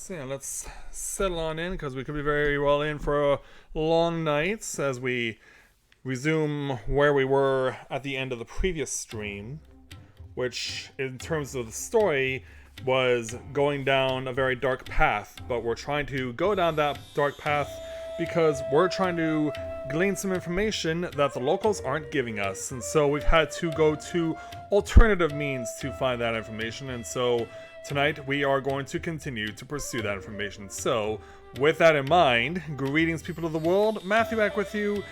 So yeah, let's settle on in because we could be very well in for a long night as we resume where we were at the end of the previous stream, which in terms of the story was going down a very dark path, but we're trying to go down that dark path because we're trying to glean some information that the locals aren't giving us, and so we've had to go to alternative means to find that information, and so tonight we are going to continue to pursue that information. So with that in mind, greetings people of the world, Matthew back with you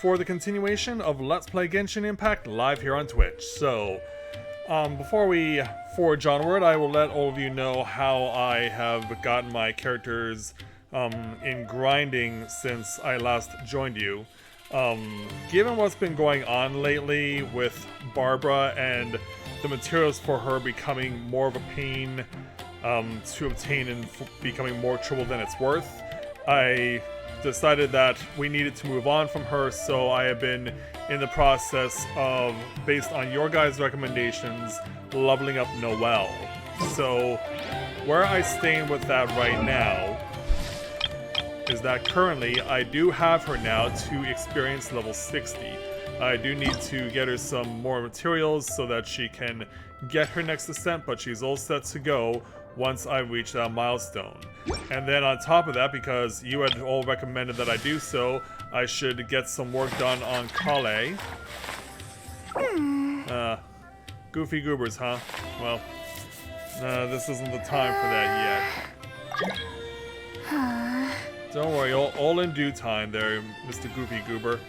for the continuation of Let's Play Genshin Impact live here on Twitch. So before we forge onward, I will let all of you know how I have gotten my characters in grinding since I last joined you. Given what's been going on lately with Barbara and the materials for her becoming more of a pain to obtain and becoming more trouble than it's worth, I decided that we needed to move on from her, so I have been in the process of, based on your guys' recommendations, leveling up Noelle. So where I stand with that right now is that currently I do have her now to experience level 60. I do need to get her some more materials so that she can get her next ascent, but she's all set to go once I reach that milestone. And then on top of that, because you had all recommended that I do so, I should get some work done on Kale. Goofy goobers, huh? Well, this isn't the time for that yet. Don't worry, all in due time there, Mr. Goofy Goober.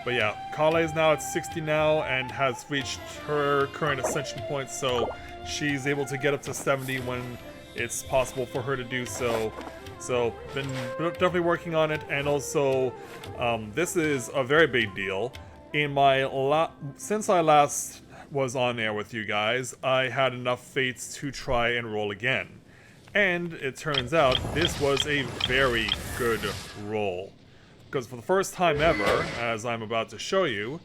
But yeah, Kale is now at 60 now and has reached her current ascension point, so she's able to get up to 70 when it's possible for her to do so. So, been definitely working on it, and also, this is a very big deal. In my since I last was on air with you guys, I had enough fates to try and roll again. And it turns out this was a very good roll. Because for the first time ever, as I'm about to show you,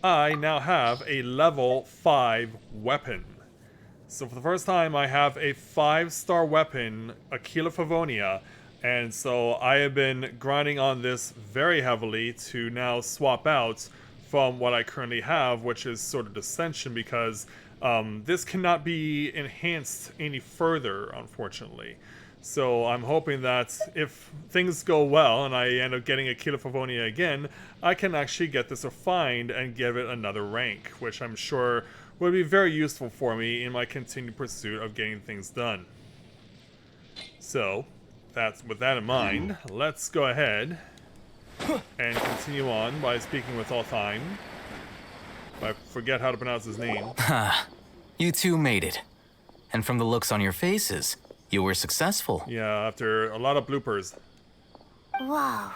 I now have a level 5 weapon. So for the first time I have a 5-star weapon, Aquila Favonia, and so I have been grinding on this very heavily to now swap out from what I currently have, which is sort of Dissension, because this cannot be enhanced any further, unfortunately. So I'm hoping that if things go well and I end up getting Aquila Favonia again, I can actually get this refined and give it another rank, which I'm sure would be very useful for me in my continued pursuit of getting things done. So, with that in mind, let's go ahead and continue on by speaking with Altheim. I forget how to pronounce his name. Ha! You two made it. And from the looks on your faces, you were successful. Yeah, after a lot of bloopers. Whoa,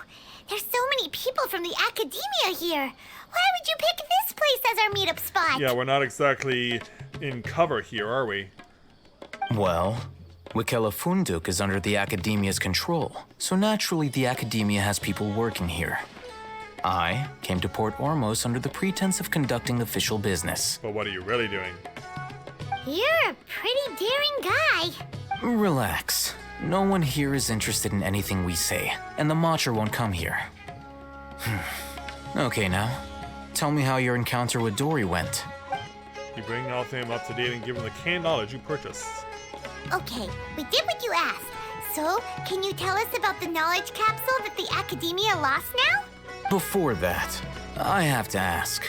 there's so many people from the academia here. Why would you pick this place as our meetup spot? Yeah, we're not exactly in cover here, are we? Well, Wikela Funduk is under the academia's control, so naturally the academia has people working here. I came to Port Ormos under the pretense of conducting official business. But what are you really doing? You're a pretty daring guy. Relax. No one here is interested in anything we say, and the Matcher won't come here. Okay now, tell me how your encounter with Dory went. You bring Altheim up to date and give him the canned knowledge you purchased. Okay, we did what you asked. So, can you tell us about the knowledge capsule that the academia lost now? Before that, I have to ask,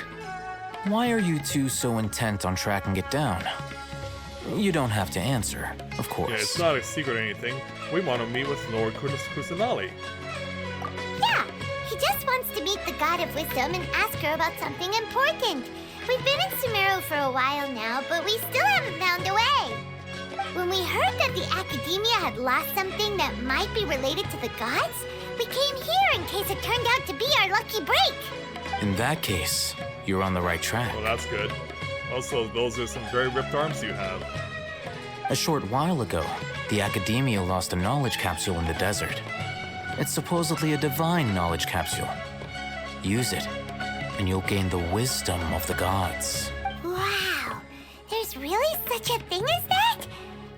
why are you two so intent on tracking it down? You don't have to answer, of course. Yeah, it's not a secret or anything. We want to meet with Lord Kusanali. Yeah, he just wants to meet the God of Wisdom and ask her about something important. We've been in Sumeru for a while now, but we still haven't found a way. When we heard that the academia had lost something that might be related to the gods, we came here in case it turned out to be our lucky break. In that case, you're on the right track. Well, that's good. Also, those are some very ripped arms you have. A short while ago, the academia lost a knowledge capsule in the desert. It's supposedly a divine knowledge capsule. Use it, and you'll gain the wisdom of the gods. Wow, there's really such a thing as that?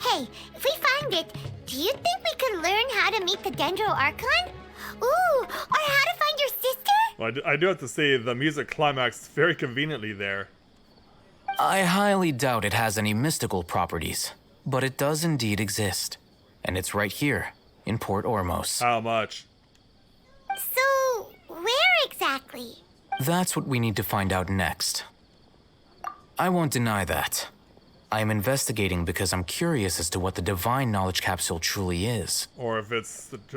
Hey, if we find it, Do you think we could learn how to meet the Dendro Archon? Ooh, or how to find your sister? Well, I do have to say the music climaxed very conveniently there. I highly doubt it has any mystical properties, but it does indeed exist. And it's right here, in Port Ormos. How much? So, where exactly? That's what we need to find out next. I won't deny that. I am investigating because I'm curious as to what the divine knowledge capsule truly is. Or if it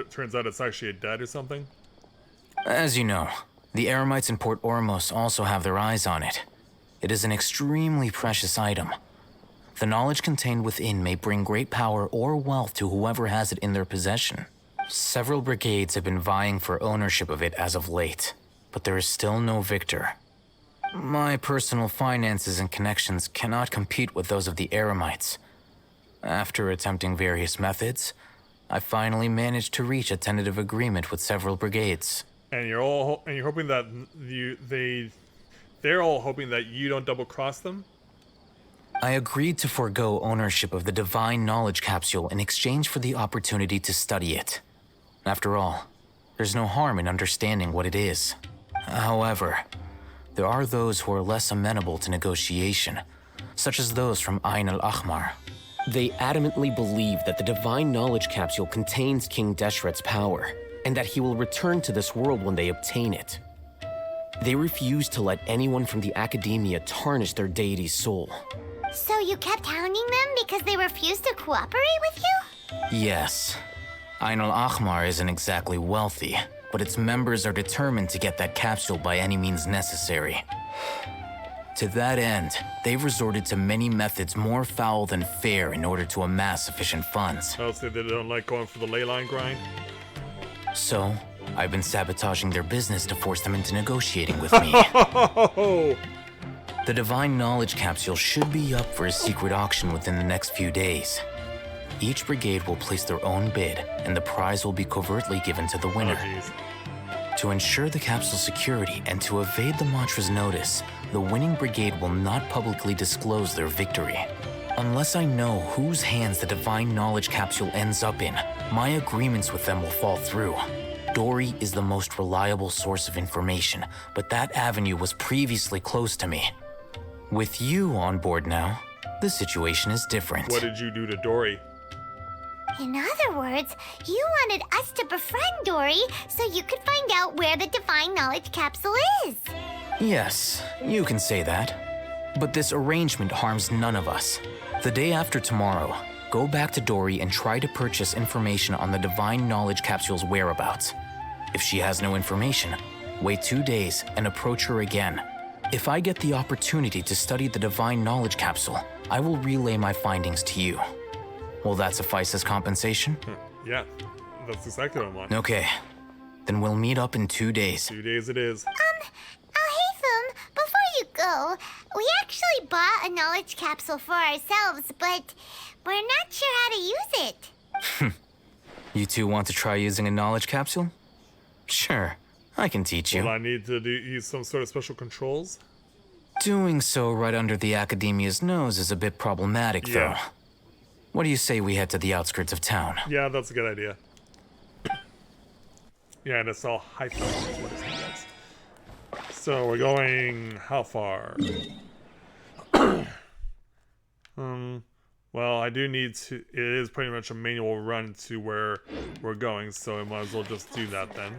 turns out it's actually dead or something? As you know, the Eremites in Port Ormos also have their eyes on it. It is an extremely precious item. The knowledge contained within may bring great power or wealth to whoever has it in their possession. Several brigades have been vying for ownership of it as of late, but there is still no victor. My personal finances and connections cannot compete with those of the Eremites. After attempting various methods, I finally managed to reach a tentative agreement with several brigades. And you're hoping that they're all hoping that you don't double cross them? I agreed to forego ownership of the divine knowledge capsule in exchange for the opportunity to study it. After all, there's no harm in understanding what it is. However, there are those who are less amenable to negotiation, such as those from Ain al-Ahmar. They adamantly believe that the divine knowledge capsule contains King Deshret's power, and that he will return to this world when they obtain it. They refuse to let anyone from the academia tarnish their deity's soul. So you kept hounding them because they refused to cooperate with you? Yes. Ain al-Ahmar isn't exactly wealthy, but its members are determined to get that capsule by any means necessary. To that end, they've resorted to many methods more foul than fair in order to amass sufficient funds. I'll say they don't like going for the ley line grind. So, I've been sabotaging their business to force them into negotiating with me. Oh! The divine knowledge capsule should be up for a secret auction within the next few days. Each brigade will place their own bid, and the prize will be covertly given to the winner. Jeez. To ensure the capsule's security and to evade the mantra's notice, the winning brigade will not publicly disclose their victory. Unless I know whose hands the divine knowledge capsule ends up in, my agreements with them will fall through. Dory is the most reliable source of information, but that avenue was previously closed to me. With you on board now, the situation is different. What did you do to Dory? In other words, you wanted us to befriend Dory so you could find out where the divine knowledge capsule is. Yes, you can say that. But this arrangement harms none of us. The day after tomorrow, go back to Dory and try to purchase information on the divine knowledge capsule's whereabouts. If she has no information, wait 2 days and approach her again. If I get the opportunity to study the divine knowledge capsule, I will relay my findings to you. Will that suffice as compensation? Yeah, that's exactly what I want. Okay, then we'll meet up in 2 days. 2 days it is. Alhaitham, before you go, we actually bought a knowledge capsule for ourselves, but we're not sure how to use it. You two want to try using a knowledge capsule? Sure, I can teach you. Will I need to use some sort of special controls? Doing so right under the Academia's nose is a bit problematic, though. Yeah. What do you say we head to the outskirts of town? Yeah, that's a good idea. Yeah, and it's all hyped up. That's what it's called. So we're going how far? Well, I do need to. It is pretty much a manual run to where we're going, so I might as well just do that then.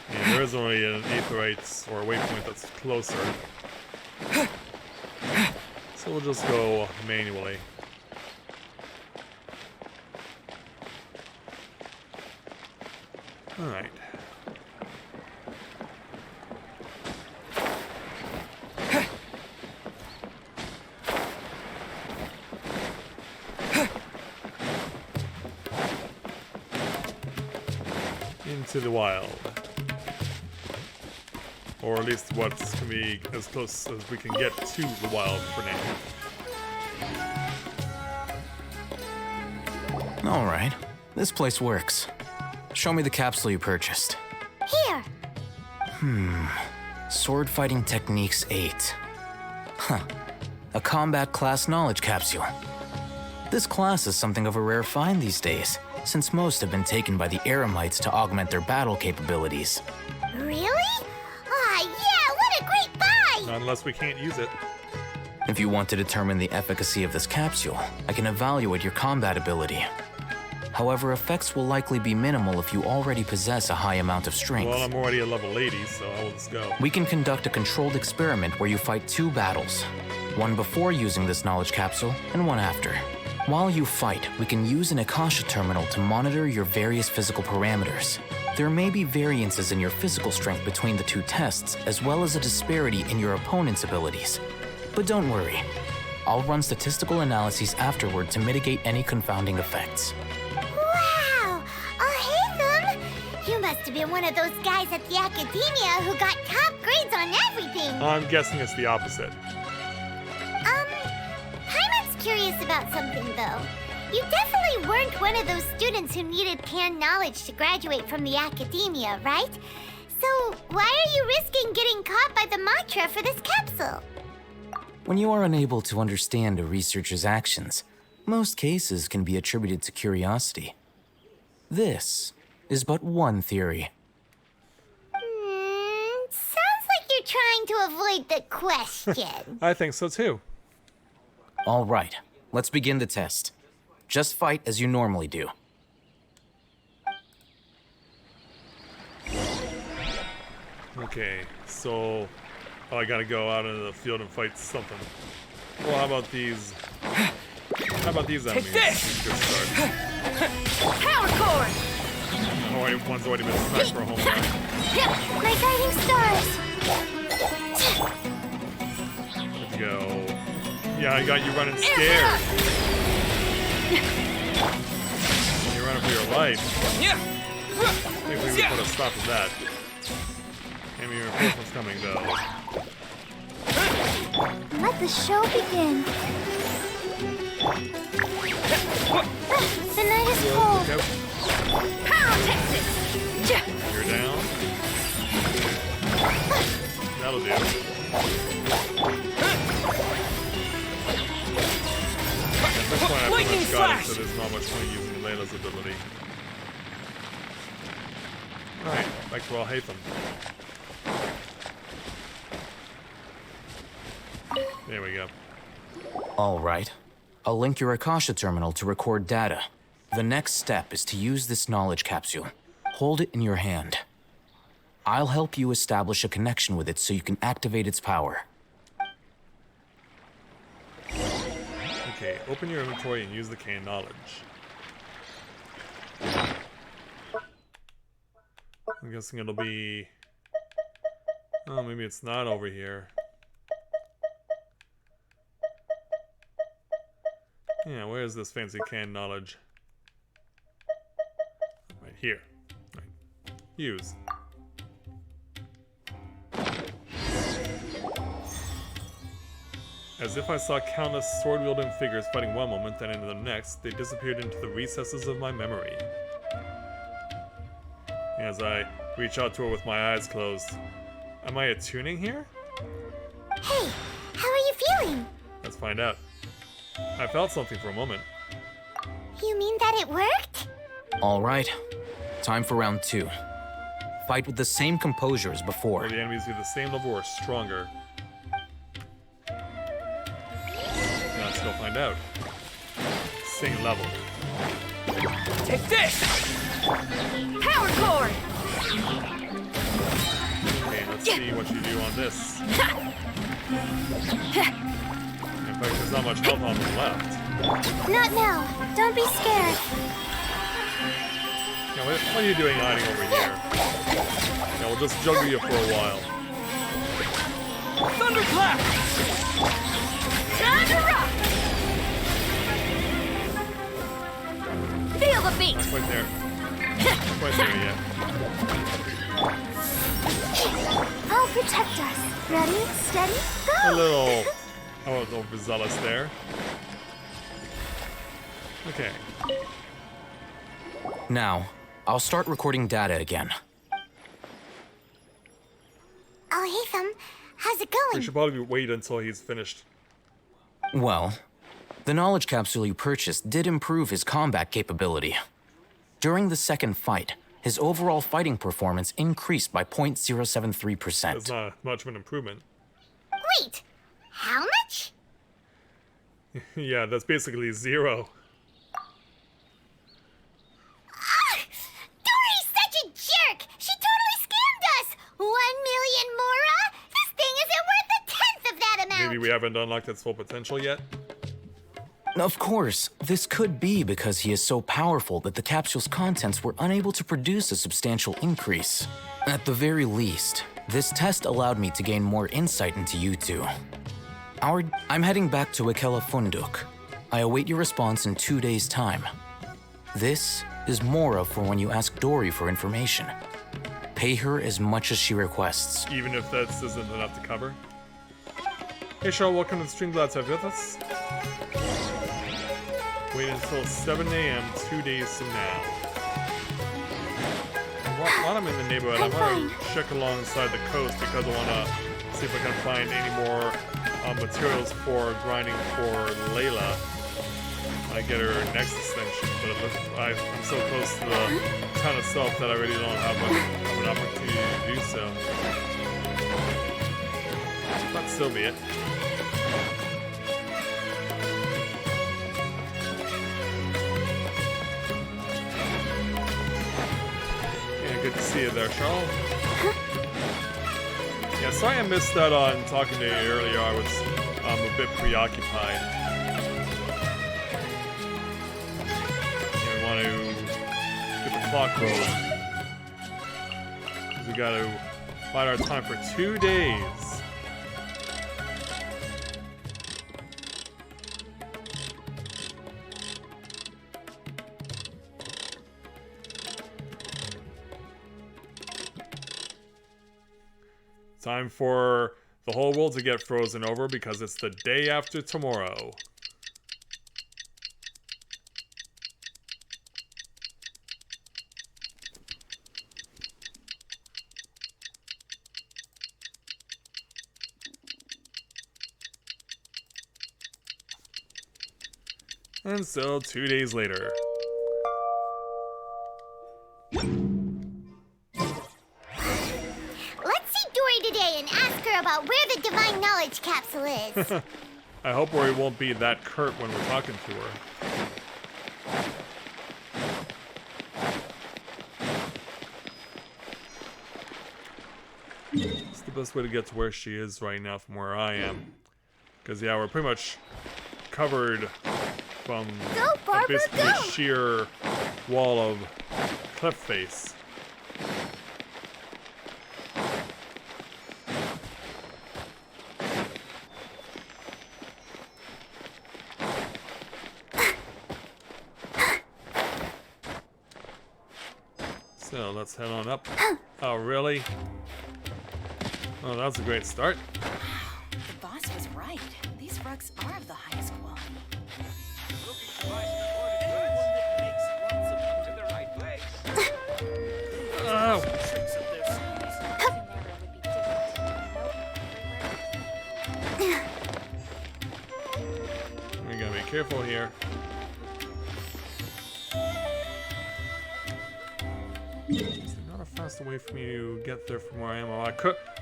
And there is only an aetheryte or a waypoint that's closer. So we'll just go manually. Alright. Into the wild. Or at least what's can be as close as we can get to the wild for now. Alright, this place works. Show me the capsule you purchased. Here. Sword Fighting Techniques 8. Huh. a combat class knowledge capsule. This class is something of a rare find these days, since most have been taken by the Eremites to augment their battle capabilities. Really? Aw, yeah, what a great buy! Not unless we can't use it. If you want to determine the efficacy of this capsule, I can evaluate your combat ability. However, effects will likely be minimal if you already possess a high amount of strength. Well, I'm already a level 80, so I will just go. We can conduct a controlled experiment where you fight 2 battles, one before using this knowledge capsule and one after. While you fight, we can use an Akasha terminal to monitor your various physical parameters. There may be variances in your physical strength between the 2 tests, as well as a disparity in your opponent's abilities. But don't worry, I'll run statistical analyses afterward to mitigate any confounding effects. Wow! Oh, hey, them! You must have been one of those guys at the academia who got top grades on everything. I'm guessing it's the opposite. Paimon's curious about something, though. You definitely weren't one of those students who needed canned knowledge to graduate from the academia, right? So why are you risking getting caught by the mantra for this capsule? When you are unable to understand a researcher's actions, most cases can be attributed to curiosity. This is but one theory. Sounds like you're trying to avoid the question. I think so too. All right, let's begin the test. Just fight as you normally do. Okay, so I gotta go out into the field and fight something. Well, how about these? How about these enemies? this! Good start. Power cord! One's already been smacked for a home run. My guiding stars. Let's go. Yeah, I got you running scared. You're running for your life. Yeah. I think we can put a stop to that. Enemy reinforcements coming though. Let the show begin. The night is cold. Yep. Power Texas! You're down. That'll do. At this point, I pretty Lightning much got it, flash! so there's not much point using Layla's ability. Alright, back to Al-Haytham. There we go. All right. I'll link your Akasha terminal to record data. The next step is to use this knowledge capsule. Hold it in your hand. I'll help you establish a connection with it so you can activate its power. Okay, open your inventory and use the canned knowledge. I'm guessing it'll be... Oh, maybe it's not over here. Yeah, where is this fancy canned knowledge? Right here. Right. Use. As if I saw countless sword-wielding figures fighting one moment, then into the next, they disappeared into the recesses of my memory. As I reach out to her with my eyes closed. Am I attuning here? Hey, how are you feeling? Let's find out. I felt something for a moment. You mean that it worked? All right. Time for round 2. Fight with the same composure as Will before. the enemies be the same level or stronger? Now let's go find out. Same level. Take this! Power cord! Okay, let's see what you do on this. In fact, there's not much health on them left. Not now. Don't be scared. Now, what are you doing hiding over here? Now, we'll just juggle you for a while. Thunderclap! Time to rock! Feel the beat! Not quite there. Not quite there yet. I'll protect us. Ready, steady, go! A little overzealous there. Okay. Now, I'll start recording data again. Oh, Haytham, how's it We going? should probably wait until he's finished Well, the knowledge capsule you purchased did improve his combat capability. During the second fight, his overall fighting performance increased by 0.073%. That's not much of an improvement. Wait, how much? Yeah, that's basically 0. Dory's such a jerk! She totally scammed us! 1 million Mora? This thing isn't worth a tenth of that amount! Maybe we haven't unlocked its full potential yet. Of course, this could be because he is so powerful that the capsule's contents were unable to produce a substantial increase. At the very least, this test allowed me to gain more insight into you two. I'm heading back to Akela Funduk. I await your response in 2 days' time. This is Mora for when you ask Dory for information. Pay her as much as she requests. Even if that isn't enough to cover. Hey Cheryl, welcome to the stream. Glad to have you with us. Wait until 7 a.m. 2 days from now. While I'm in the neighborhood, I'm going to check alongside the coast because I want to see if I can find any more materials for grinding for Layla. I get her next extension, but it looks, I'm so close to the town itself that I really don't have much of an opportunity to do so. But still be it. Good to see you there, Charles. Yeah, sorry I missed that on talking to you earlier. I was a bit preoccupied. Yeah, we want to get the clock rolling. We got to bide our time for 2 days. Time for the whole world to get frozen over because it's the day after tomorrow. And so 2 days later. About where the divine knowledge capsule is. I hope Rory won't be that curt when we're talking to her. It's the best way to get to where she is right now from where I am. Because yeah, we're pretty much covered from basically a sheer wall of cliff face. So let's head on up. Oh, really? Oh, that's a great start. The boss was right. These rugs are of the highest quality. Oh. We gotta be careful here. Is there not a faster way for me to get there from where I am? Well,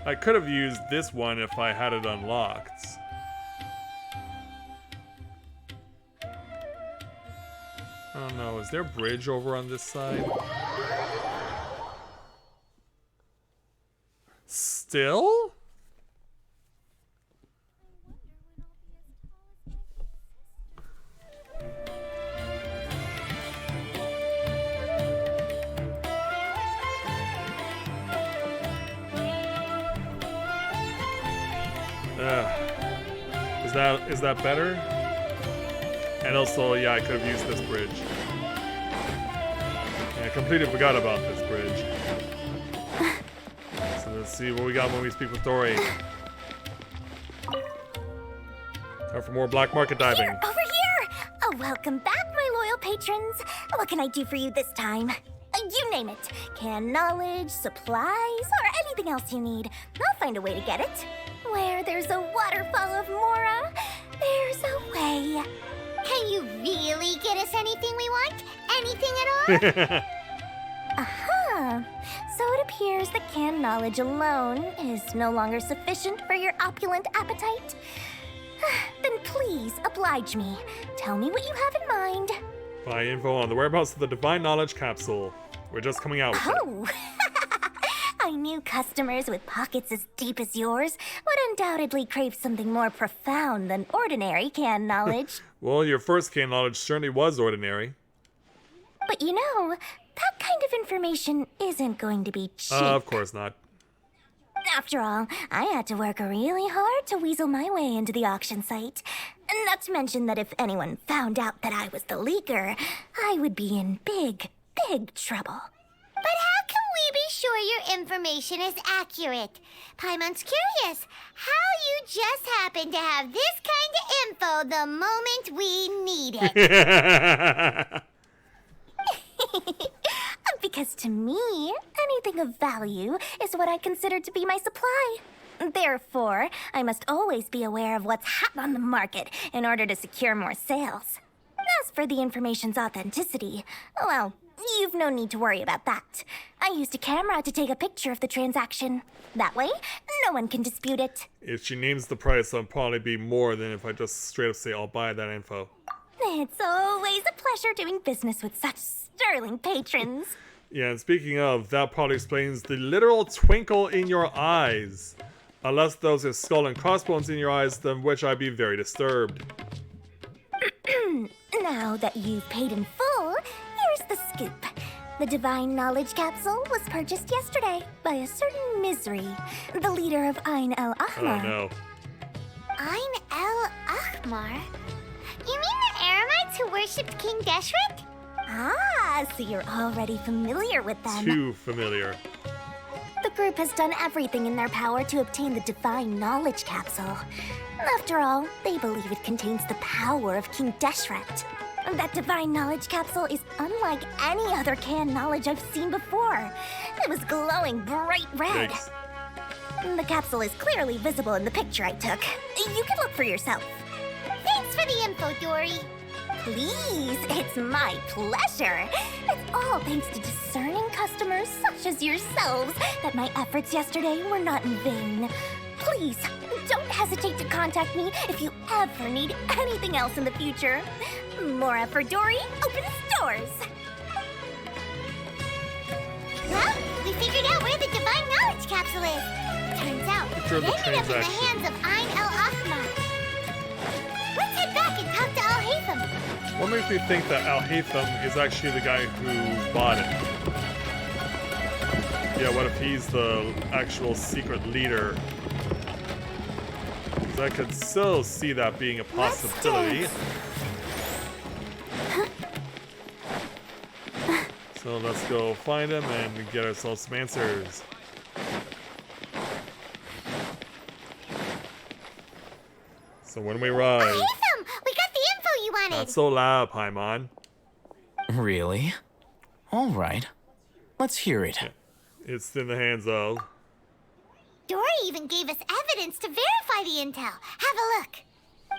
I could have used this one if I had it unlocked. I don't know. Is there a bridge over on this side? Still? Is that better? And also, yeah, I could have used this bridge. Yeah, I completely forgot about this bridge. So let's see what we got when we speak with Dory. Time for more black market diving. Here, over here! Oh, welcome back, my loyal patrons. What can I do for you this time? You name it. Canned knowledge, supplies, or anything else you need. I'll find a way to get it. Where there's a waterfall of Mora, there's a Yay! Can you really get us anything we want? Anything at all? Aha! So it appears that canned knowledge alone is no longer sufficient for your opulent appetite. Then please oblige me. Tell me what you have in mind. Find info on the whereabouts of the Divine Knowledge Capsule. We're just coming out with it. Oh! I knew customers with pockets as deep as yours would undoubtedly crave something more profound than ordinary canned knowledge. Well, your first canned knowledge certainly was ordinary. But you know, that kind of information isn't going to be cheap. Of course not. After all, I had to work really hard to weasel my way into the auction site. Not to mention that if anyone found out that I was the leaker, I would be in big, big trouble. But how can we be sure your information is accurate? Paimon's curious how you just happen to have this kind of info the moment we need it. Because to me, anything of value is what I consider to be my supply. Therefore, I must always be aware of what's hot on the market in order to secure more sales. As for the information's authenticity, well, you've no need to worry about that. I used a camera to take a picture of the transaction. That way, no one can dispute it. If she names the price, it'll probably be more than if I just straight up say I'll buy that info. It's always a pleasure doing business with such sterling patrons. Yeah, and speaking of, that probably explains the literal twinkle in your eyes. Unless those are skull and crossbones in your eyes, then which I'd be very disturbed. Now that you've paid in full, here's the scoop. The Divine Knowledge Capsule was purchased yesterday by a certain Misery, the leader of Ain El Oh Ahmar. no. Ain El Ahmar? You mean the Eremites who worshipped King Deshret? Ah, so you're already familiar with them. Too familiar. The group has done everything in their power to obtain the Divine Knowledge Capsule. After all, they believe it contains the power of King Deshret. That Divine Knowledge Capsule is unlike any other canned knowledge I've seen before. It was glowing bright red. Yikes. The capsule is clearly visible in the picture I took. You can look for yourself. Thanks for the info, Dory. Please, it's my pleasure. It's all thanks to discerning customers such as yourselves that my efforts yesterday were not in vain. Please, don't hesitate to contact me if you ever need anything else in the future. More effort, Dory, opens doors. Well, we figured out where the Divine Knowledge Capsule is. Turns out, Picture of it the ended up in the transaction. hands of Ain El Ahmar. Let's head back and talk to Al Haytham. What makes me think that Al Haytham is actually the guy who bought it? Yeah, what if he's the actual secret leader? 'Cause I could still see that being a possibility. So let's go find him and get ourselves some answers. So when we arrive, Haytham, we got the info you wanted. not so loud, Paimon. Really? All right. Let's hear it. It's in the hands of. Dory even gave us evidence to verify the intel. Have a look.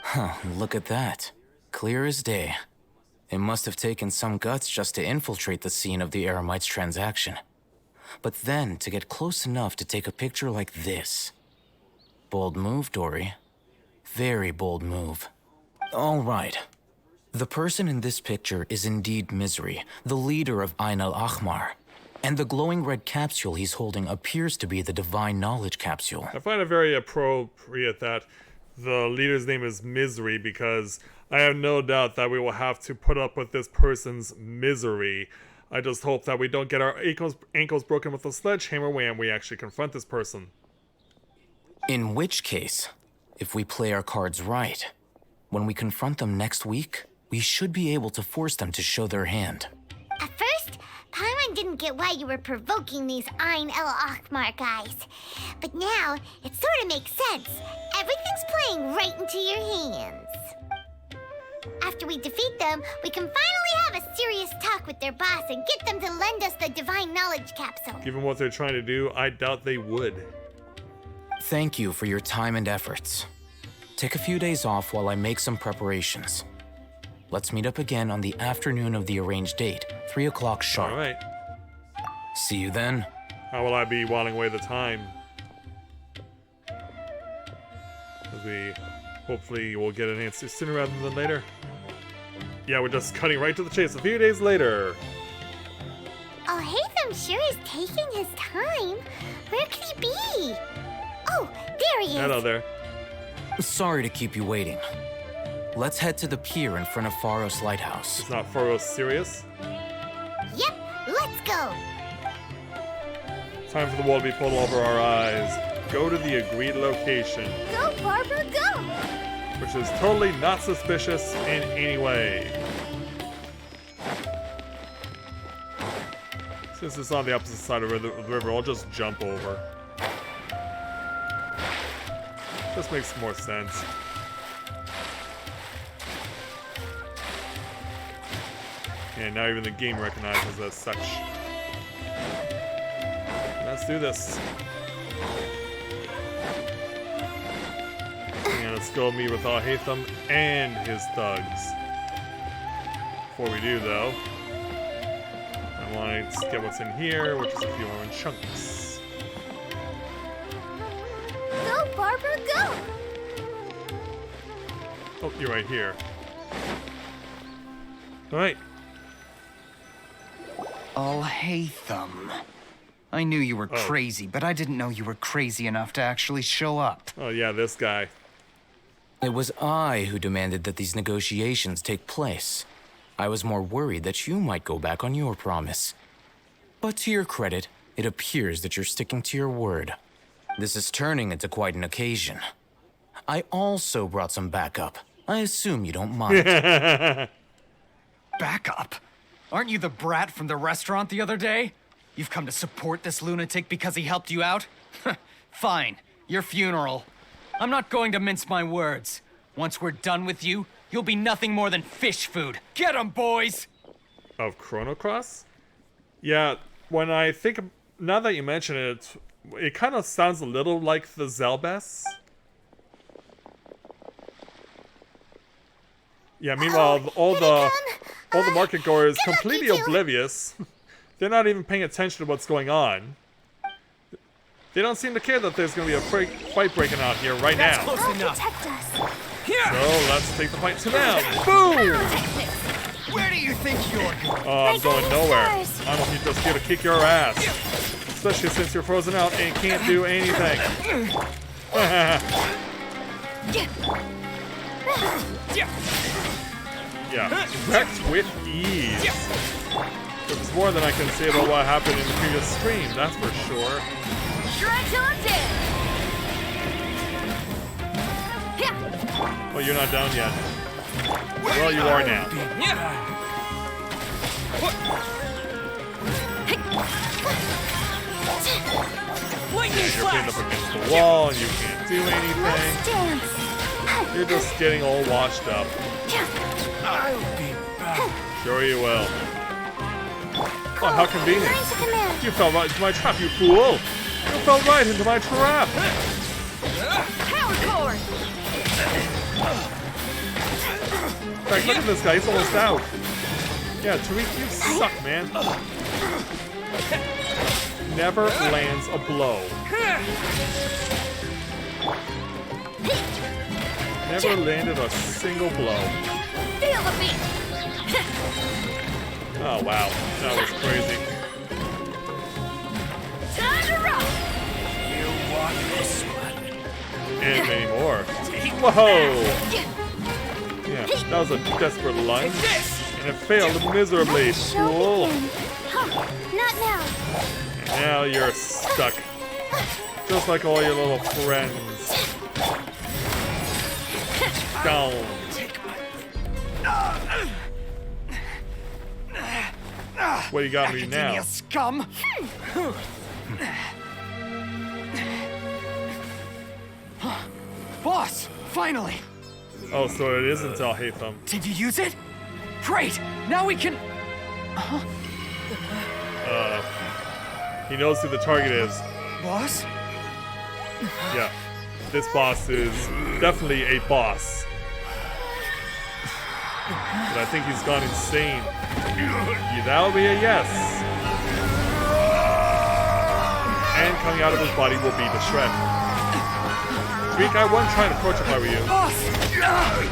Huh, look at that. Clear as day. It must have taken some guts just to infiltrate the scene of the Eremites' transaction. But then to get close enough to take a picture like this. Bold move, Dory. Very bold move. All right. The person in this picture is indeed Misery, the leader of Ain El Ahmar. And the glowing red capsule he's holding appears to be the Divine Knowledge Capsule. I find it very appropriate that the leader's name is Misery because I have no doubt that we will have to put up with this person's misery. I just hope that we don't get our ankles broken with a sledgehammer when we actually confront this person. In which case, if we play our cards right, when we confront them next week, we should be able to force them to show their hand. At first, Paimon didn't get why you were provoking these Ain El Ahmar guys. But now, it sort of makes sense. Everything's playing right into your hands. After we defeat them, we can finally have a serious talk with their boss and get them to lend us the Divine Knowledge Capsule. Given what they're trying to do, I doubt they would. Thank you for your time and efforts. Take a few days off while I make some preparations. Let's meet up again on the afternoon of the arranged date, 3 o'clock sharp. Alright. See you then. How will I be whiling away the time? As we hopefully will get an answer sooner rather than later. Yeah, we're just cutting right to the chase. A few days later. Oh, Hatham sure is taking his time. Where could he be? Oh, there he is. Hello there. Sorry to keep you waiting. Let's head to the pier in front of Faros Lighthouse. It's not Faros serious. Yep, let's go. Time for the wall to be pulled over our eyes. Go to the agreed location, Go, Barbara, go. which is totally not suspicious in any way. Since it's on the opposite side of the river, I'll just jump over. Just makes more sense. And now even the game recognizes as such. Let's do this. And let's go meet with Hatham and his thugs. Before we do, though, I want to get what's in here, which is a few orange chunks. Go, Barbara, go. Oh, you're right here. Alright. Oh, Hatham. I knew you were Oh. crazy, but I didn't know you were crazy enough to actually show up. Oh, yeah, this guy. It was I who demanded that these negotiations take place. I was more worried that you might go back on your promise. But to your credit, it appears that you're sticking to your word. This is turning into quite an occasion. I also brought some backup. I assume you don't mind. Backup? Aren't you the brat from the restaurant the other day? You've come to support this lunatic because he helped you out? Fine, your funeral. I'm not going to mince my words. Once we're done with you, you'll be nothing more than fish food. Get 'em, boys! Of Chrono Cross? Yeah, when I think, now that you mention it, it kind of sounds a little like the Zelbes. Yeah, meanwhile, all the market goers completely oblivious. They're not even paying attention to what's going on. They don't seem to care that there's going to be a fight breaking out here right now. I'll protect us. So let's take the fight to them. Boom! Where do you think you're going? Oh, I'm going nowhere. stars. I'm just here to kick your ass. Especially since you're frozen out and can't do anything. Yeah, wrecked with ease. There's more than I can say about what happened in the previous stream, that's for sure. Shred till I'm dead. Oh, you're not down yet. Well, you are now. Yeah, you're pinned up against the wall and you can't do anything. Dance. You're just getting all washed up. Sure you will. Oh, how convenient. Lines of command. You fell right into my trap, you fool! You fell right into my trap! Power cord. In fact, look at this guy, he's almost out. Yeah, Tariq, you suck, man. Never lands a blow. Never landed a single blow. Feel the beat. Oh, wow. That was crazy. Time to rock. And many more. Whoa! Yeah, that was a desperate lunge. And it failed miserably, fool. Huh, not now. And now you're stuck. Just like all your little friends. Down. What you got me now? Academia scum! Boss, finally! Oh, so it isn't Al Hatham. Did you use it? Great! Now we can... He knows who the target is. Boss? Yeah. this boss is definitely a boss. But I think he's gone insane. Yeah, that would be a yes. And coming out of his body will be the shred. Speak, I wouldn't try and approach if I were you. Yeah,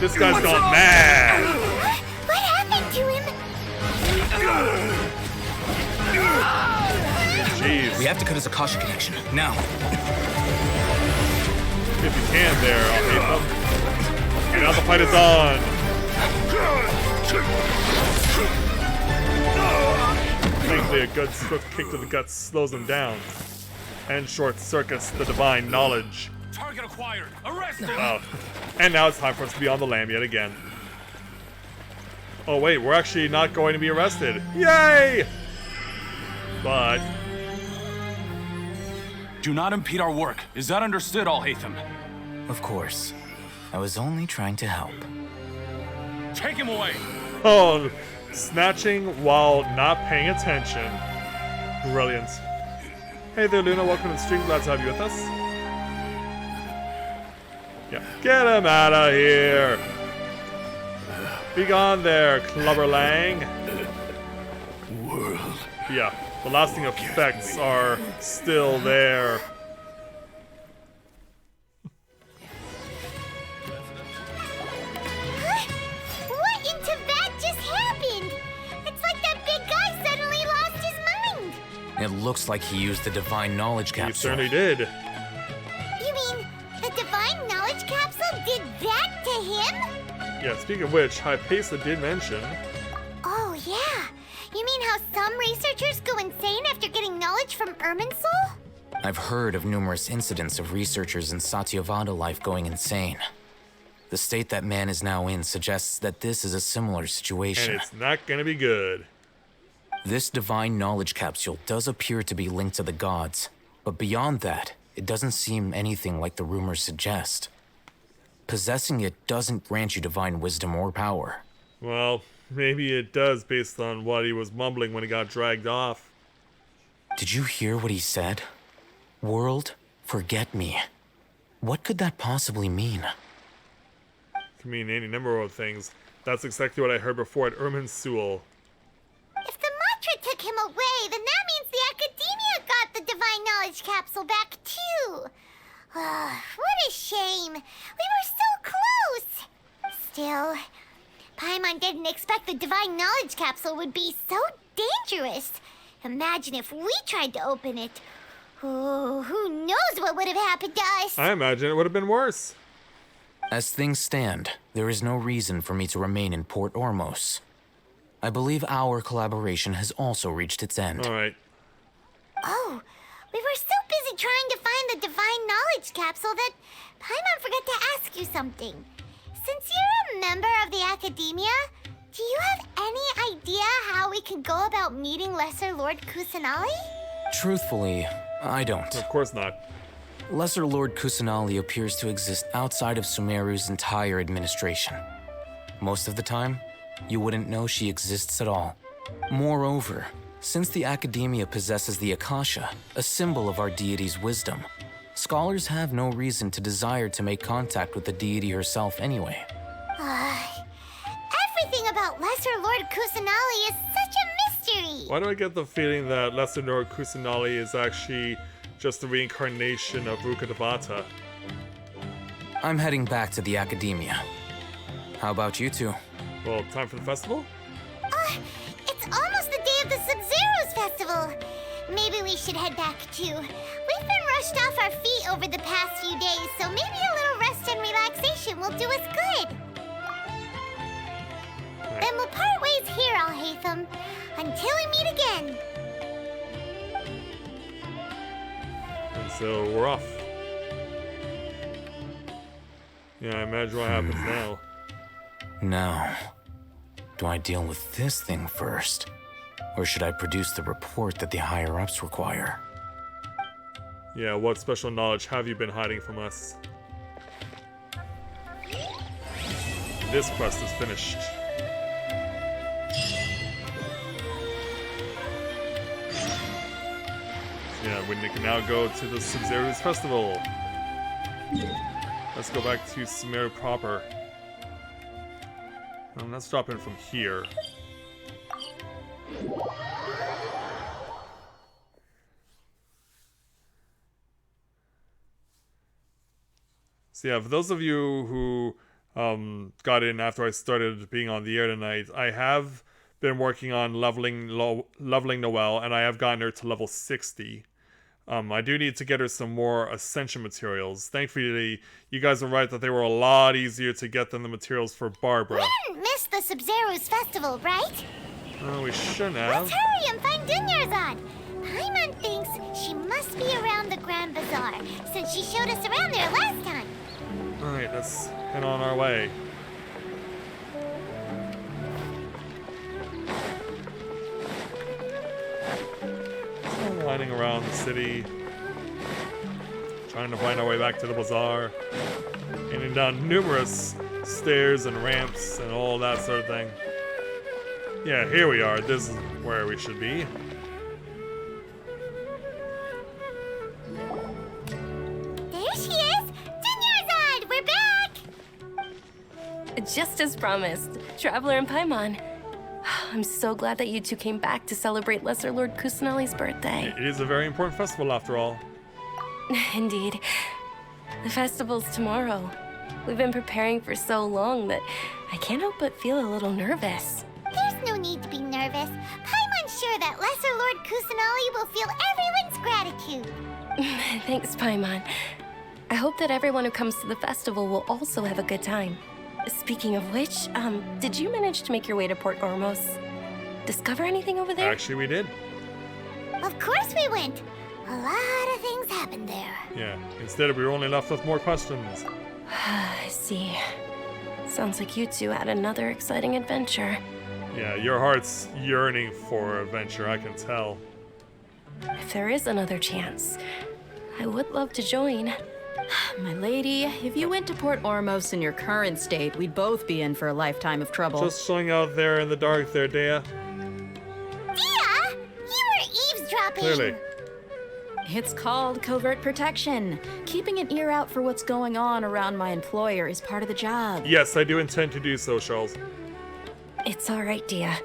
this guy's gone mad. What happened to him? Jeez. We have to cut his Akasha connection, now. If you can there, I'll hate them. And now the fight is on. Thankfully, a good swift kick to the guts slows him down. And short circuits the divine knowledge. Target acquired. Arrested. And now it's time for us to be on the lam yet again. Oh wait, we're actually not going to be arrested. Yay! But Do not impede our work. Is that understood, Al-Haytham? Of course. I was only trying to help. Take him away. oh, snatching while not paying attention. Brilliant. Hey there, Luna. Welcome to the stream. Glad to have you with us. Yeah, get him out of here. Be gone there, Clubberlang. World. Yeah, the lasting effects are still there. What in Tibet just happened? It's like that big guy suddenly lost his mind. It looks like he used the divine knowledge You capsule. certainly did. You mean the divine knowledge capsule did that to him? Yeah, speaking of which, Hypatia did mention. Oh, yeah. You mean how some researchers go insane after getting knowledge from Irminsul? I've heard of numerous incidents of researchers in Satyavada life going insane. The state that man is now in suggests that this is a similar situation. And it's not gonna be good. This divine knowledge capsule does appear to be linked to the gods, but beyond that, it doesn't seem anything like the rumors suggest. Possessing it doesn't grant you divine wisdom or power. Well, maybe it does based on what he was mumbling when he got dragged off. Did you hear what he said? World, forget me. What could that possibly mean? Could mean any number of things. That's exactly what I heard before at Irminsul. If the mantra took him away, then that means the Academia got the divine knowledge capsule back too. What a shame. We were so close. Still, Paimon didn't expect the divine knowledge capsule would be so dangerous. Imagine if we tried to open it. Oh, who knows what would have happened to us? I imagine it would have been worse. As things stand, there is no reason for me to remain in Port Ormos. I believe our collaboration has also reached its end. Alright. Oh, we were so busy trying to find the divine knowledge capsule that Paimon forgot to ask you something. Since you're a member of the Academia, do you have any idea how we can go about meeting Lesser Lord Kusanali? Truthfully, I don't. Of course not. Lesser Lord Kusanali appears to exist outside of Sumeru's entire administration. Most of the time, you wouldn't know she exists at all. Moreover, since the Academia possesses the Akasha, a symbol of our deity's wisdom, scholars have no reason to desire to make contact with the deity herself anyway. Everything about Lesser Lord Kusanali is such a mystery. Why do I get the feeling that Lesser Lord Kusanali is actually just a reincarnation of Rukkhadevata? I'm heading back to the Academia. How about you two? Well, time for the festival? It's almost the day of the Sub-Zero's festival. Maybe we should head back too. We've been rushed off our feet over the past few days, so maybe a little rest and relaxation will do us good. Then we'll part ways here, Al-Haytham, until we meet again. And so we're off. Yeah, I imagine what happens now. Now, do I deal with this thing first? Or should I produce the report that the higher-ups require? Yeah, what special knowledge have you been hiding from us? This quest is finished. Yeah, we can now go to the Sub-Zero's festival. Let's go back to Sumeru proper. Let's drop in from here. So yeah, for those of you who got in after I started being on the air tonight, I have been working on leveling Noelle, and I have gotten her to level 60. I do need to get her some more Ascension materials. Thankfully, you guys were right that they were a lot easier to get than the materials for Barbara. We didn't miss the Sub-Zero's festival, right? Oh, we shouldn't have. Let's hurry and find Dunyarzad. Paimon thinks she must be around the Grand Bazaar, since she showed us around there last time. Alright, let's head on our way. So, winding around the city, trying to find our way back to the bazaar, getting down numerous stairs and ramps and all that sort of thing. Yeah, here we are. This is where we should be. There she is! Dunyarzad, we're back! Just as promised, Traveler and Paimon. I'm so glad that you two came back to celebrate Lesser Lord Kusanali's birthday. It is a very important festival after all. Indeed. The festival's tomorrow. We've been preparing for so long that I can't help but feel a little nervous. There's no need to be nervous. Paimon's sure that Lesser Lord Kusanali will feel everyone's gratitude. Thanks, Paimon. I hope that everyone who comes to the festival will also have a good time. Speaking of which, did you manage to make your way to Port Ormos? Discover anything over there? Actually, we did. Of course we went. A lot of things happened there. Yeah, instead we were only left with more questions. I see. Sounds like you two had another exciting adventure. Yeah, your heart's yearning for adventure, I can tell. If there is another chance, I would love to join. My lady, if you went to Port Ormos in your current state, we'd both be in for a lifetime of trouble. Just showing out there in the dark there, Dea. Dia! You were eavesdropping! Clearly. It's called covert protection. Keeping an ear out for what's going on around my employer is part of the job. Yes, I do intend to do so, Charles. It's all right, Dia.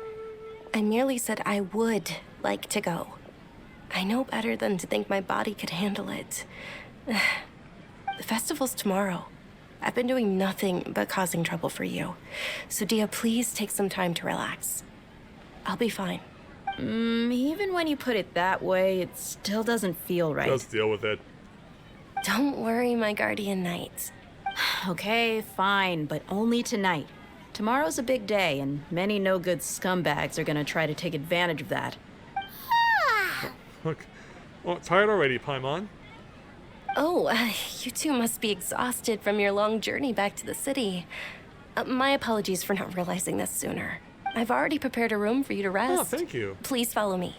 I merely said I would like to go. I know better than to think my body could handle it. The festival's tomorrow. I've been doing nothing but causing trouble for you. So, Dia, please take some time to relax. I'll be fine. Even when you put it that way, it still doesn't feel right. Just deal with it. Don't worry, my guardian knight. Okay, fine, but only tonight. Tomorrow's a big day, and many no-good scumbags are gonna try to take advantage of that. Look, well, tired already, Paimon? Oh, you two must be exhausted from your long journey back to the city. My apologies for not realizing this sooner. I've already prepared a room for you to rest. Oh, thank you. Please follow me.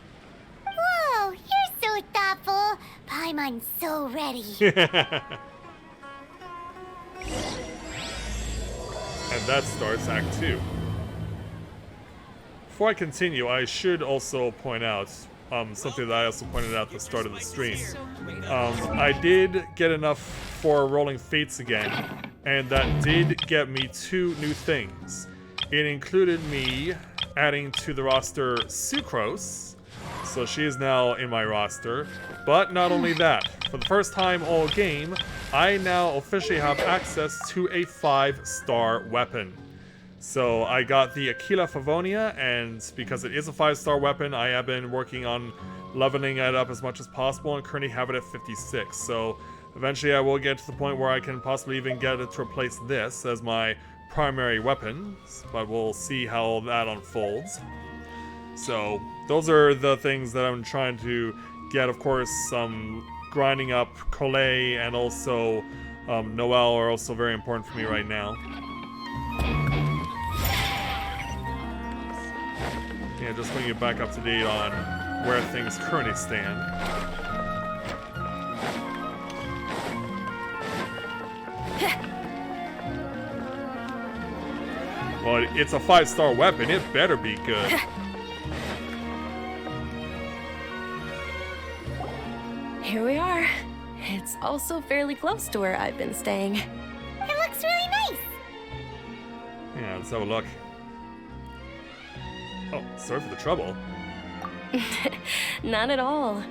Whoa, you're so thoughtful. Paimon's so ready. And that starts Act 2. Before I continue, I should also point out something that I also pointed out at the start of the stream. I did get enough for Rolling Fates again, and that did get me 2 new things. It included me adding to the roster Sucrose, so she is now in my roster. But not only that, for the first time all game, I now officially have access to a 5-star weapon. So I got the Aquila Favonia, and because it is a 5-star weapon, I have been working on leveling it up as much as possible and currently have it at 56. So eventually I will get to the point where I can possibly even get it to replace this as my primary weapon, but we'll see how that unfolds. So those are the things that I'm trying to get. Of course, grinding up Collet and also Noelle are also very important for me right now. Yeah, just bringing you back up to date on where things currently stand. Well, it's a 5-star weapon. It better be good. Here we are. It's also fairly close to where I've been staying. It looks really nice. Yeah, let's have a look. Oh, sorry for the trouble. Not at all.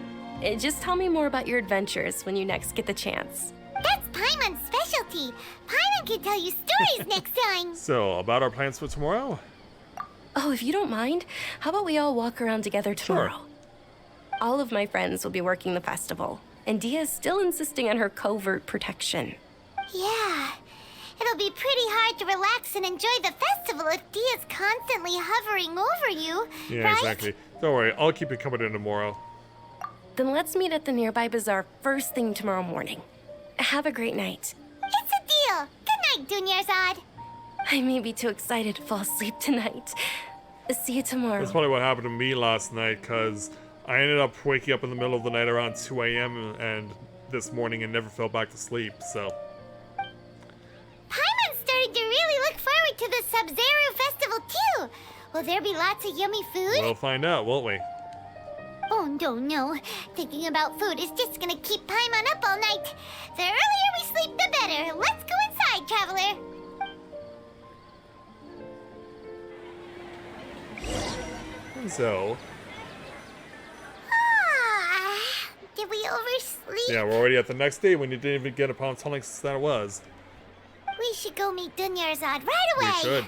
Just tell me more about your adventures when you next get the chance. That's Paimon's specialty. Paimon can tell you stories next time. So, about our plans for tomorrow? Oh, if you don't mind, how about we all walk around together tomorrow? All of my friends will be working the festival, and Dia's still insisting on her covert protection. Yeah. It'll be pretty hard to relax and enjoy the festival if Dia's constantly hovering over you, Yeah, right? exactly. Don't worry, I'll keep you company tomorrow. Then let's meet at the nearby bazaar first thing tomorrow morning. Have a great night. It's a deal. Good night, Dunyarzad. I may be too excited to fall asleep tonight. See you tomorrow. That's probably what happened to me last night, because I ended up waking up in the middle of the night around 2 a.m. and this morning and never fell back to sleep, so... Paimon's starting to really look forward to the Sub-Zero Festival, too. Will there be lots of yummy food? We'll find out, won't we? Oh, no. Thinking about food is just gonna keep Paimon up all night. The earlier we sleep, the better. Let's go inside, Traveler. So... Did we oversleep? Yeah, we're already at the next day when you didn't even get upon telling us that it was. We should go meet Dunyarzad right away. We should.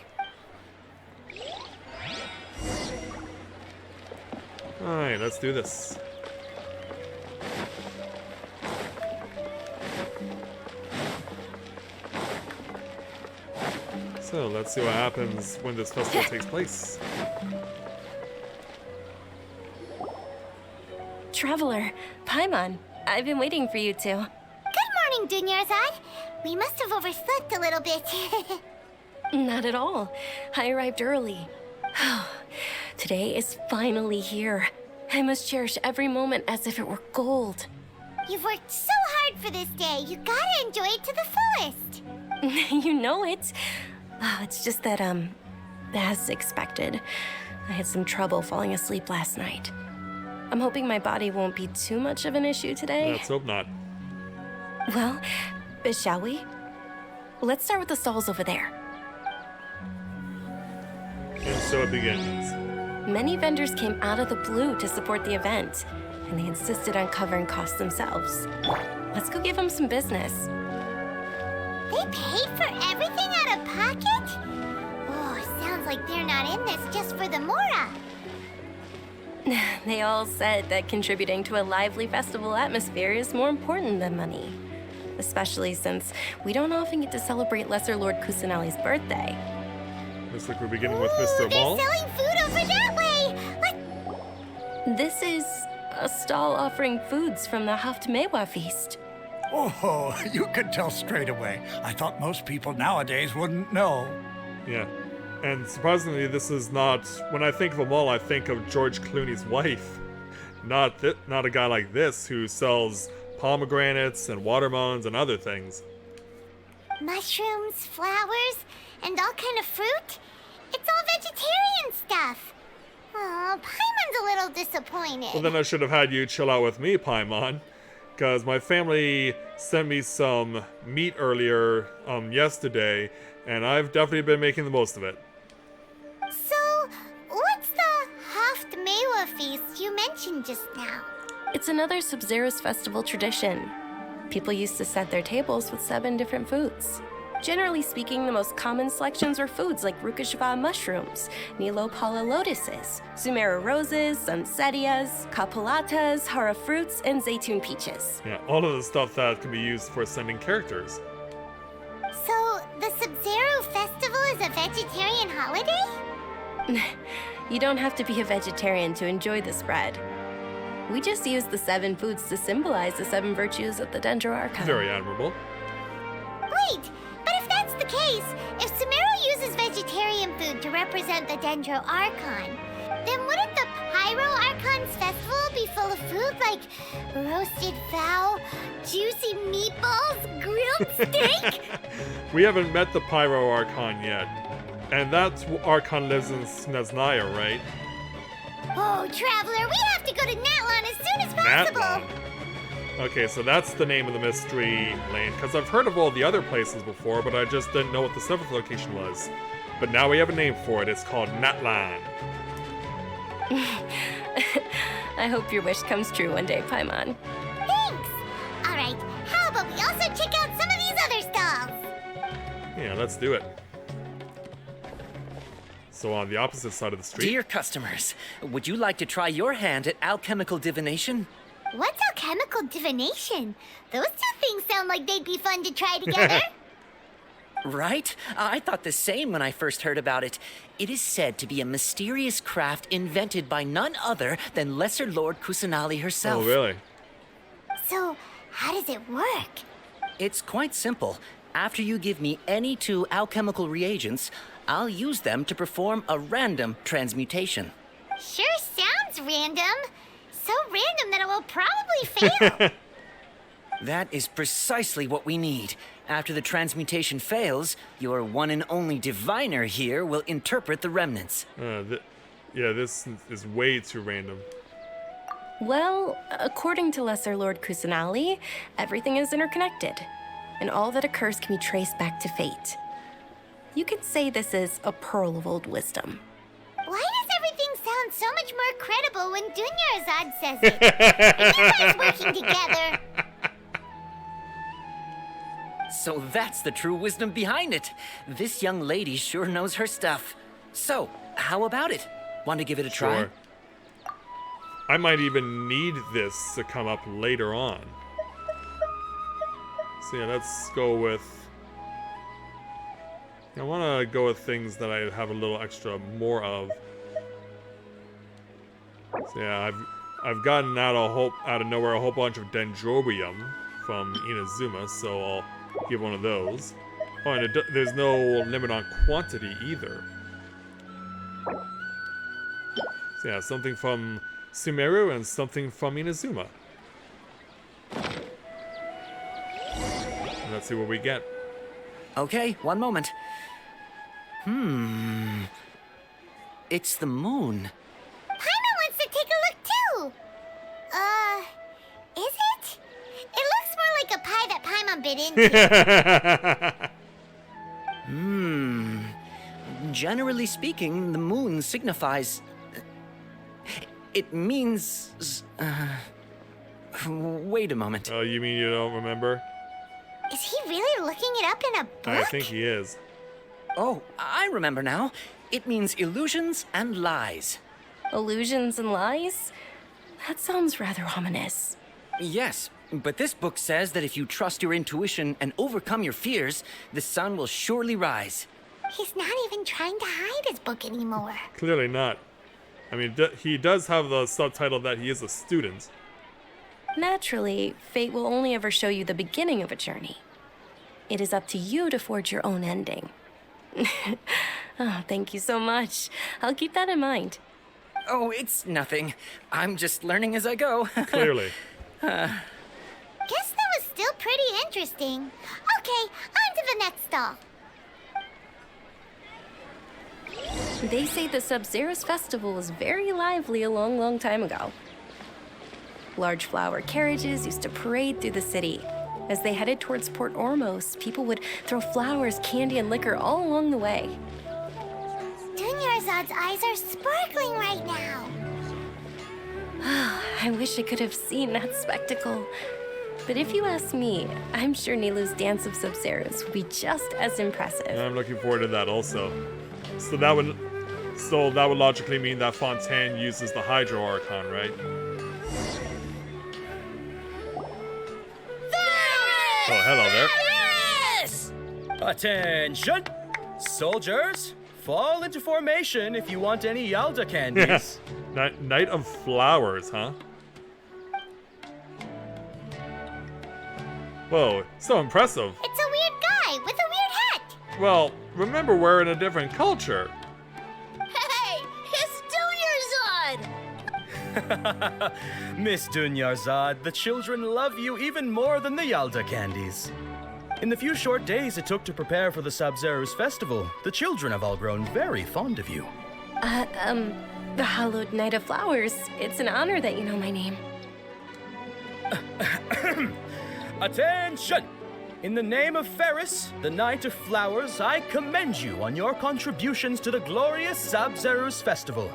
Alright, let's do this. So, let's see what happens when this festival takes place. Traveler, Paimon, I've been waiting for you two. Good morning, Dunyarzad. We must have overslept a little bit. Not at all. I arrived early. Today is finally here. I must cherish every moment as if it were gold. You've worked so hard for this day. You gotta enjoy it to the fullest. You know it. Oh, it's just that, as expected, I had some trouble falling asleep last night. I'm hoping my body won't be too much of an issue today. Let's hope not. Well, shall we? Let's start with the stalls over there. And so it begins. Many vendors came out of the blue to support the event, and they insisted on covering costs themselves. Let's go give them some business. They paid for everything out of pocket? Oh, sounds like they're not in this just for the Mora. They all said that contributing to a lively festival atmosphere is more important than money. Especially since we don't often get to celebrate Lesser Lord Kusanali's birthday. Looks like we're beginning with Mr. They're Ball. selling food over that way. This is a stall offering foods from the Haftmewa feast. Oh, you could tell straight away. I thought most people nowadays wouldn't know. Yeah. And surprisingly, this is not... When I think of a mall, I think of George Clooney's wife. Not a guy like this who sells pomegranates and watermelons and other things. Mushrooms, flowers, and all kind of fruit? It's all vegetarian stuff. Oh, Paimon's a little disappointed. Well, then I should have had you chill out with me, Paimon. Because my family sent me some meat earlier yesterday, and I've definitely been making the most of it. So, what's the Haftmewa feast you mentioned just now? It's another Sub-Zero's festival tradition. People used to set their tables with 7 different foods. Generally speaking, the most common selections were foods like Rukashva mushrooms, Nilopala lotuses, Sumera roses, Sunsetias, Kapalatas, Hara fruits, and Zaytun peaches. Yeah, all of the stuff that can be used for sending characters. So, the Sub-Zero festival is a vegetarian holiday? You don't have to be a vegetarian to enjoy the spread. We just use the 7 foods to symbolize the 7 virtues of the Dendro Archon. Very admirable. Wait, but if that's the case, if Sumero uses vegetarian food to represent the Dendro Archon, then wouldn't the Pyro Archon's festival be full of food like roasted fowl, juicy meatballs, grilled steak? We haven't met the Pyro Archon yet. And that Archon lives in Snezhnaya, right? Oh, Traveler, we have to go to Natlon as soon as possible. Natlon? Okay, so that's the name of the mystery lane, because I've heard of all the other places before, but I just didn't know what the 7th location was. But now we have a name for it. It's called Natlan. I hope your wish comes true one day, Paimon. Thanks! Alright, how about we also check out some of these other stalls? Yeah, let's do it. So on the opposite side of the street. Dear customers, would you like to try your hand at alchemical divination? What's alchemical divination? Those two things sound like they'd be fun to try together. Right? I thought the same when I first heard about it. It is said to be a mysterious craft invented by none other than Lesser Lord Kusanali herself. Oh, really? So, how does it work? It's quite simple. After you give me any 2 alchemical reagents, I'll use them to perform a random transmutation. Sure sounds random. So random that it will probably fail. That is precisely what we need. After the transmutation fails, your one and only diviner here will interpret the remnants. Yeah, this is way too random. Well, according to Lesser Lord Kusanali, everything is interconnected, and all that occurs can be traced back to fate. You could say this is a pearl of old wisdom. Why does everything sound so much more credible when Dunyarzad says it? Everyone's working together. So that's the true wisdom behind it. This young lady sure knows her stuff. So, how about it? Want to give it a try? Sure. I might even need this to come up later on. So yeah, let's go with... I want to go with things that I have a little extra more of. So yeah, I've gotten out of nowhere a whole bunch of Dendrobium from Inazuma, so I'll give one of those. Oh, and there's no limit on quantity either. So yeah, something from Sumeru and something from Inazuma. And let's see what we get. Okay, one moment. It's the moon. Paimon wants to take a look too. Is it? It looks more like a pie that Paimon bit into. Generally speaking, the moon signifies... It means... Wait a moment. Oh, you mean you don't remember? Is he really looking it up in a book? I think he is. Oh, I remember now. It means illusions and lies. Illusions and lies? That sounds rather ominous. Yes, but this book says that if you trust your intuition and overcome your fears, the sun will surely rise. He's not even trying to hide his book anymore. Clearly not. I mean, he does have the subtitle that he is a student. Naturally, fate will only ever show you the beginning of a journey. It is up to you to forge your own ending. Oh, thank you so much. I'll keep that in mind. Oh, it's nothing. I'm just learning as I go. Clearly. Guess that was still pretty interesting. Okay, on to the next stall. They say the Sub-Zerus festival was very lively a long, long time ago. Large flower carriages used to parade through the city. As they headed towards Port Ormos, people would throw flowers, candy, and liquor all along the way. Dunyarzad's eyes are sparkling right now. I wish I could have seen that spectacle. But if you ask me, I'm sure Nilu's Dance of Sub-Zerus would be just as impressive. I'm looking forward to that also. So that would logically mean that Fontaine uses the Hydro Archon, right? Oh, hello there. Yes! Attention! Soldiers, fall into formation if you want any Yalda candies. Night of Flowers, huh? Whoa, so impressive. It's a weird guy with a weird hat. Well, remember we're in a different culture. Hey, it's Dunyarzad! Miss Dunyarzad, the children love you even more than the Yalda candies. In the few short days it took to prepare for the Sub-Zerus festival, the children have all grown very fond of you. The Hallowed Night of Flowers. It's an honor that you know my name. Attention! In the name of Ferris, the Knight of Flowers, I commend you on your contributions to the glorious Sub-Zerus Festival.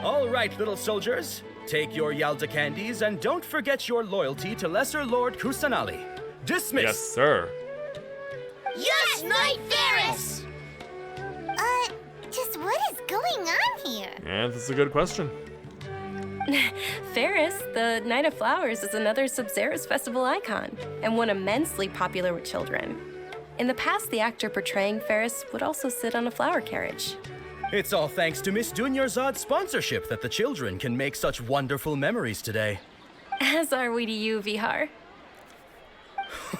All right, little soldiers, take your Yalda candies and don't forget your loyalty to Lesser Lord Kusanali. Dismissed. Yes, sir. Yes, Knight Ferris! Just what is going on here? Yeah, this is a good question. Ferris, the Knight of Flowers, is another Sub-Zerus festival icon, and one immensely popular with children. In the past, the actor portraying Ferris would also sit on a flower carriage. It's all thanks to Miss Dunyarzad's sponsorship that the children can make such wonderful memories today. As are we to you, Vihar.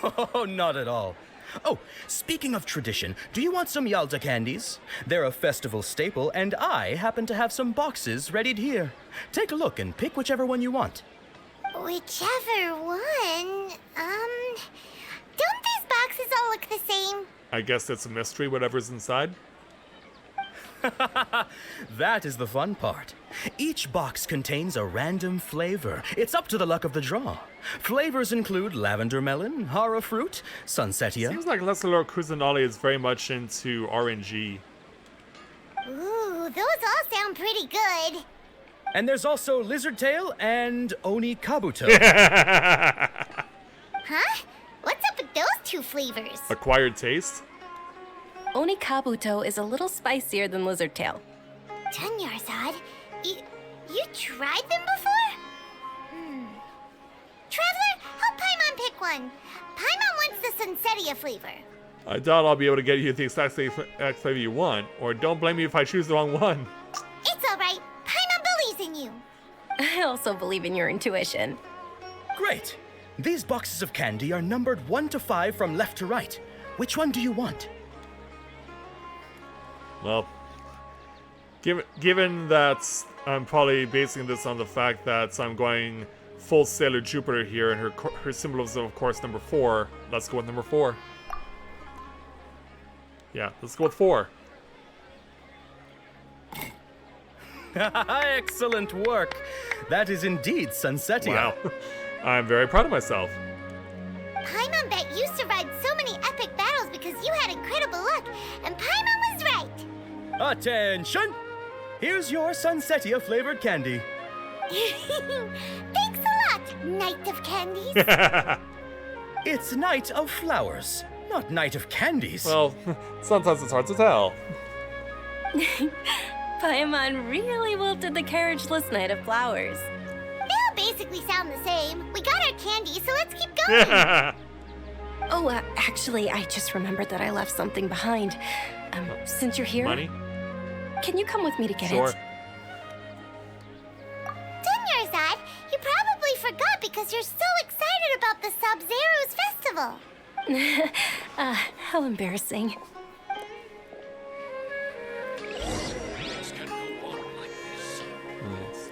Oh, not at all. Oh, speaking of tradition, do you want some Yalda candies? They're a festival staple, and I happen to have some boxes readied here. Take a look and pick whichever one you want. Whichever one, don't these boxes all look the same? I guess it's a mystery, whatever's inside. That is the fun part. Each box contains a random flavor. It's up to the luck of the draw. Flavors include lavender melon, hara fruit, sunsetia. Seems like Lesser Lord Kusanali is very much into RNG. Ooh, those all sound pretty good. And there's also lizard tail and oni kabuto. Huh? What's up with those two flavors? Acquired taste? Oni Kabuto is a little spicier than Lizard Tail. Dunyarzad, you tried them before? Traveler, help Paimon pick one. Paimon wants the Sunsetia flavor. I doubt I'll be able to get you the exact flavor you want, or don't blame me if I choose the wrong one. It's alright. Paimon believes in you. I also believe in your intuition. Great. These boxes of candy are numbered 1 to 5 from left to right. Which one do you want? Well, given that I'm probably basing this on the fact that I'm going full Sailor Jupiter here, and her symbol is, of course, number 4. Let's go with number 4. Yeah, let's go with 4. Excellent work. That is indeed Sunsetia. Wow. I'm very proud of myself. Paimon bet you survived so many epic battles because you had incredible luck, and Paimon was right. Attention! Here's your Sunsetia flavored candy. Thanks a lot, Knight of Candies. It's Knight of Flowers, not Knight of Candies. Well, sometimes it's hard to tell. Paimon really wilted the carriageless Knight of Flowers. They all basically sound the same. We got our candy, so let's keep going. Oh, actually, I just remembered that I left something behind. Since you're here... Money? Can you come with me to get Sure. it? Dunyarzad, you probably forgot because you're so excited about the Sub-Zerus festival. How embarrassing.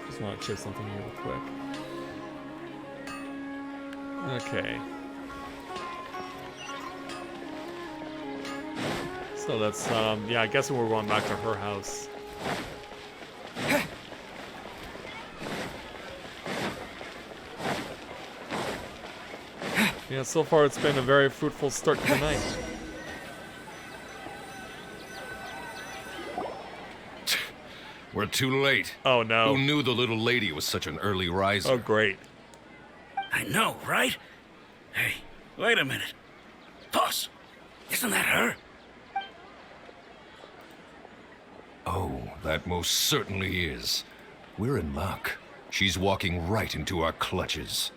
Just want to check something here real quick. Okay. So that's, yeah, I guess we're going back to her house. Yeah, so far it's been a very fruitful start to the night. We're too late. Oh no. Who knew the little lady was such an early riser? Oh great. I know, right? Hey, wait a minute. Boss, isn't that her? Oh, that most certainly is. We're in luck. She's walking right into our clutches.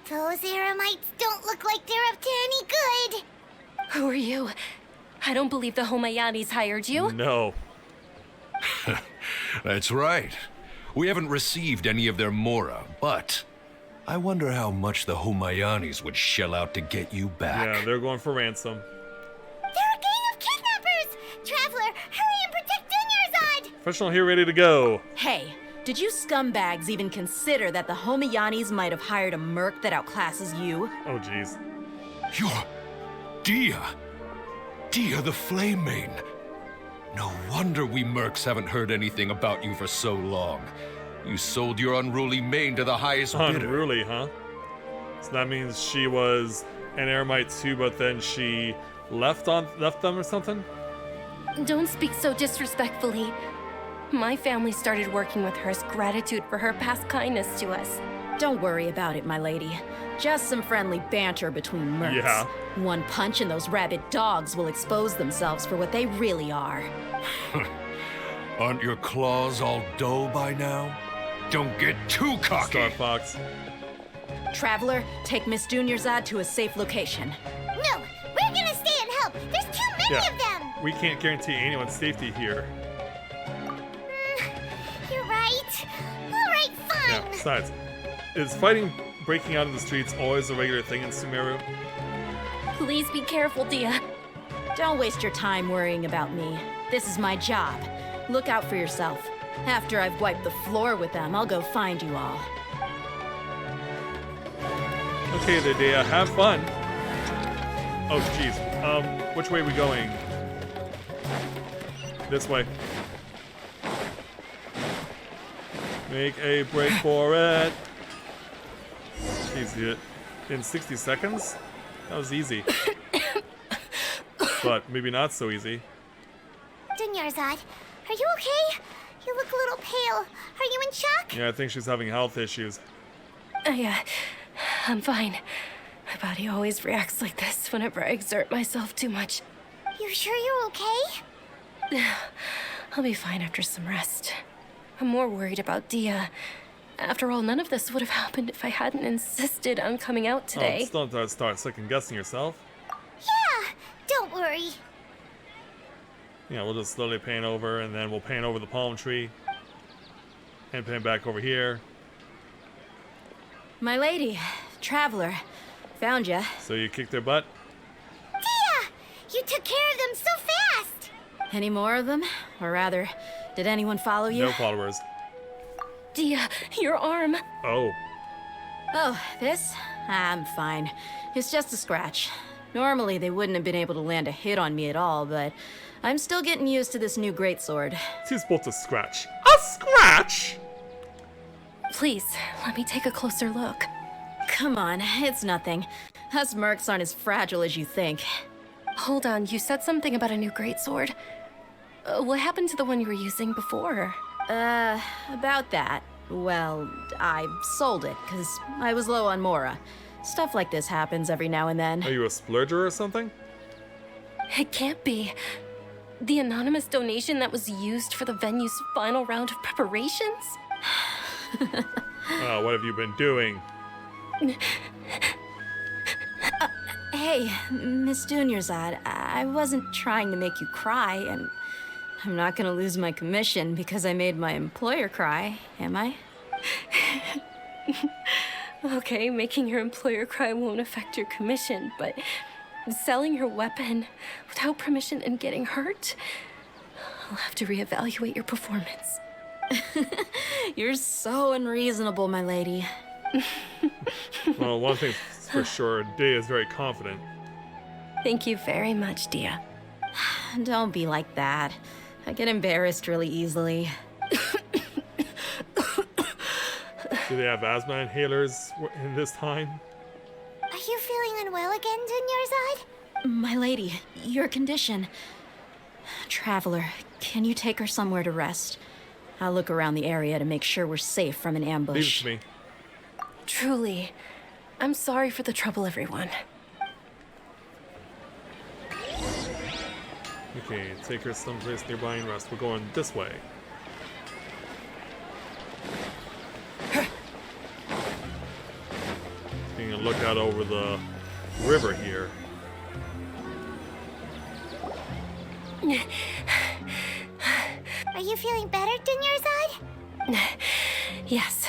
Those Eremites don't look like they're up to any good. Who are you? I don't believe the Homayanis hired you. No. That's right. We haven't received any of their mora, but I wonder how much the Homayanis would shell out to get you back. Yeah, they're going for ransom. They're a gang of kidnappers! Traveler, hurry and protect Dunyarzad! Professional here, ready to go. Hey, did you scumbags even consider that the Homayanis might have hired a merc that outclasses you? Oh jeez. You're Dia. Dia the Flame Maiden. No wonder we mercs haven't heard anything about you for so long. You sold your unruly mane to the highest bidder. Unruly, huh? So that means she was an Eremite too, but then she left them or something? Don't speak so disrespectfully. My family started working with her as gratitude for her past kindness to us. Don't worry about it, my lady. Just some friendly banter between mercs. Yeah. One punch and those rabid dogs will expose themselves for what they really are. Aren't your claws all dull by now? Don't get too cocky! Star Fox. Traveler, take Miss Dunyarzad to a safe location. No, we're gonna stay and help. There's too many of them. We can't guarantee anyone's safety here. You're right. All right, fine. Yeah, besides, is fighting breaking out in the streets always a regular thing in Sumeru? Please be careful, Dia. Don't waste your time worrying about me. This is my job. Look out for yourself. After I've wiped the floor with them, I'll go find you all. Okay, there, Dia. Have fun. Oh, jeez. Which way are we going? This way. Make a break for it. Jeez, dude. In 60 seconds? That was easy. But maybe not so easy. Dunyarzad, are you okay? You look a little pale. Are you in shock? Yeah, I think she's having health issues. I'm fine. My body always reacts like this whenever I exert myself too much. You sure you're okay? I'll be fine after some rest. I'm more worried about Dia. After all, none of this would have happened if I hadn't insisted on coming out today. Oh, don't start second-guessing yourself. Yeah, don't worry. Yeah, we'll just slowly pan over, and then we'll pan over the palm tree. And pan back over here. My lady, Traveler, found ya. So you kicked their butt? Dia! You took care of them so fast! Any more of them? Or rather, did anyone follow you? No followers. Dia, your arm. Oh. Oh, this? I'm fine. It's just a scratch. Normally, they wouldn't have been able to land a hit on me at all, but I'm still getting used to this new greatsword. She's supposed to scratch. A scratch? Please, let me take a closer look. Come on, it's nothing. Us mercs aren't as fragile as you think. Hold on, you said something about a new greatsword. What happened to the one you were using before? About that. Well, I sold it, because I was low on Mora. Stuff like this happens every now and then. Are you a splurger or something? It can't be. The anonymous donation that was used for the venue's final round of preparations? What have you been doing? Hey, Miss Dunyarzad, I wasn't trying to make you cry, and I'm not gonna lose my commission because I made my employer cry, am I? Okay, making your employer cry won't affect your commission, but selling your weapon without permission and getting hurt? I'll have to reevaluate your performance. You're so unreasonable, my lady. Well, one thing's for sure, Dia is very confident. Thank you very much, Dia. Don't be like that. I get embarrassed really easily. Do they have asthma inhalers in this time? Are you feeling unwell again, Dunyarzad? My lady, your condition. Traveler, can you take her somewhere to rest? I'll look around the area to make sure we're safe from an ambush. Leave it to me. Truly, I'm sorry for the trouble, everyone. Okay, take her someplace nearby and rest. We're going this way. Taking a look out over the river here. Are you feeling better, Dunyarzad? Yes,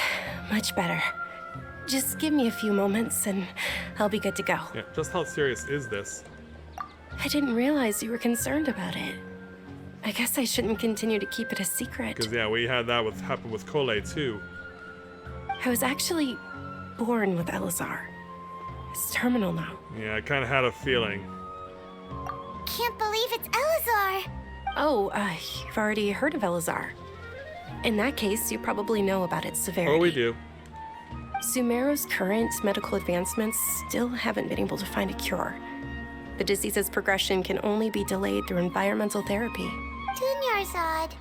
much better. Just give me a few moments and I'll be good to go. Yeah, just how serious is this? I didn't realize you were concerned about it. I guess I shouldn't continue to keep it a secret. Because, yeah, we had that happen with Kole, too. I was actually born with Elazar. It's terminal now. Yeah, I kind of had a feeling. Can't believe it's Elazar. Oh, you've already heard of Elazar. In that case, you probably know about its severity. Oh, we do. Sumeru's current medical advancements still haven't been able to find a cure. The disease's progression can only be delayed through environmental therapy. Dunyarzad.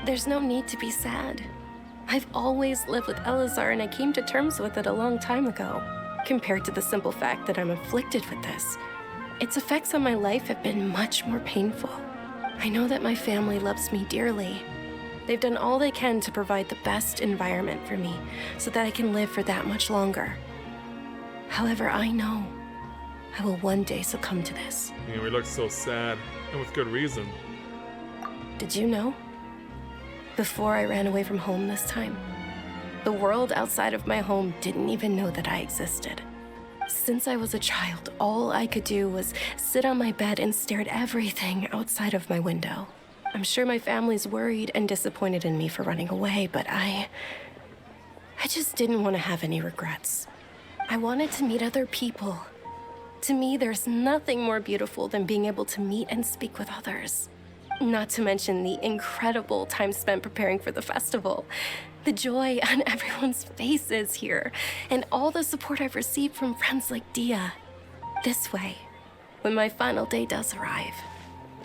There's no need to be sad. I've always lived with Elazar, and I came to terms with it a long time ago. Compared to the simple fact that I'm afflicted with this, its effects on my life have been much more painful. I know that my family loves me dearly. They've done all they can to provide the best environment for me so that I can live for that much longer. However, I know I will one day succumb to this. You know, he looks so sad, and with good reason. Did you know? Before I ran away from home this time, the world outside of my home didn't even know that I existed. Since I was a child, all I could do was sit on my bed and stare at everything outside of my window. I'm sure my family's worried and disappointed in me for running away, but I just didn't want to have any regrets. I wanted to meet other people. To me, there's nothing more beautiful than being able to meet and speak with others. Not to mention the incredible time spent preparing for the festival. The joy on everyone's faces here, and all the support I've received from friends like Dia. This way, when my final day does arrive,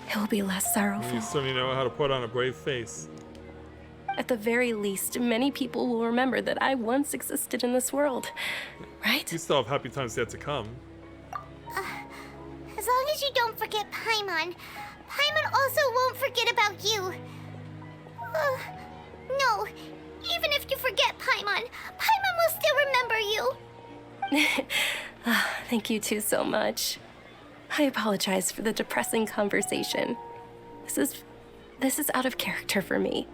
it will be less sorrowful. You certainly know how to put on a brave face. At the very least, many people will remember that I once existed in this world, right? You still have happy times yet to come. As long as you don't forget Paimon, Paimon also won't forget about you. No, even if you forget Paimon, Paimon will still remember you. Thank you two so much. I apologize for the depressing conversation. This is out of character for me.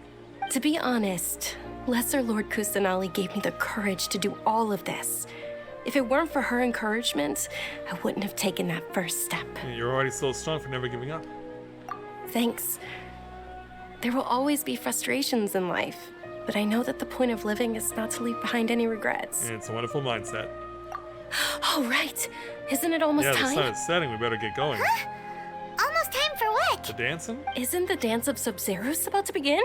To be honest, Lesser Lord Kusanali gave me the courage to do all of this. If it weren't for her encouragement, I wouldn't have taken that first step. You're already so strong for never giving up. Thanks. There will always be frustrations in life, but I know that the point of living is not to leave behind any regrets. And it's a wonderful mindset. Oh, right. Isn't it almost time? time? Yeah, the sun is setting. We better get going. Huh? Almost time for what? The dancing? Isn't the dance of Sub-Zeros about to begin?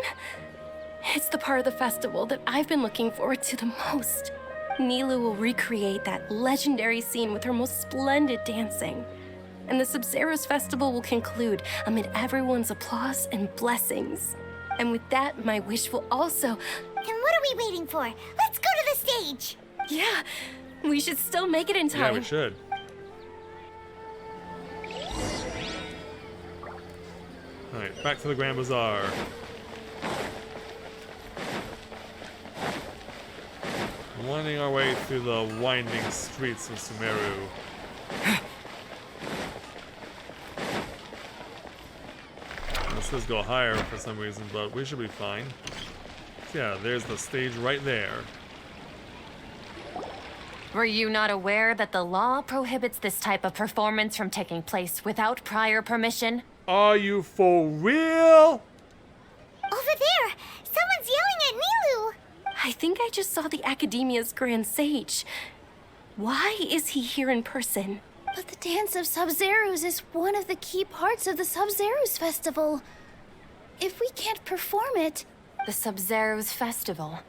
It's the part of the festival that I've been looking forward to the most. Nilu will recreate that legendary scene with her most splendid dancing. And the Sub-Zeros festival will conclude amid everyone's applause and blessings. And with that, my wish will also... Then what are we waiting for? Let's go to the stage! Yeah, we should still make it in time. Yeah, we should. Alright, back to the Grand Bazaar. Winding our way through the winding streets of Sumeru. This does go higher for some reason, but we should be fine. Yeah, there's the stage right there. Were you not aware that the law prohibits this type of performance from taking place without prior permission? Are you for real? Over there! Someone's yelling at Nilu! I think I just saw the Academia's Grand Sage. Why is he here in person? But the Dance of Sub-Zeros is one of the key parts of the Sub-Zeros Festival. If we can't perform it... The Sub-Zeros Festival.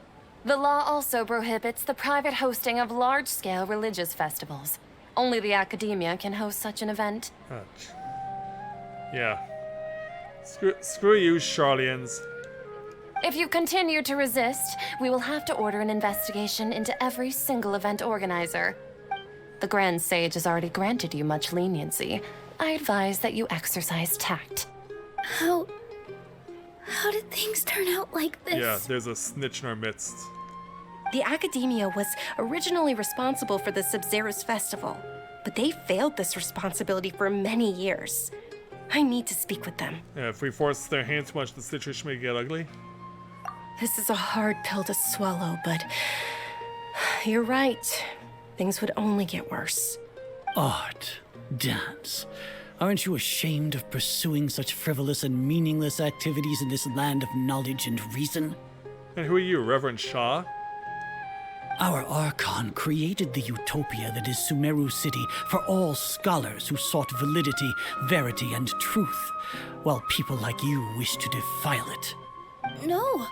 The law also prohibits the private hosting of large-scale religious festivals. Only the Academia can host such an event. Ouch. Yeah. Screw you, Charlians. If you continue to resist, we will have to order an investigation into every single event organizer. The Grand Sage has already granted you much leniency. I advise that you exercise tact. How did things turn out like this? Yeah, there's a snitch in our midst. The Academia was originally responsible for the Sub-Zeros Festival, but they failed this responsibility for many years. I need to speak with them. Yeah, if we force their hand too much, the situation may get ugly. This is a hard pill to swallow, but you're right. Things would only get worse. Art, dance. Aren't you ashamed of pursuing such frivolous and meaningless activities in this land of knowledge and reason? And who are you, Reverend Shaw? Our Archon created the utopia that is Sumeru City for all scholars who sought validity, verity, and truth, while people like you wish to defile it. No.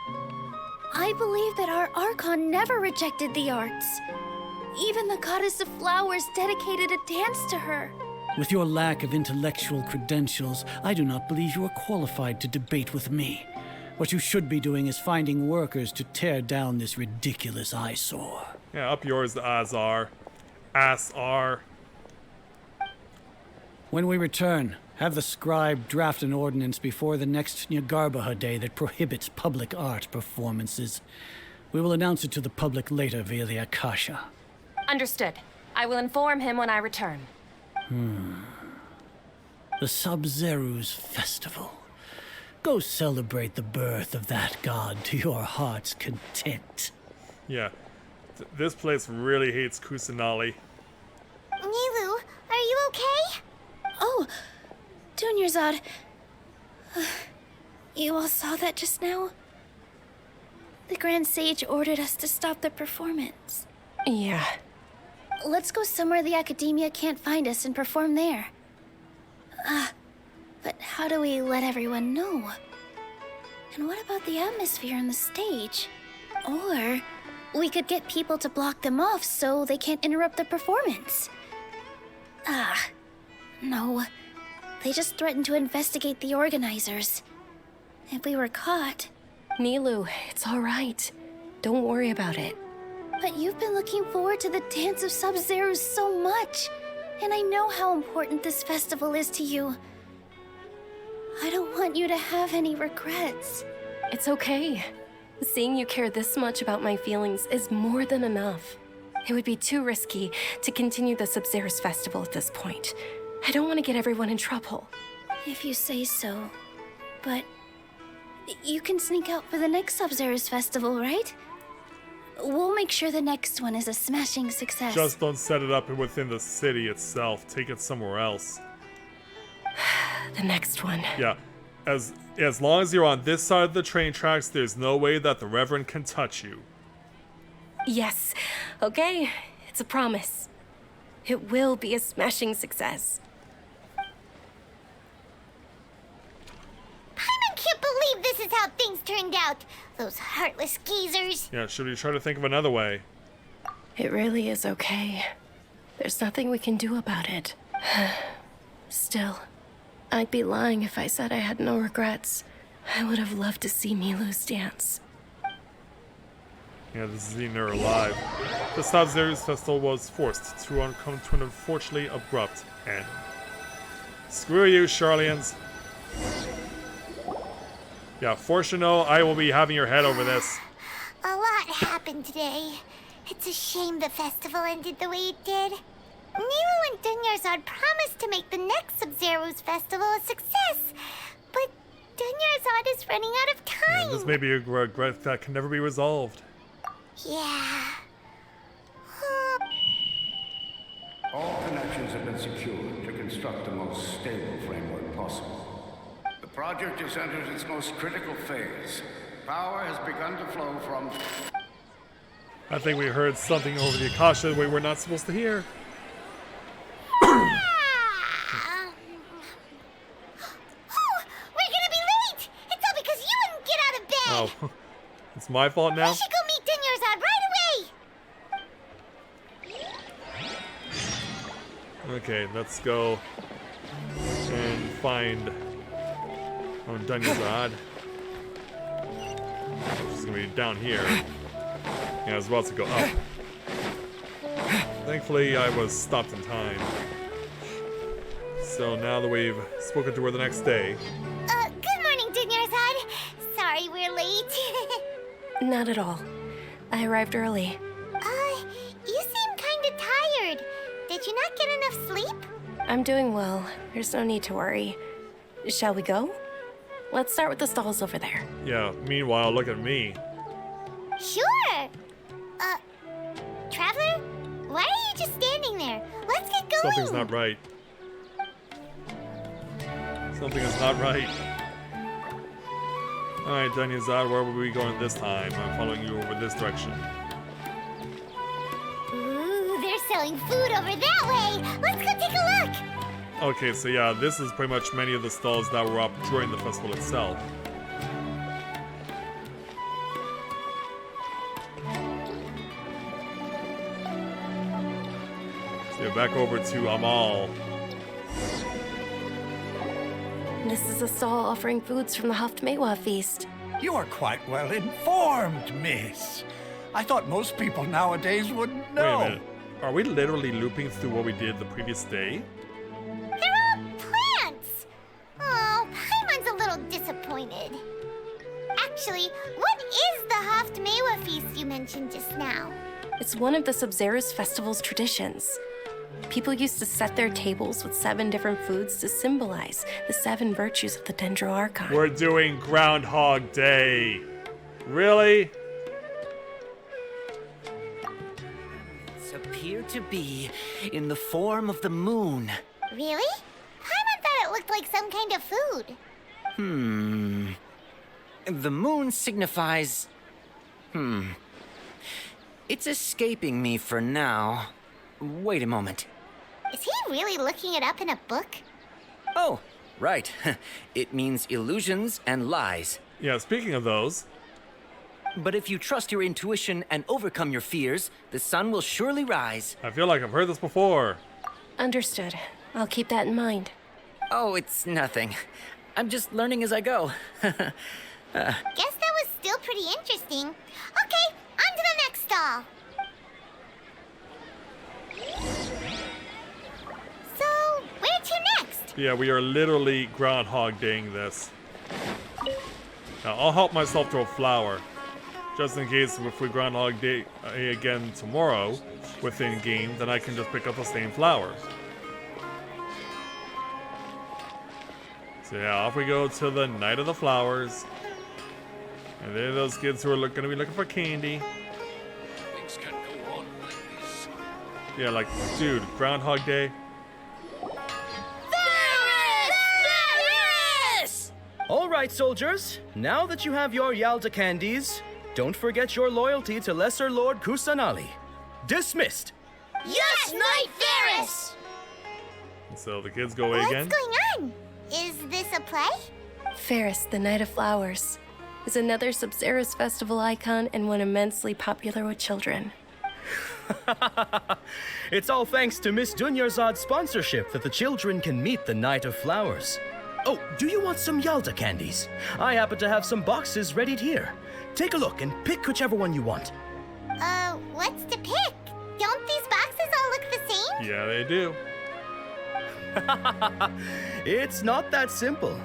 I believe that our Archon never rejected the arts. Even the goddess of flowers dedicated a dance to her. With your lack of intellectual credentials, I do not believe you are qualified to debate with me. What you should be doing is finding workers to tear down this ridiculous eyesore. Yeah, up yours, the Azar. Ass-R. When we return, have the scribe draft an ordinance before the next Nyargarbaha Day that prohibits public art performances. We will announce it to the public later via the Akasha. Understood. I will inform him when I return. The Sub-Zeru's festival. Go celebrate the birth of that god to your heart's content. Yeah. This place really hates Kusanali. Nilu, are you okay? Oh, Dunyarzad. You all saw that just now? The Grand Sage ordered us to stop the performance. Yeah. Let's go somewhere the Academia can't find us and perform there. But how do we let everyone know? And what about the atmosphere on the stage? Or we could get people to block them off so they can't interrupt the performance. No. They just threatened to investigate the organizers. If we were caught... Nilu, it's all right. Don't worry about it. But you've been looking forward to the Dance of Sub-Zero so much. And I know how important this festival is to you. I don't want you to have any regrets. It's okay. Seeing you care this much about my feelings is more than enough. It would be too risky to continue the Sub-Zero's festival at this point. I don't want to get everyone in trouble. If you say so. But you can sneak out for the next Sub-Zero's festival, right? We'll make sure the next one is a smashing success. Just don't set it up within the city itself. Take it somewhere else. The next one. Yeah. As long as you're on this side of the train tracks, there's no way that the Reverend can touch you. Yes. Okay. It's a promise. It will be a smashing success. Paimon can't believe this is how things turned out. Those heartless geezers. Yeah, should we try to think of another way? It really is okay. There's nothing we can do about it. Still, I'd be lying if I said I had no regrets. I would have loved to see Milu's dance. Yeah, this is seeing her alive. The Sub-Zero's festival was forced to come to an unfortunately abrupt end. Screw you, Charlians. Yeah, Fortuno, I will be having your head over this. A lot happened today. It's a shame the festival ended the way it did. Nilu and Dunyarzad promised to make the next Sub-Zero's festival a success, but Dunyarzad is running out of time. Yeah, this may be a regret that can never be resolved. Yeah. All connections have been secured to construct the most stable framework possible. The project has entered its most critical phase. Power has begun to flow from... I think we heard something over the Akasha we were not supposed to hear. We're gonna be late! It's all because you wouldn't get out of bed! Oh, it's my fault now? We should go meet Dunyarzad right away! Okay, let's go and find Dunyarzad. She's gonna be down here. Yeah, I was about to go up. Thankfully, I was stopped in time. So now that we've spoken to her the next day. Good morning, Dunyarzad. Sorry we're late. Not at all. I arrived early. You seem kinda tired. Did you not get enough sleep? I'm doing well. There's no need to worry. Shall we go? Let's start with the stalls over there. Yeah, meanwhile, look at me. Sure! Traveler? Why are you just standing there? Let's get going! Something's not right. Something is not right. Alright, Dunyarzad, where will we be going this time? I'm following you over this direction. selling food over that way. Let's go take a look. Okay, so yeah, this is pretty much many of the stalls that were up during the festival itself. So yeah, back over to Amal. This is a stall offering foods from the Haftmewa feast. You are quite well informed, miss. I thought most people nowadays would know. Wait a minute. Are we literally looping through what we did the previous day? They're all plants. Oh, Paimon's a little disappointed. Actually, what is the Haftmewa feast you mentioned just now? It's one of the Sub-Zerus festival's traditions. People used to set their tables with 7 different foods to symbolize the 7 virtues of the Dendro Archon. We're doing Groundhog Day. Really? Appear to be in the form of the moon. Really? Paimon thought it looked like some kind of food. The moon signifies... It's escaping me for now. Wait a moment. Is he really looking it up in a book? Oh, right. It means illusions and lies. Yeah, speaking of those... But if you trust your intuition and overcome your fears, the sun will surely rise. I feel like I've heard this before. Understood. I'll keep that in mind. Oh, it's nothing. I'm just learning as I go. Guess that was still pretty interesting. Okay, on to the next stall. So, where to next? Yeah, we are literally Groundhog Daying this. Now, I'll help myself to a flower. Just in case if we Groundhog Day again tomorrow within game, then I can just pick up the same flower. So yeah, off we go to the Night of the Flowers. And there are those kids who are going to be looking for candy. Things can go on like this. Yeah, like, dude, Groundhog Day. All right, soldiers. Now that you have your Yalda candies, don't forget your loyalty to Lesser Lord Kusanali. Dismissed. Yes, Knight Ferris! So the kids go away again. What's going on? Is this a play? Ferris, the Night of Flowers, is another Sub-Zerus festival icon and one immensely popular with children. It's all thanks to Miss Dunyarzad's sponsorship that the children can meet the Night of Flowers. Oh, do you want some Yalda candies? I happen to have some boxes readied here. Take a look and pick whichever one you want. What's to pick? Don't these boxes all look the same? Yeah, they do. It's not that simple.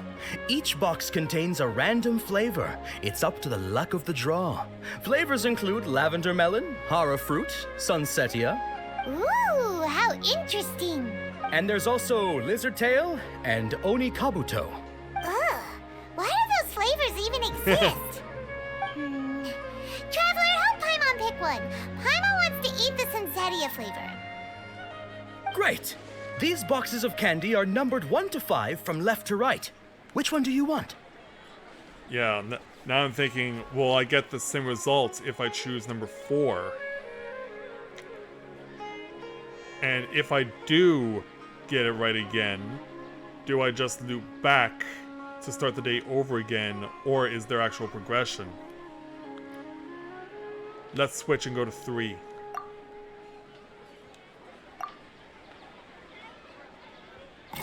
Each box contains a random flavor. It's up to the luck of the draw. Flavors include lavender melon, hara fruit, sunsetia. Ooh, how interesting. And there's also lizard tail and oni kabuto. Ugh, why do those flavors even exist? Traveler, help Paimon pick one. Paimon wants to eat the sunsetia flavor. Great! These boxes of candy are numbered 1 to 5 from left to right. Which one do you want? Yeah, now I'm thinking, will I get the same results if I choose number 4? And if I do get it right again, do I just loop back to start the day over again, or is there actual progression? Let's switch and go to 3.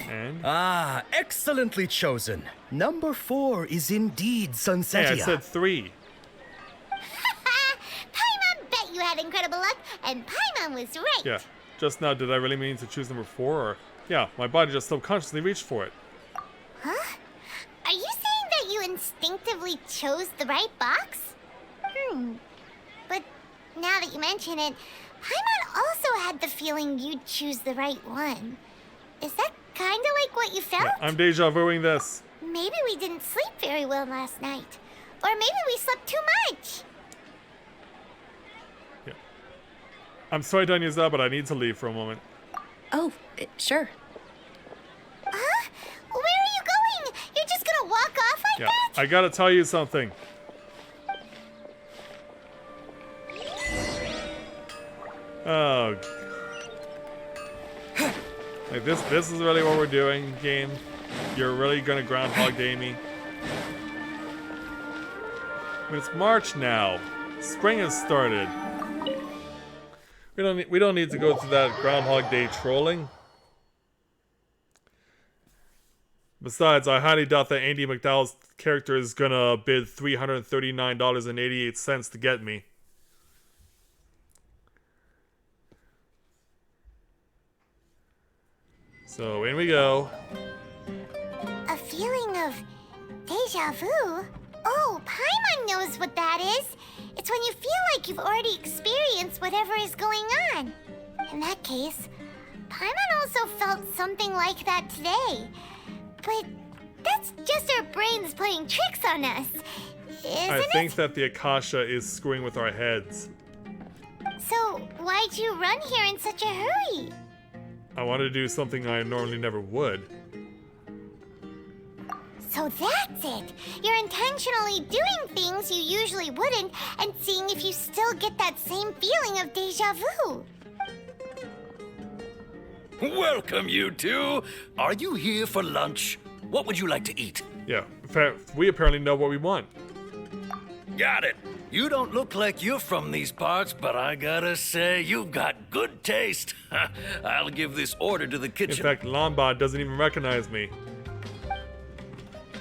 And? Ah, excellently chosen. Number 4 is indeed sunsetia. Hey, I said 3. Paimon bet you had incredible luck, and Paimon was right. Yeah. Just now, did I really mean to choose number 4? Or, yeah, my body just subconsciously reached for it. Huh? Are you saying that you instinctively chose the right box? But now that you mention it, Paimon also had the feeling you'd choose the right one. Is that kind of like what you felt? Yeah, I'm deja vuing this. Maybe we didn't sleep very well last night. Or maybe we slept too much. Yeah. I'm sorry, Danyaza, but I need to leave for a moment. Oh, sure. Huh? Where are you going? You're just gonna walk off like that? I gotta tell you something. Oh. Like this is really what we're doing, game. You're really gonna Groundhog Day me. I mean, it's March now. Spring has started. We don't need to go through that Groundhog Day trolling. Besides, I highly doubt that Andy McDowell's character is gonna bid $339.88 to get me. So in we go. A feeling of deja vu? Oh, Paimon knows what that is. It's when you feel like you've already experienced whatever is going on. In that case, Paimon also felt something like that today. But that's just our brains playing tricks on us, isn't I think that the Akasha is screwing with our heads. So, why'd you run here in such a hurry? I wanted to do something I normally never would. So that's it! You're intentionally doing things you usually wouldn't and seeing if you still get that same feeling of deja vu. Welcome, you two. Are you here for lunch? What would you like to eat? Yeah, in fact, we apparently know what we want. Got it. You don't look like you're from these parts, but I gotta say, you've got good taste. I'll give this order to the kitchen. In fact, Lombard doesn't even recognize me.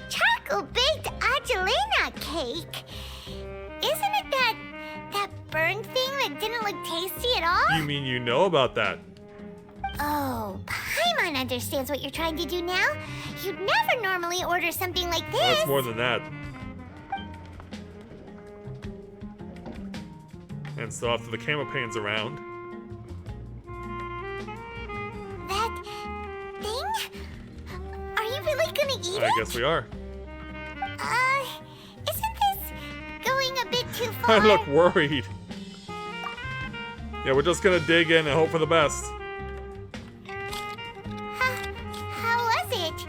Charcoal-baked Angelina cake? Isn't it that burned thing that didn't look tasty at all? You mean you know about that? Oh, Paimon understands what you're trying to do now. You'd never normally order something like this. Well, it's more than that. And so after the camera pans around... That thing? Are you really gonna eat it? I guess we are. Isn't this going a bit too far? I look worried. Yeah, we're just gonna dig in and hope for the best. How was it?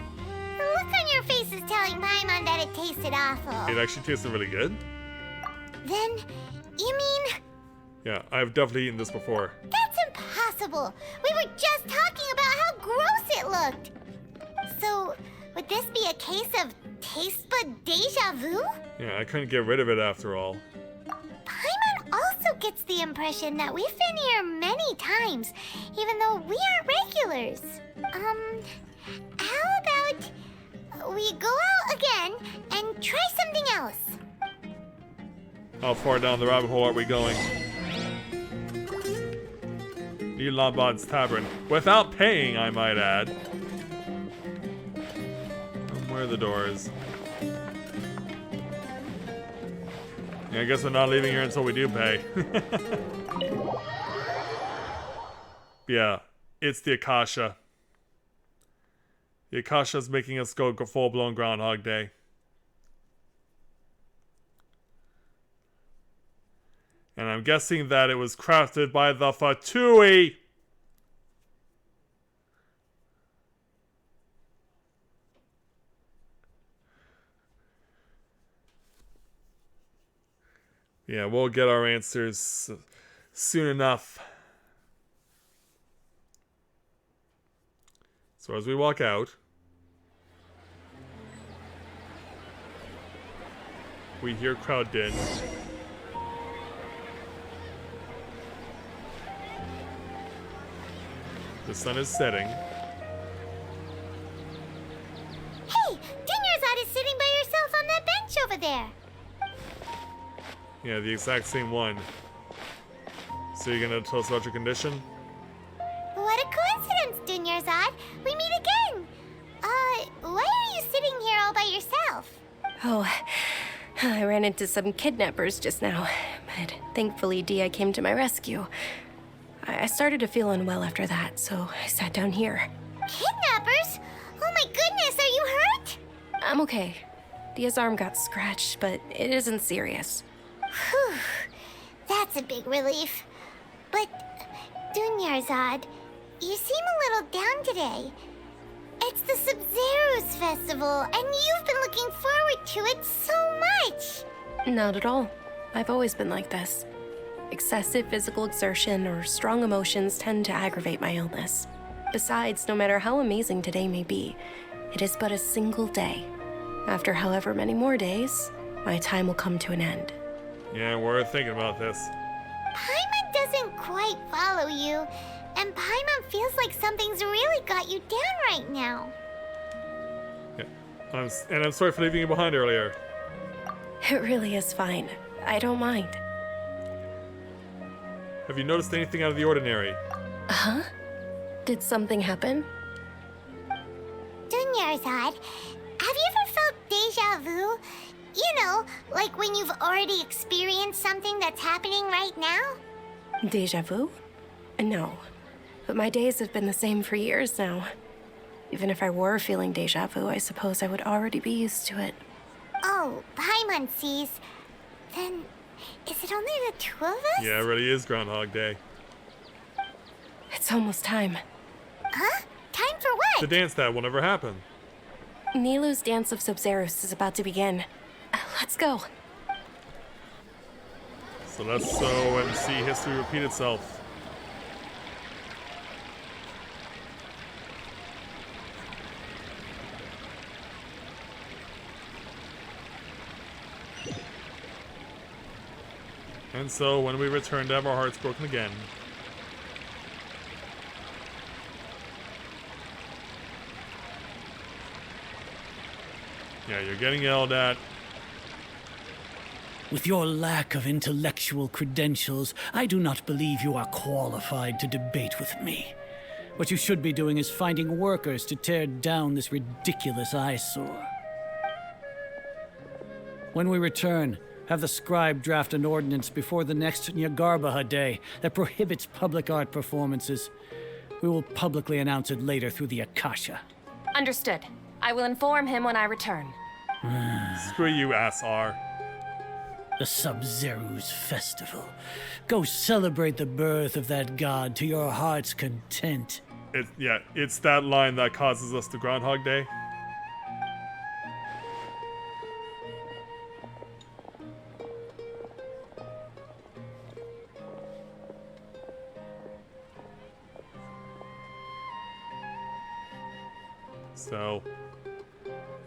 The look on your face is telling Paimon that it tasted awful. It actually tasted really good. Then, you mean... Yeah, I've definitely eaten this before. That's impossible! We were just talking about how gross it looked! So, would this be a case of taste bud deja vu? Yeah, I couldn't get rid of it after all. Paimon also gets the impression that we've been here many times, even though we aren't regulars. How about we go out again and try something else? How far down the rabbit hole are we going? New Lombard's Tavern. Without paying, I might add. Where are the doors? Yeah, I guess we're not leaving here until we do pay. Yeah, it's the Akasha. The Akasha's making us go full-blown Groundhog Day. And I'm guessing that it was crafted by the Fatui. Yeah, we'll get our answers soon enough. So as we walk out, we hear crowd din. The sun is setting. Hey, Dinyarzad is sitting by yourself on that bench over there. Yeah, the exact same one. So you're gonna tell us about your condition? What a coincidence, Dinyarzad. We meet again. Why are you sitting here all by yourself? Oh, I ran into some kidnappers just now, but thankfully Dia came to my rescue. I started to feel unwell after that, so I sat down here. Kidnappers? Oh my goodness, are you hurt? I'm okay. Dia's arm got scratched, but it isn't serious. Whew, that's a big relief. But, Dinyarzad, you seem a little down today. It's the Sub-Zero's festival, and you've been looking forward to it so much. Not at all. I've always been like this. Excessive physical exertion or strong emotions tend to aggravate my illness. Besides, no matter how amazing today may be, it is but a single day. After however many more days, my time will come to an end. Yeah, we're thinking about this. Paimon doesn't quite follow you, and Paimon feels like something's really got you down right now. Yeah. I'm sorry for leaving you behind earlier. It really is fine. I don't mind. Have you noticed anything out of the ordinary? Huh? Did something happen? Dunyarzad, have you ever felt deja vu? You know, like when you've already experienced something that's happening right now? Deja vu? No. But my days have been the same for years now. Even if I were feeling deja vu, I suppose I would already be used to it. Oh, Paimon sees. Then, is it only the two of us? Yeah, it really is Groundhog Day. It's almost time. Huh? Time for what? The dance that will never happen. Nilou's Dance of Subzerus is about to begin. Let's go. So let's sow and see history repeat itself. And so when we return to have our hearts broken again. Yeah, you're getting yelled at. With your lack of intellectual credentials, I do not believe you are qualified to debate with me. What you should be doing is finding workers to tear down this ridiculous eyesore. When we return, have the scribe draft an ordinance before the next Nyagarbha Day that prohibits public art performances. We will publicly announce it later through the Akasha. Understood. I will inform him when I return. Screw you, ass-R. The Sub-Zeru's festival. Go celebrate the birth of that god to your heart's content. It's that line that causes us to Groundhog Day. So,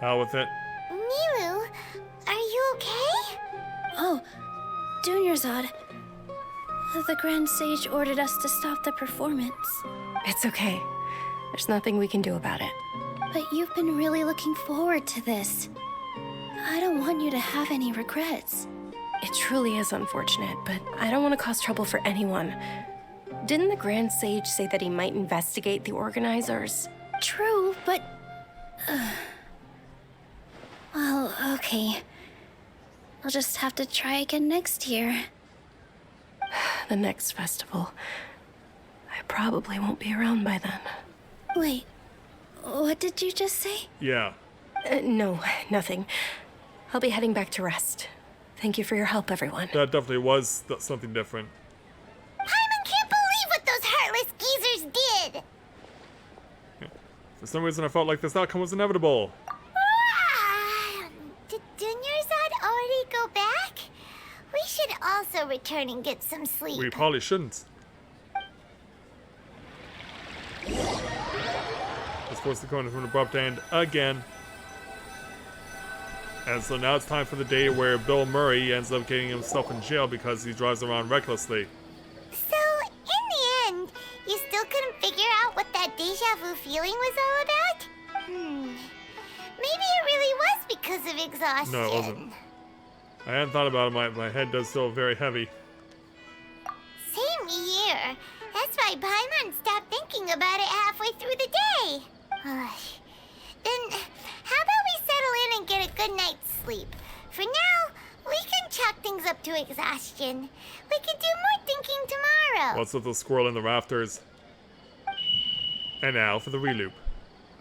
out with it. Nilou, are you okay? Oh, Dunyarzad. The Grand Sage ordered us to stop the performance. It's okay. There's nothing we can do about it. But you've been really looking forward to this. I don't want you to have any regrets. It truly is unfortunate, but I don't want to cause trouble for anyone. Didn't the Grand Sage say that he might investigate the organizers? True, but... Well, okay. I'll just have to try again next year. The next festival. I probably won't be around by then. Wait, what did you just say? Yeah. No, nothing. I'll be heading back to rest. Thank you for your help, everyone. That definitely was something different. Paimon can't believe what those heartless geezers did! For some reason I felt like this outcome was inevitable. Did Dunyarzad already go back? We should also return and get some sleep. We probably shouldn't. It's supposed to come to an abrupt end again. And so now it's time for the day where Bill Murray ends up getting himself in jail because he drives around recklessly. So, in the end, you still couldn't figure out what that deja vu feeling was all about? Maybe it really was because of exhaustion. No, it wasn't. I hadn't thought about it. My head does feel very heavy. Same here. That's why Paimon stopped thinking about it halfway through the day. Then, how about we settle in and get a good night's sleep? For now, we can chalk things up to exhaustion. We can do more thinking tomorrow. What's with the squirrel in the rafters? And now for the reloop.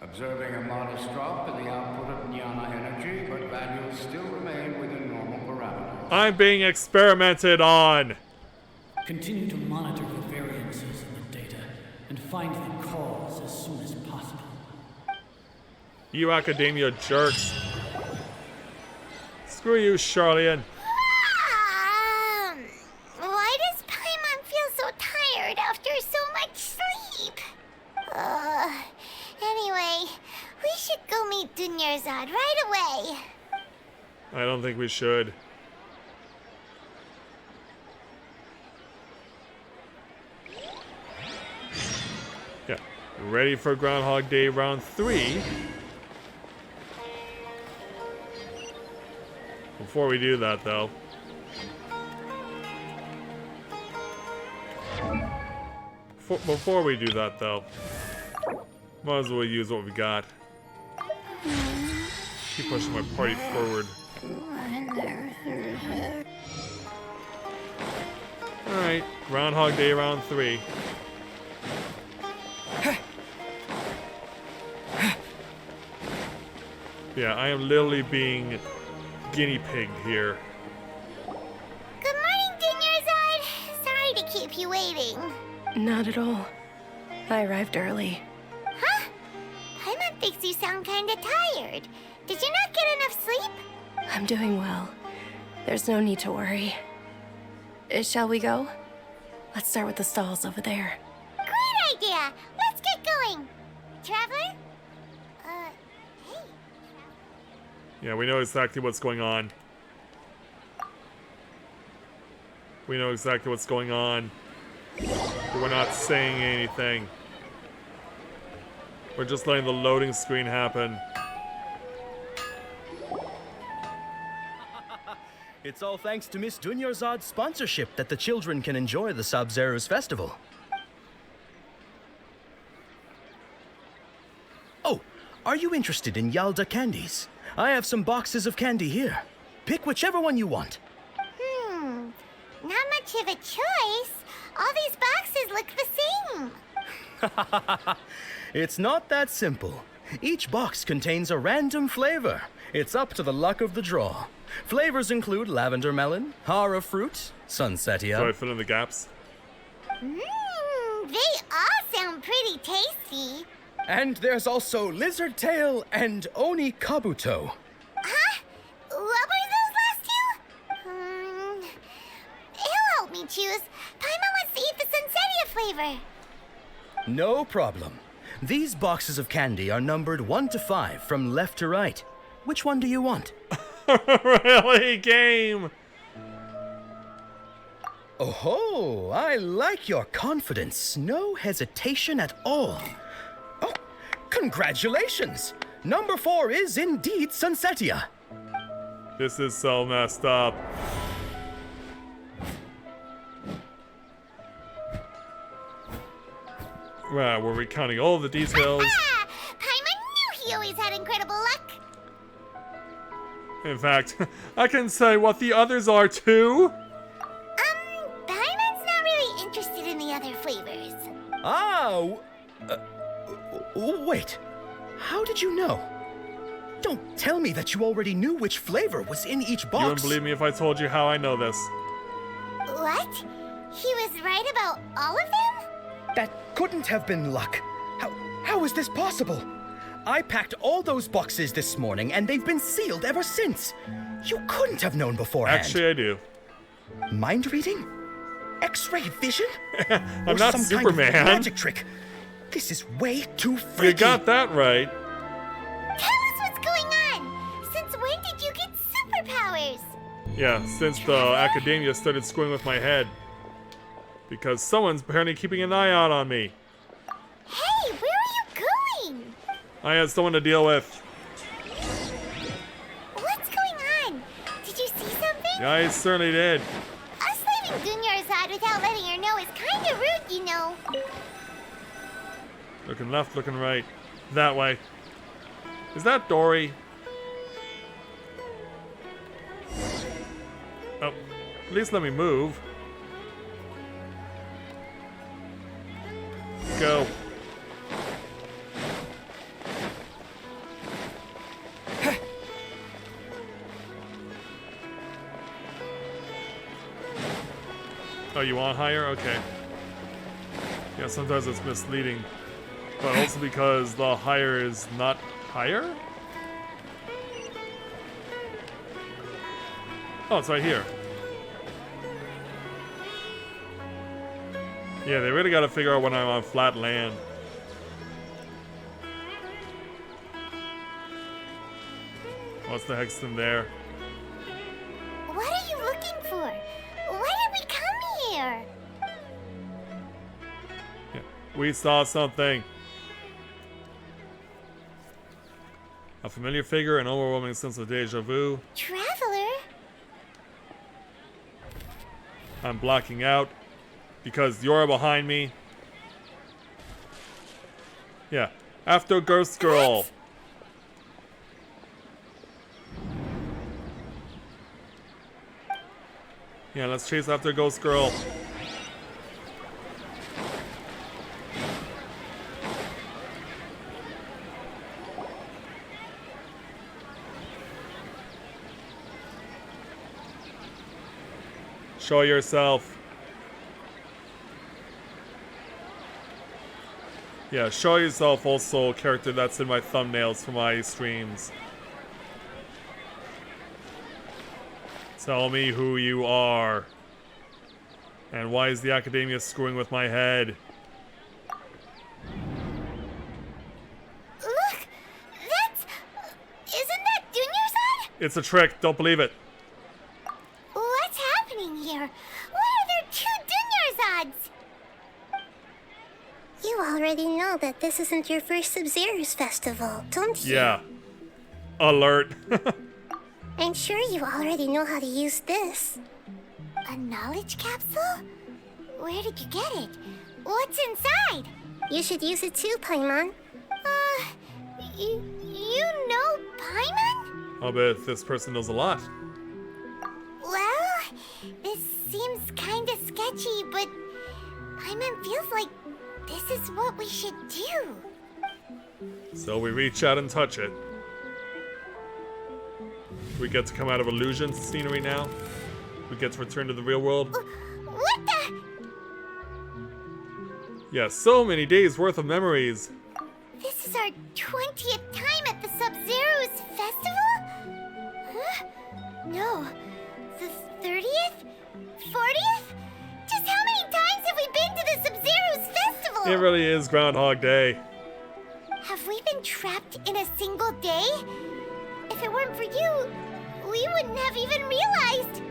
Observing a modest drop in the output of Jnana energy, but values still remain within normal parameters. I'm being experimented on! Continue to monitor the variances in the data and find the cause as soon as possible. You academia jerks. Screw you, Charlian. Why does Paimon feel so tired after so much sleep? should go meet Dunyarzad right away. I don't think we should. Yeah, ready for Groundhog Day round 3. Before we do that, though, might as well use what we got. Keep pushing my party forward. Alright, Groundhog Day round 3. Yeah, I am literally being guinea pigged here. Good morning, Dunyarzad. Sorry to keep you waiting. Not at all. I arrived early. Huh? Paimon thinks you sound kinda tired. Did you not get enough sleep? I'm doing well. There's no need to worry. Shall we go? Let's start with the stalls over there. Great idea! Let's get going! Traveler? Hey. Yeah, we know exactly what's going on. We know exactly what's going on. But we're not saying anything. We're just letting the loading screen happen. It's all thanks to Miss Dunyarzad's sponsorship that the children can enjoy the Sub-Zero's festival. Oh, are you interested in Yalda candies? I have some boxes of candy here. Pick whichever one you want. Not much of a choice. All these boxes look the same. It's not that simple. Each box contains a random flavor. It's up to the luck of the draw. Flavors include lavender melon, hara fruit, sunsetia. So I fill in the gaps. They all sound pretty tasty. And there's also lizard tail and oni kabuto. Huh? What were those last two? He'll help me choose. Paimon wants to eat the sunsetia flavor. No problem. These boxes of candy are numbered 1 to 5 from left to right. Which one do you want? Really, game? Oh, I like your confidence. No hesitation at all. Oh, congratulations! Number 4 is indeed Sunsetia. This is so messed up. Wow, we're recounting all the details. Paimon knew he always had incredible luck. In fact, I can say what the others are too. Paimon's not really interested in the other flavors. Wait. How did you know? Don't tell me that you already knew which flavor was in each box. You wouldn't believe me if I told you how I know this. What? He was right about all of them? That couldn't have been luck. How is this possible? I packed all those boxes this morning, and they've been sealed ever since. You couldn't have known beforehand. Actually, I do. Mind reading? X-ray vision? I'm not Superman. Kind of magic trick. This is way too freaky. You got that right. Tell us what's going on. Since when did you get superpowers? Yeah, since the academia started screwing with my head. Because someone's apparently keeping an eye out on me. Hey, where are you going? I had someone to deal with. What's going on? Did you see something? Yeah, I certainly did. Us leaving Dunyarzad without letting her know is kinda rude, you know. Looking left, looking right. That way. Is that Dory? Oh, at least let me move. Go. Oh, you want higher? Okay. Yeah, sometimes it's misleading. But also because the higher is not higher? Oh, it's right here. Yeah, they really gotta figure out when I'm on flat land. What's the heck's in there? What are you looking for? Why did we come here? Yeah, we saw something. A familiar figure, an overwhelming sense of deja vu. Traveler? I'm blacking out because you're behind me. Yeah, after Ghost Girl. Yeah, let's chase after Ghost Girl. Show yourself. Yeah, show yourself also, character that's in my thumbnails for my streams. Tell me who you are. And why is the Academia screwing with my head? Look! That's... Isn't that Dunyarzad? It's a trick, don't believe it. What's happening here? Why are there two Dunярzads? You already know that this isn't your first Sub-Zero's festival, don't you? Yeah. Alert. I'm sure you already know how to use this. A knowledge capsule? Where did you get it? What's inside? You should use it too, Paimon. You know Paimon? I'll bet this person knows a lot. Well, this seems kinda sketchy, but Paimon feels like this is what we should do. So we reach out and touch it. We get to come out of illusion scenery now. We get to return to the real world. What the? Yeah, so many days worth of memories. This is our 20th time at the Sub-Zero's festival? Huh? No. The 30th? 40th? Just how many times have we been to the Sub-Zero's festival? It really is Groundhog Day. Have we been trapped in a single day? If it weren't for you, we wouldn't have even realized.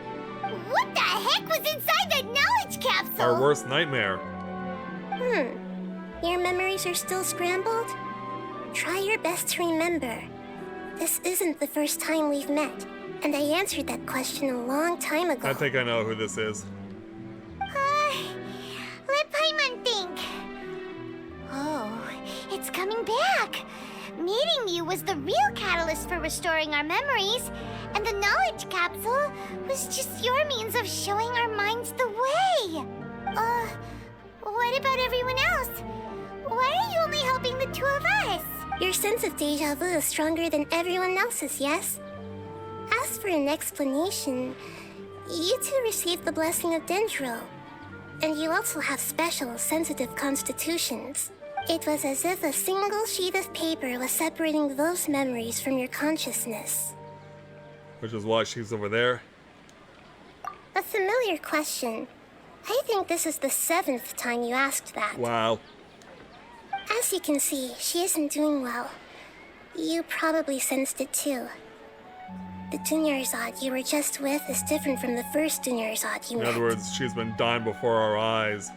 What the heck was inside that knowledge capsule? Our worst nightmare. Your memories are still scrambled? Try your best to remember. This isn't the first time we've met, and I answered that question a long time ago. I think I know who this is. Let Paimon think. Oh, it's coming back. Meeting you was the real catalyst for restoring our memories, and the knowledge capsule was just your means of showing our minds the way. What about everyone else? Why are you only helping the two of us? Your sense of deja vu is stronger than everyone else's, yes? As for an explanation, you two received the blessing of Dendro, and you also have special, sensitive constitutions. It was as if a single sheet of paper was separating those memories from your consciousness. Which is why she's over there. A familiar question. I think this is the 7th time you asked that. Wow. As you can see, she isn't doing well. You probably sensed it too. The Dunyarzad you were just with is different from the first Dunyarzad you met. In other words, she's been dying before our eyes.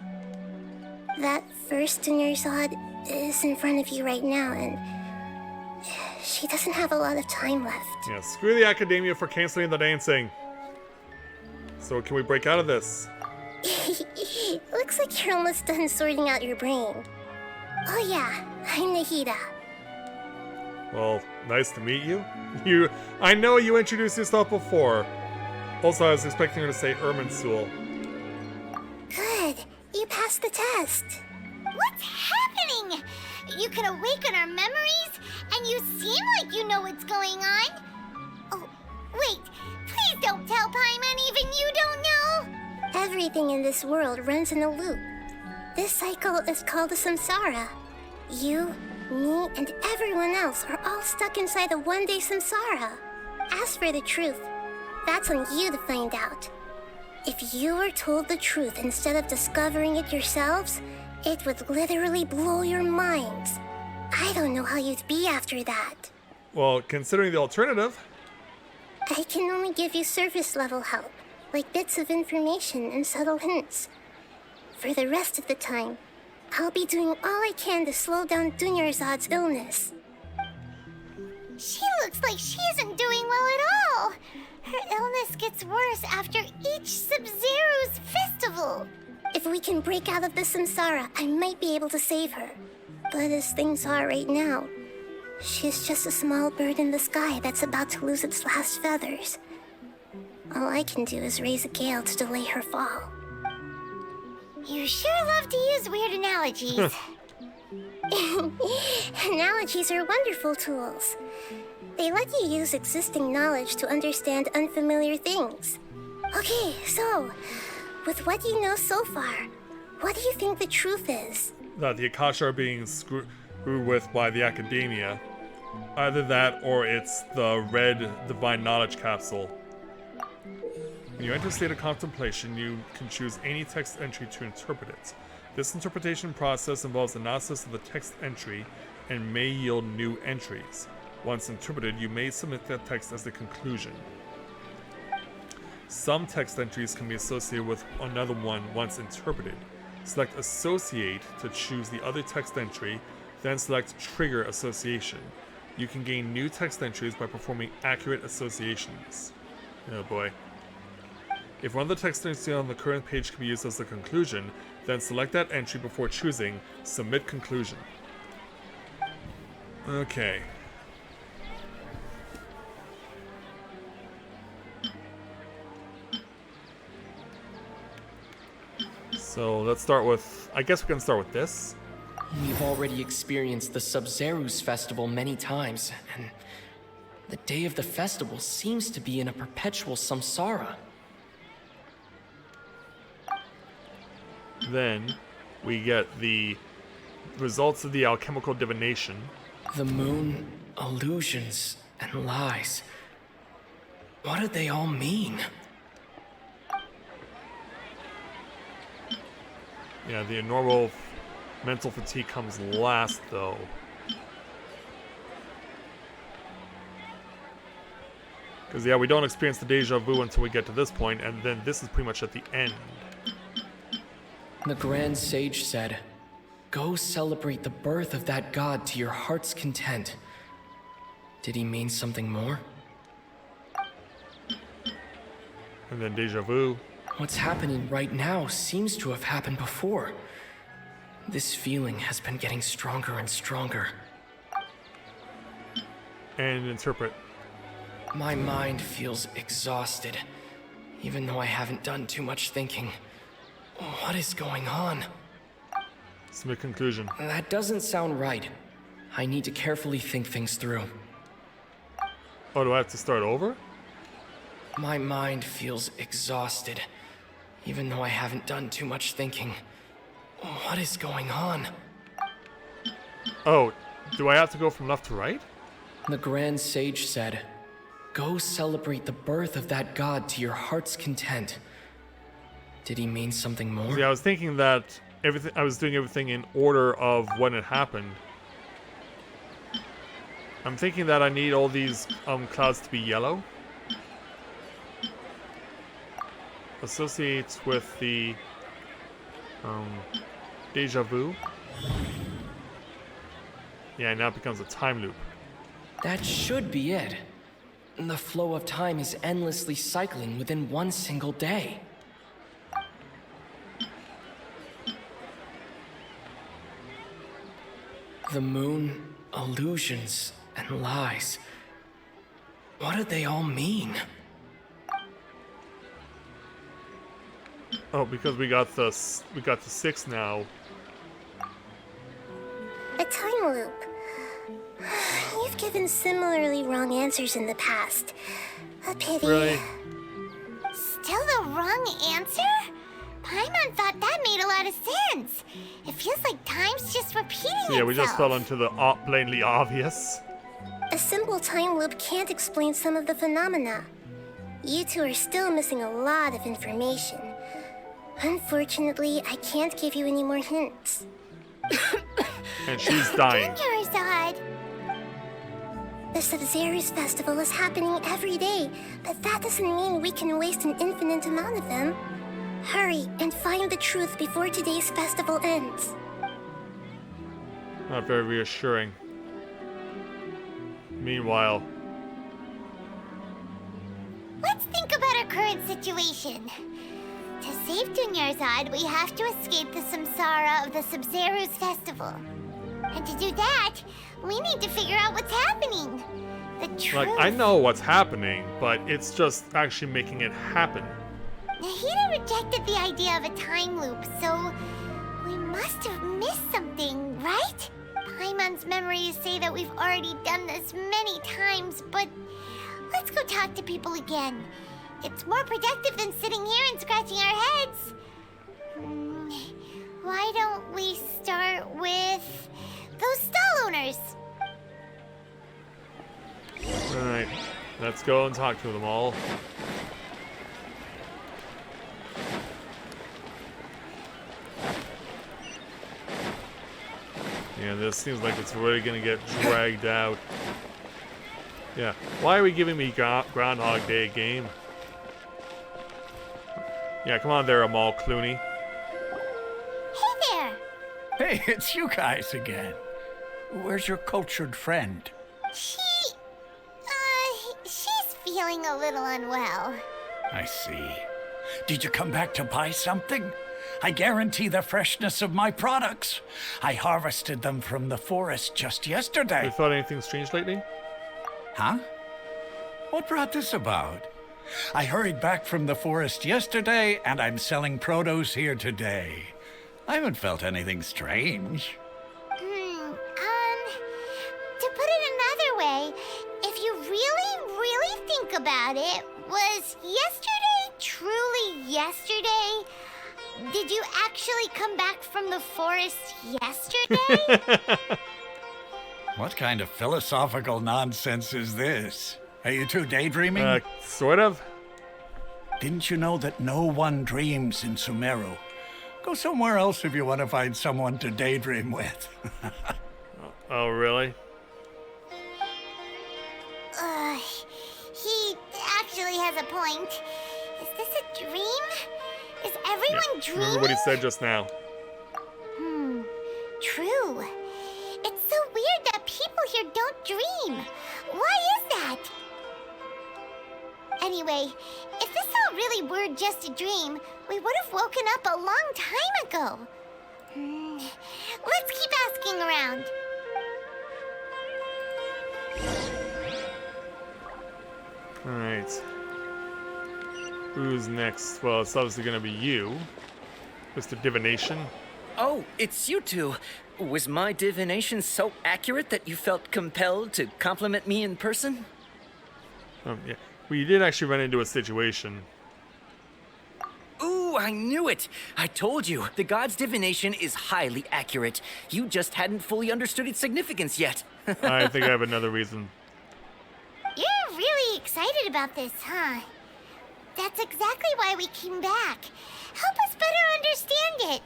That first Dunyarzad is in front of you right now, and she doesn't have a lot of time left. Yeah, screw the Academia for canceling the dancing. So can we break out of this? Looks like you're almost done sorting out your brain. Oh yeah, I'm Nahida. Well, nice to meet you. I know you introduced yourself before. Also, I was expecting her to say Irminsul. Good, you passed the test. What's happening? You can awaken our memories, and you seem like you know what's going on. Oh, wait, please don't tell Paimon even you don't know. Everything in this world runs in a loop. This cycle is called the samsara. You, me, and everyone else are all stuck inside the one-day samsara. As for the truth, that's on you to find out. If you were told the truth instead of discovering it yourselves, it would literally blow your minds. I don't know how you'd be after that. Well, considering the alternative, I can only give you surface-level help, like bits of information and subtle hints. For the rest of the time, I'll be doing all I can to slow down Dunyarzad's illness. She looks like she isn't doing well at all. Her illness gets worse after each Sub-Zero's festival. If we can break out of the samsara, I might be able to save her. But as things are right now, she's just a small bird in the sky that's about to lose its last feathers. All I can do is raise a gale to delay her fall. You sure love to use weird analogies. Analogies are wonderful tools. They let you use existing knowledge to understand unfamiliar things. Okay, so, with what you know so far, what do you think the truth is? That the Akasha are being screwed with by the Academia. Either that or it's the red divine knowledge capsule. When you enter a state of contemplation, you can choose any text entry to interpret it. This interpretation process involves analysis of the text entry and may yield new entries. Once interpreted, you may submit that text as the conclusion. Some text entries can be associated with another one once interpreted. Select Associate to choose the other text entry, then select Trigger Association. You can gain new text entries by performing accurate associations. Oh boy. If one of the text entries on the current page can be used as the conclusion, then select that entry before choosing Submit Conclusion. Okay. So let's start with, I guess we can start with this. We've already experienced the Sub-Zero's festival many times, and the day of the festival seems to be in a perpetual samsara. Then we get the results of the alchemical divination. The moon, illusions, and lies. What do they all mean? Yeah, the normal mental fatigue comes last, though. Because, yeah, we don't experience the deja vu until we get to this point, and then this is pretty much at the end. The Grand Sage said, "Go celebrate the birth of that god to your heart's content." Did he mean something more? And then deja vu. What's happening right now seems to have happened before. This feeling has been getting stronger and stronger. And interpret. My mind feels exhausted, even though I haven't done too much thinking. What is going on? Submit conclusion. That doesn't sound right. I need to carefully think things through. Oh, do I have to start over? My mind feels exhausted, even though I haven't done too much thinking. What is going on? Oh, do I have to go from left to right? The Grand Sage said, "Go celebrate the birth of that god to your heart's content." Did he mean something more? See, I was thinking that I was doing everything in order of when it happened. I'm thinking that I need all these clouds to be yellow. Associates with the deja vu. Yeah, now it becomes a time loop. That should be it. The flow of time is endlessly cycling within one single day. The moon, illusions, and lies. What do they all mean? Oh, because we got the 6 now. A time loop. You've given similarly wrong answers in the past. A pity. Really? Still the wrong answer? Paimon thought that made a lot of sense. It feels like time's just repeating So yeah, we just itself. fell into the blatantly obvious. A simple time loop can't explain some of the phenomena. You two are still missing a lot of information. Unfortunately, I can't give you any more hints. And she's dying. Dunyarzad! The Sub-Zero's festival is happening every day, but that doesn't mean we can waste an infinite amount of them. Hurry and find the truth before today's festival ends. Not very reassuring. Meanwhile, Let's think about our current situation. To save Dunyarzad, we have to escape the samsara of the Sub-Zero's festival. And to do that, we need to figure out what's happening. The truth. like, I know what's happening, but it's just actually making it happen. Nahida rejected the idea of a time loop, so we must have missed something, right? Paimon's memories say that we've already done this many times, but let's go talk to people again. It's more productive than sitting here and scratching our heads. Why don't we start with those stall owners? Alright, let's go and talk to them all. Yeah, this seems like it's really gonna get dragged out. Yeah, why are we giving me Groundhog Day game? Yeah, come on there, Amal Clooney. Hey there! Hey, it's you guys again. Where's your cultured friend? She's feeling a little unwell. I see. Did you come back to buy something? I guarantee the freshness of my products. I harvested them from the forest just yesterday. You thought anything strange lately? Huh? What brought this about? I hurried back from the forest yesterday, and I'm selling produce here today. I haven't felt anything strange. To put it another way, if you really think about it, was yesterday truly yesterday? Did you actually come back from the forest yesterday? What kind of philosophical nonsense is this? Are you two daydreaming? Sort of. Didn't you know that no one dreams in Sumeru? Go somewhere else if you want to find someone to daydream with. Oh, really? He actually has a point. Is this a dream? Is everyone dreaming? Remember what he said just now. True. It's so weird that people here don't dream. Why is that? Anyway, if this all really were just a dream, we would have woken up a long time ago. Let's keep asking around. Alright. Who's next? Well, it's obviously gonna be you, Mr. Divination. Oh, it's you two. Was my divination so accurate that you felt compelled to compliment me in person? Yeah. We did actually run into a situation. Ooh, I knew it! I told you, the god's divination is highly accurate. You just hadn't fully understood its significance yet. I think I have another reason. You're really excited about this, huh? That's exactly why we came back. Help us better understand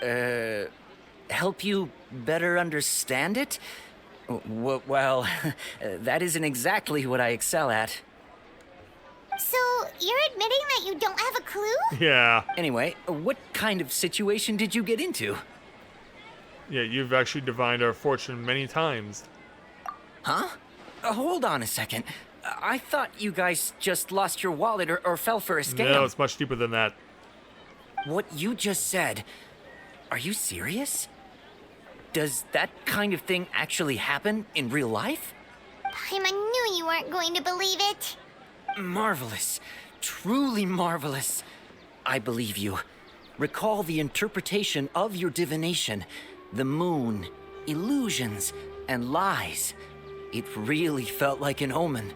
it. Help you better understand it? Well, that isn't exactly what I excel at. So, you're admitting that you don't have a clue? Yeah. Anyway, what kind of situation did you get into? Yeah, you've actually divined our fortune many times. Huh? Hold on a second. I thought you guys just lost your wallet or fell for a scam. No, it's much deeper than that. What you just said, are you serious? Does that kind of thing actually happen in real life? Paimon knew you weren't going to believe it. Marvelous. Truly marvelous. I believe you. Recall the interpretation of your divination. The moon, illusions, and lies. It really felt like an omen.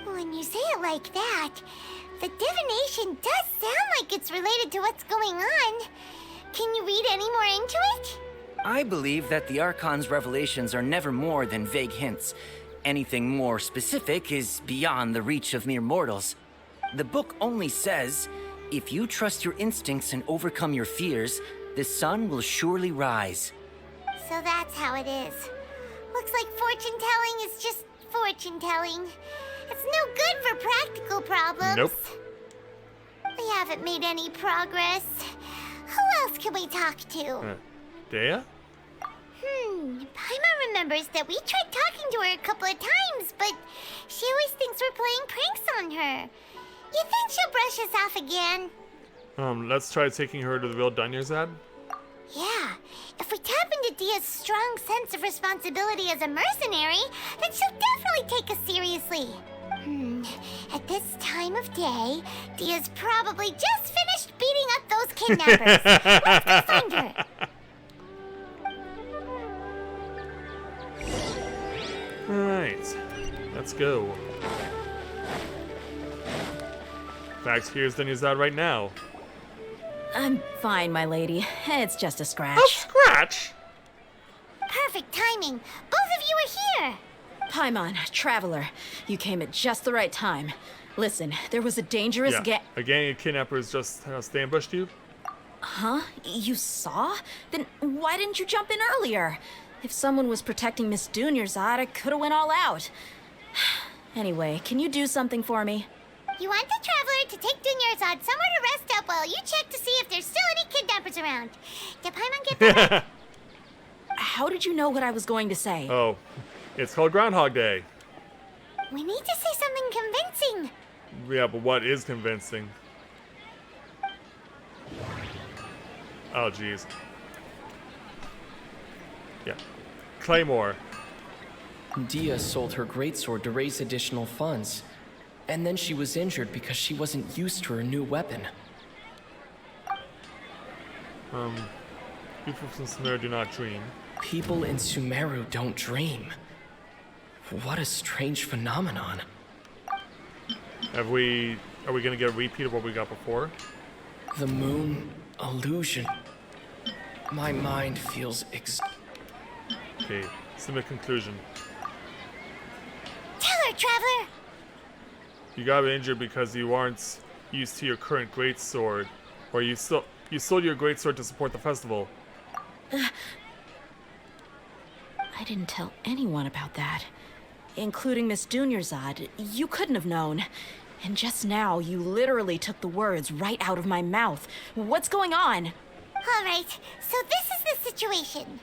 When you say it like that, the divination does sound like it's related to what's going on. Can you read any more into it? I believe that the Archon's revelations are never more than vague hints. Anything more specific is beyond the reach of mere mortals. The book only says, if you trust your instincts and overcome your fears, the sun will surely rise. So that's how it is. Looks like fortune telling is just fortune telling. It's no good for practical problems. Nope. We haven't made any progress. Who else can we talk to? Dea? Paimon remembers that we tried talking to her a couple of times, but she always thinks we're playing pranks on her. You think she'll brush us off again? Let's try taking her to the real Dunyazad. Yeah, if we tap into Dia's strong sense of responsibility as a mercenary, then she'll definitely take us seriously. At this time of day, Dia's probably just finished beating up those kidnappers. Let's go find her. Alright, let's go. In fact, here's Dunyazad right now. I'm fine, my lady. It's just a scratch. A scratch? Perfect timing. Both of you are here. Paimon, Traveler, you came at just the right time. Listen, there was a dangerous a gang of kidnappers just ambushed you? Huh? You saw? Then why didn't you jump in earlier? If someone was protecting Miss Dunyazad, I could have went all out. Anyway, can you do something for me? You want the Traveler to take Dunyazad somewhere to rest up while you check to see if there's still any kidnappers around. Did Paimon get that? How did you know what I was going to say? Oh, it's called Groundhog Day. We need to say something convincing. Yeah, but what is convincing? Oh, jeez. Yeah. Claymore. Dia sold her greatsword to raise additional funds. And then she was injured because she wasn't used to her new weapon. People from Sumeru do not dream. People in Sumeru don't dream. What a strange phenomenon. Are we gonna get a repeat of what we got before? The moon illusion. My mind feels Okay, submit conclusion. Tell her, Traveler! You got injured because you aren't used to your current greatsword, or you sold your greatsword to support the festival. I didn't tell anyone about that. Including Miss Dunyazad. You couldn't have known. And just now, you literally took the words right out of my mouth. What's going on? All right, so this is the situation.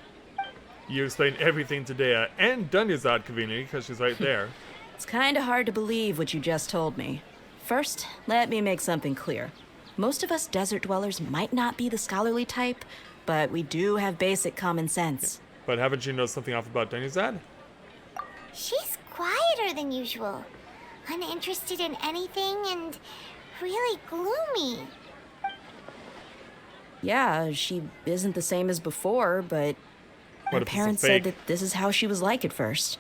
You explained everything to Dea and Dunyazad conveniently because she's right there. It's kinda hard to believe what you just told me. First, let me make something clear. Most of us desert dwellers might not be the scholarly type, but we do have basic common sense. But haven't you noticed something off about Dunyazad? She's quieter than usual. Uninterested in anything and really gloomy. Yeah, she isn't the same as before, but her parents said that this is how she was like at first.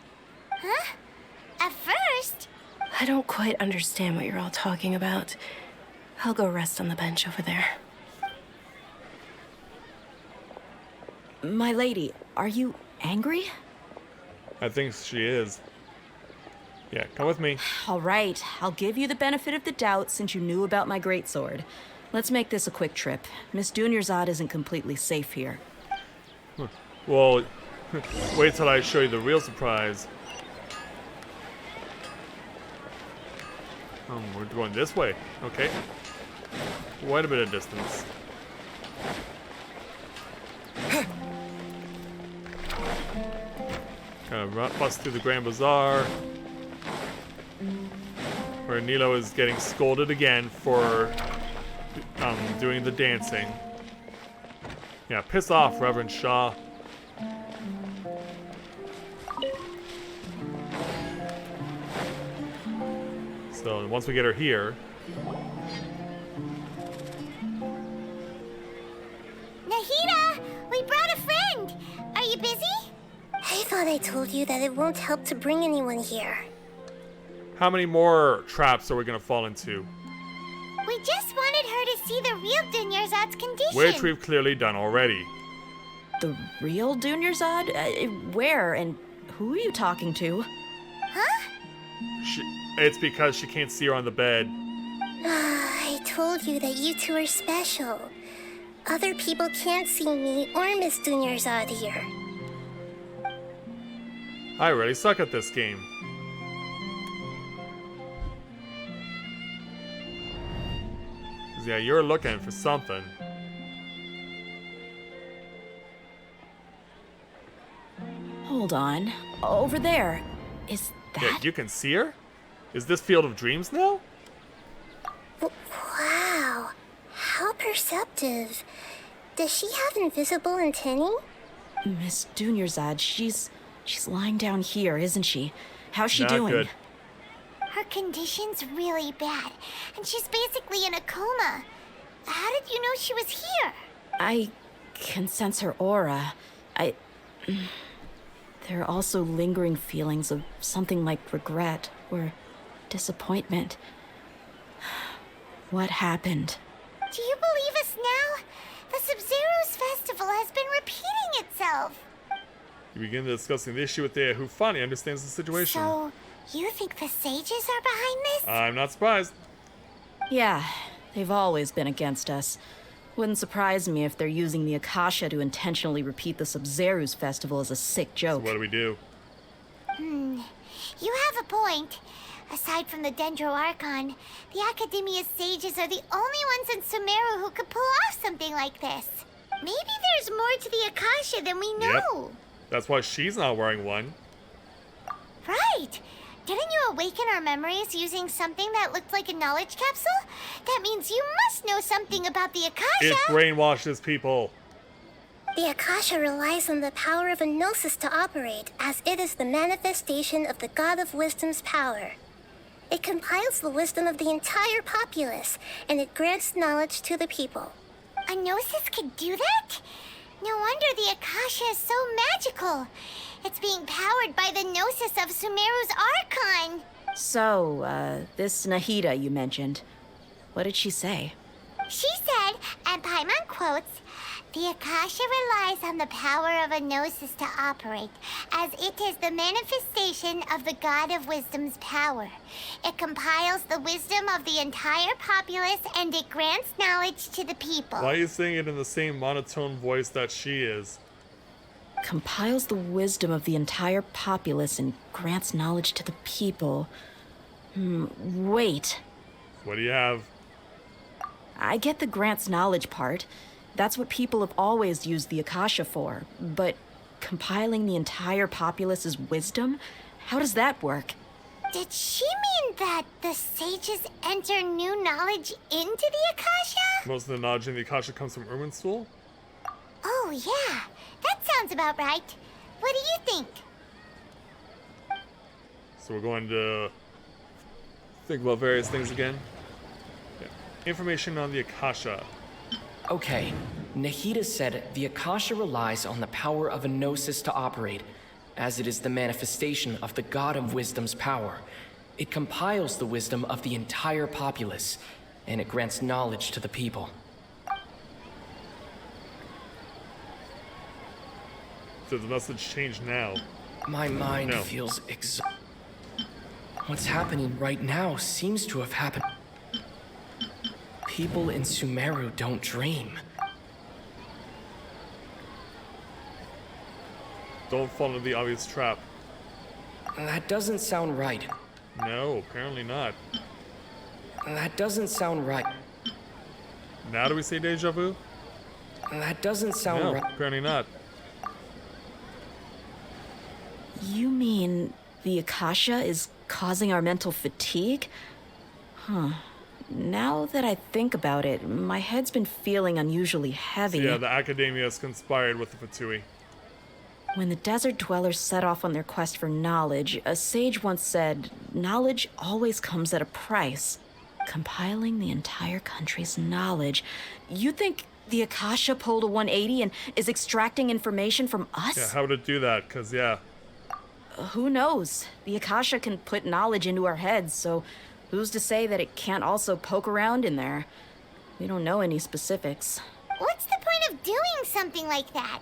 Huh? At first? I don't quite understand what you're all talking about. I'll go rest on the bench over there. My lady, are you angry? I think she is. Yeah, come with me. All right, I'll give you the benefit of the doubt since you knew about my greatsword. Let's make this a quick trip. Miss Dunyazad isn't completely safe here. Well, wait till I show you the real surprise. We're going this way. Okay. Quite a bit of distance. Bust through the Grand Bazaar, where Nilo is getting scolded again for doing the dancing. Yeah, piss off, Reverend Shaw. So once we get her here. Nahida! We brought a friend! Are you busy? I thought I told you that it won't help to bring anyone here. How many more traps are we gonna fall into? We just wanted her to see the real Dunyazad's condition. Which we've clearly done already. The real Dunyazad? Where and who are you talking to? Huh? It's because she can't see her on the bed. I told you that you two are special. Other people can't see me or Miss Dunyazad here. I really suck at this game. 'Cause, yeah, you're looking for something. Hold on. Over there. Is that... Yeah, you can see her? Is this Field of Dreams now? Wow. How perceptive. Does she have invisible antennae? Miss Dunyarzad, she's lying down here, isn't she? How's she doing? Good. Her condition's really bad, and she's basically in a coma. How did you know she was here? I can sense her aura. There are also lingering feelings of something like regret or disappointment. What happened? Do you believe us now? The Sub-Zero's festival has been repeating itself. You begin discussing the issue with Thea, who finally understands the situation. So, you think the sages are behind this? I'm not surprised. Yeah, they've always been against us. Wouldn't surprise me if they're using the Akasha to intentionally repeat the Sub-Zero's festival as a sick joke. So what do we do? You have a point. Aside from the Dendro Archon, the Academia's sages are the only ones in Sumeru who could pull off something like this. Maybe there's more to the Akasha than we know. Yep. That's why she's not wearing one. Right. Didn't you awaken our memories using something that looked like a knowledge capsule? That means you must know something about the Akasha. It brainwashes people. The Akasha relies on the power of a gnosis to operate, as it is the manifestation of the God of Wisdom's power. It compiles the wisdom of the entire populace, and it grants knowledge to the people. A gnosis could do that? No wonder the Akasha is so magical. It's being powered by the gnosis of Sumeru's Archon. So, this Nahida you mentioned, what did she say? She said, and Paimon quotes, "The Akasha relies on the power of a gnosis to operate, as it is the manifestation of the God of Wisdom's power. It compiles the wisdom of the entire populace, and it grants knowledge to the people." Why are you saying it in the same monotone voice that she is? Compiles the wisdom of the entire populace and grants knowledge to the people. Wait. What do you have? I get the grants knowledge part. That's what people have always used the Akasha for. But compiling the entire populace's wisdom? How does that work? Did she mean that the sages enter new knowledge into the Akasha? Most of the knowledge in the Akasha comes from Irminsul? Oh, yeah. That sounds about right. What do you think? So we're going to think about various things again. Yeah. Information on the Akasha. Okay, Nahida said the Akasha relies on the power of a gnosis to operate, as it is the manifestation of the God of Wisdom's power. It compiles the wisdom of the entire populace, and it grants knowledge to the people. Does the message change now? My mind feels exhausted. What's happening right now seems to have happened. People in Sumeru don't dream. Don't fall into the obvious trap. That doesn't sound right. No, apparently not. That doesn't sound right. Now do we say deja vu? That doesn't sound right. Apparently not. You mean the Akasha is causing our mental fatigue? Huh. Now that I think about it, my head's been feeling unusually heavy. So yeah, the Academia has conspired with the Fatui. When the desert dwellers set off on their quest for knowledge, a sage once said, "Knowledge always comes at a price." Compiling the entire country's knowledge. You think the Akasha pulled a 180 and is extracting information from us? Yeah, how would it do that? Because, yeah. Who knows? The Akasha can put knowledge into our heads, so who's to say that it can't also poke around in there? We don't know any specifics. What's the point of doing something like that?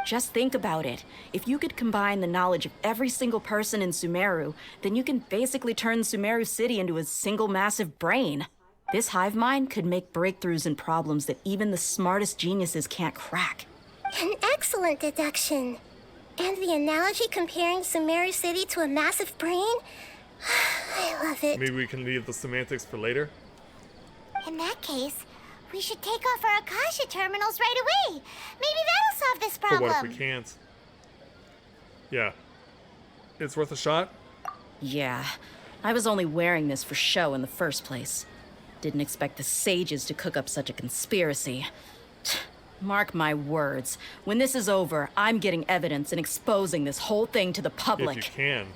Just think about it. If you could combine the knowledge of every single person in Sumeru, then you can basically turn Sumeru City into a single massive brain. This hive mind could make breakthroughs in problems that even the smartest geniuses can't crack. An excellent deduction. And the analogy comparing Sumeru City to a massive brain? I love it. Maybe we can leave the semantics for later? In that case, We should take off our Akasha terminals right away. Maybe that'll solve this But problem. what if we can't? Yeah. It's worth a shot? Yeah, I was only wearing this for show in the first place. Didn't expect the sages to cook up such a conspiracy. Mark my words, when this is over, I'm getting evidence and exposing this whole thing to the public. If you can.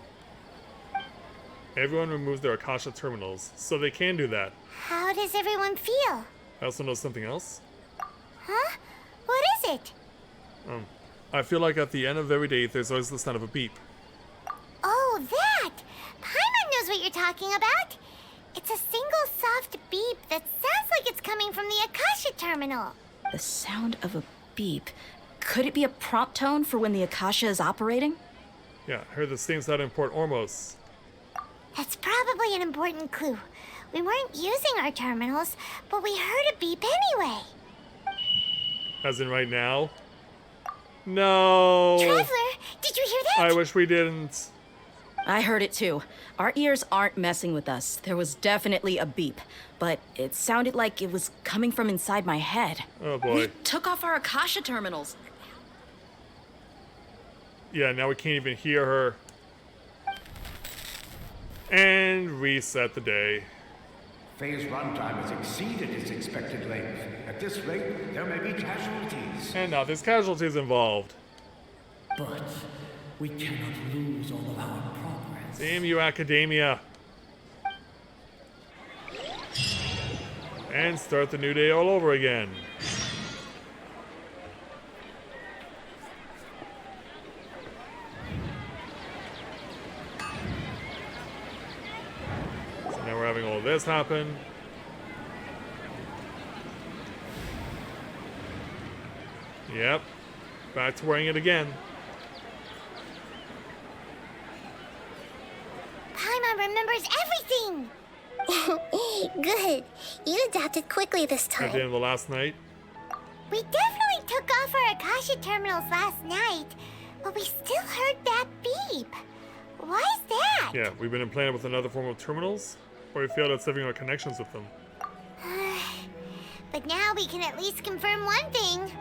Everyone removes their Akasha terminals, so they can do that. How does everyone feel? I also know something else. Huh? What is it? I feel like at the end of every day, there's always the sound of a beep. Oh, that! Paimon knows what you're talking about. It's a single soft beep that sounds like it's coming from the Akasha terminal. The sound of a beep. Could it be a prompt tone for when the Akasha is operating? Yeah, I heard the same sound in Port Ormos. That's probably an important clue. We weren't using our terminals, but we heard a beep anyway. As in right now? No! Traveler, did you hear that? I wish we didn't. I heard it too. Our ears aren't messing with us. There was definitely a beep, but it sounded like it was coming from inside my head. Oh boy. We took off our Akasha terminals. Yeah, now we can't even hear her. And reset the day. Phase runtime has exceeded its expected length. At this rate, there may be casualties. And now there's casualties involved. But we cannot lose all of our progress. Damn you, Academia. And start the new day all over again. So now we're having all this happen. Yep. Back to wearing it again. Paimon remembers everything! Good. You adapted quickly this At the end time. of the last night. We definitely took off our Akasha terminals last night, but we still heard that beep. Why is that? Yeah, we've been implanted with another form of terminals, or we failed at severing our connections with them. But now we can at least confirm one thing.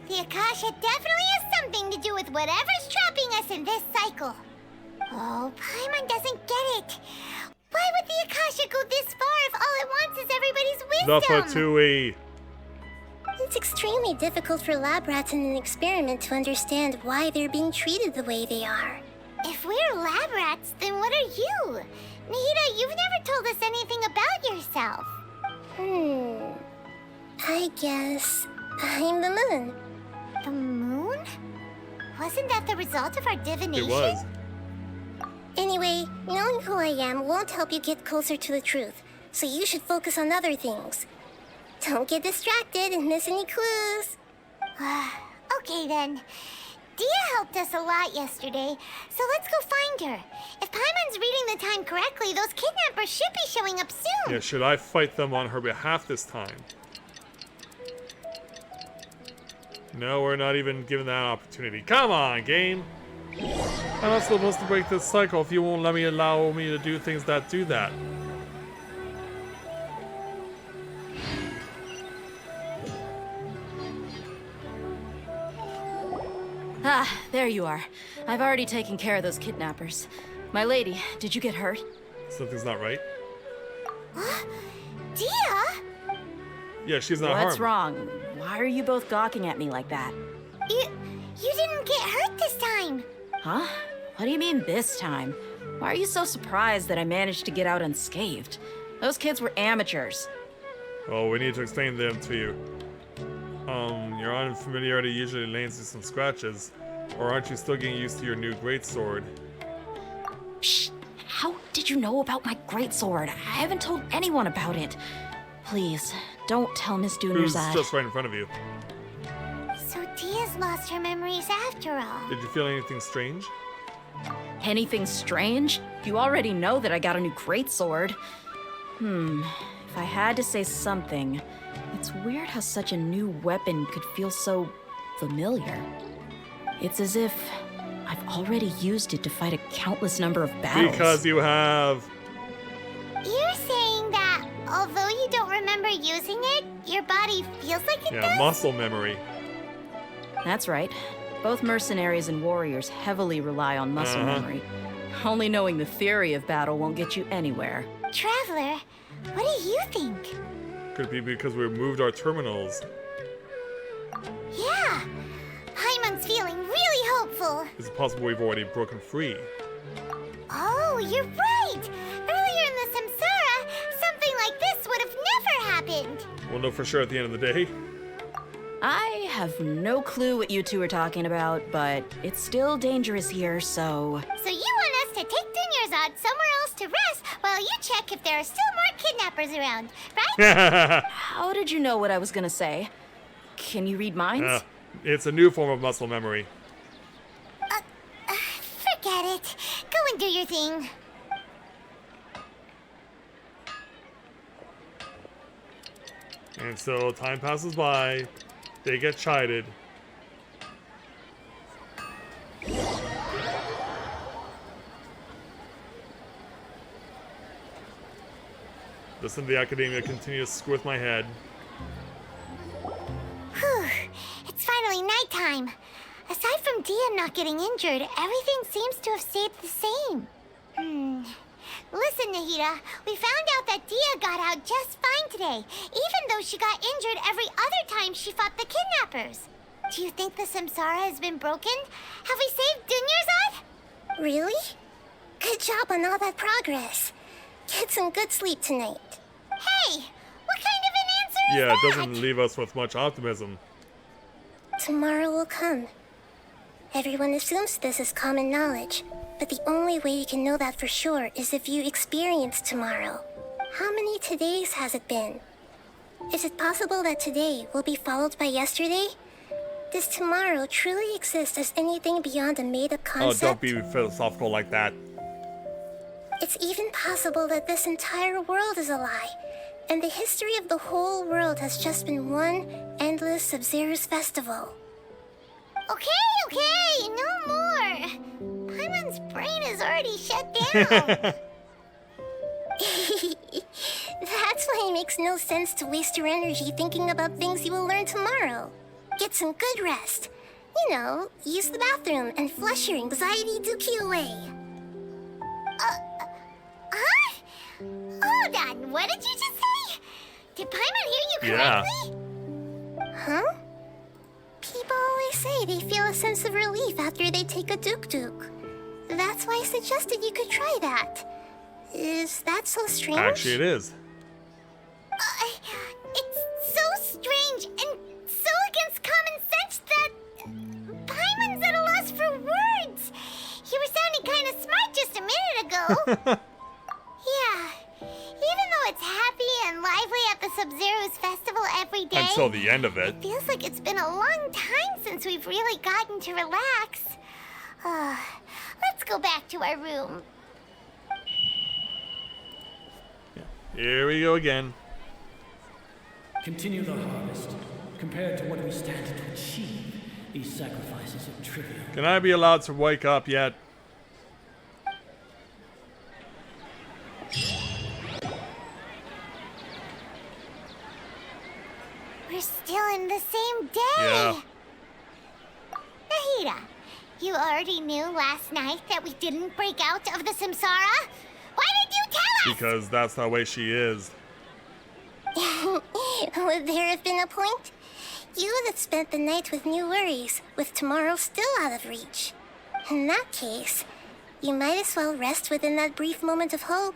The Akasha definitely has something to do with whatever's trapping us in this cycle. Oh, Paimon doesn't get it. Why would the Akasha go this far if all it wants is everybody's The wisdom? Fatui. It's extremely difficult for lab rats in an experiment to understand why they're being treated the way they are. If we're lab rats, then what are you? Nahida, you've never told us anything about yourself. I guess I'm the moon. The moon? Wasn't that the result of our divination? It was. Anyway, knowing who I am won't help you get closer to the truth, so you should focus on other things. Don't get distracted and miss any clues. Okay then. Dia helped us a lot yesterday, so let's go find her. If Paimon's reading the time correctly, those kidnappers should be showing up soon. Yeah, should I fight them on her behalf this time? No, we're not even given that opportunity. Come on, game! I'm not supposed to break this cycle if you won't allow me to do things that do that. Ah, there you are. I've already taken care of those kidnappers. My lady, did you get hurt? Something's not right. Dia? Yeah, she's not What's harmed. wrong? Why are you both gawking at me like that? You didn't get hurt this time. Huh? What do you mean this time? Why are you so surprised that I managed to get out unscathed? Those kids were amateurs. Oh, we need to explain them to you. Your unfamiliarity usually lands you some scratches. Or aren't you still getting used to your new greatsword? Shh! How did you know about my greatsword? I haven't told anyone about it. Please, don't tell Miss Who's Dunyarzad. just right in front of you? So Dia's lost her memories after all. Did you feel anything strange? Anything strange? You already know that I got a new greatsword. If I had to say something, it's weird how such a new weapon could feel so familiar. It's as if I've already used it to fight a countless number of battles. Because you have. You're saying that although you don't remember using it, your body feels like it does? Muscle memory. That's right. Both mercenaries and warriors heavily rely on muscle memory. Only knowing the theory of battle won't get you anywhere. Traveler, what do you think? Could be because we moved our terminals. Yeah, Paimon's feeling really hopeful. Is it possible we've already broken free? Oh, you're right! Earlier in the Samsara, something like this would have never happened. We'll know for sure at the end of the day. I have no clue what you two are talking about, but it's still dangerous here, so... So you want us to take Dunyarzad somewhere else to rest while you check if there are still more kidnappers around, right? How did you know what I was gonna say? Can you read minds? It's a new form of muscle memory. Forget it. Go and do your thing. And so time passes by. They get chided. Listen to the academia continue to screw with my head. Whew. It's finally nighttime. Aside from Dia not getting injured, everything seems to have stayed the same. Listen, Nahida, we found out that Dia got out just fine today, even though she got injured every other time she fought the kidnappers. Do you think the Samsara has been broken? Have we saved Dunyarzad? Really? Good job on all that progress. Get some good sleep tonight. Hey, what kind of an answer is Yeah, that? it doesn't leave us with much optimism. Tomorrow will come. Everyone assumes this is common knowledge, but the only way you can know that for sure is if you experience tomorrow. How many todays has it been? Is it possible that today will be followed by yesterday? Does tomorrow truly exist as anything beyond a made-up concept? Oh, don't be philosophical like that. It's even possible that this entire world is a lie, and the history of the whole world has just been one endless Sub-Zero's festival. Okay, no more. Paimon's brain is already shut down. That's why it makes no sense to waste your energy thinking about things you will learn tomorrow. Get some good rest. You know, use the bathroom and flush your anxiety dookie away. Huh? Hold on, what did you just say? Did Paimon hear you correctly? Huh? People always say they feel a sense of relief after they take a duk-duk. That's why I suggested you could try that. Is that so strange? Actually, it is. It's so strange and so against common sense that Paimon's at a loss for words. You were sounding kind of smart just a minute ago. Yeah, even though it's happy and lively at the Sub-Zero's festival every day, Until the end of it. it feels like it's been a long time since we've really gotten to relax. Let's go back to our room. Here we go again. Continue the harvest. Compared to what we stand to achieve, these sacrifices are trivial. Can I be allowed to wake up yet? We're still in the same day. Yeah. Nahida, you already knew last night that we didn't break out of the Samsara? Why did you tell us? Because that's the way she is. Would there have been a point? You would have spent the night with new worries, with tomorrow still out of reach. In that case, you might as well rest within that brief moment of hope.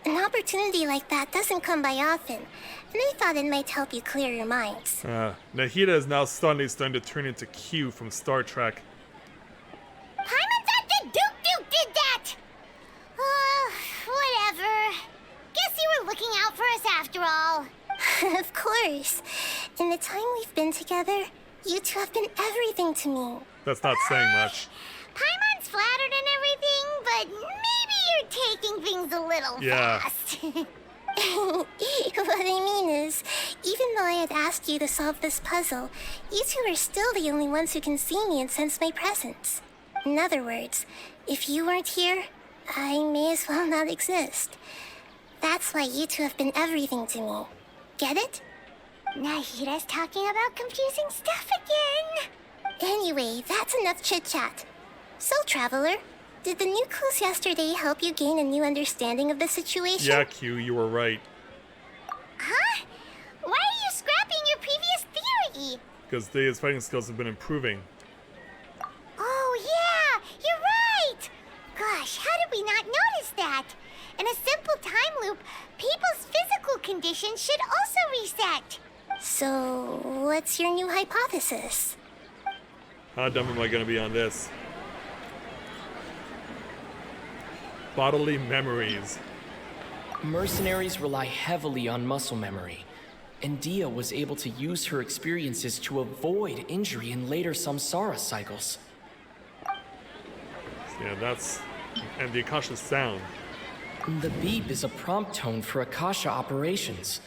An opportunity like that doesn't come by often, and I thought it might help you clear your minds. Nahida is now suddenly starting to turn into Q from Star Trek. Paimon thought the Duke did that! Whatever. Guess you were looking out for us after all. Of course. In the time we've been together, you two have been everything to me. That's not saying much. Paimon's flattered and everything, but maybe you're taking things a little fast. What I mean is, even though I had asked you to solve this puzzle, you two are still the only ones who can see me and sense my presence. In other words, if you weren't here, I may as well not exist. That's why you two have been everything to me. Get it? Nahita's talking about confusing stuff again. Anyway, that's enough chit-chat. So, Traveler, did the new clues yesterday help you gain a new understanding of the situation? Yeah, Q, you were right. Huh? Why are you scrapping your previous theory? Because Deia's fighting skills have been improving. Oh, yeah, you're right. Gosh, how did we not notice that? In a simple time loop, people's physical conditions should also reset. So, what's your new hypothesis? How dumb am I going to be on this? Bodily memories. Mercenaries rely heavily on muscle memory, and Dia was able to use her experiences to avoid injury in later samsara cycles. Yeah, that's... and the Akasha sound. The beep is a prompt tone for Akasha operations.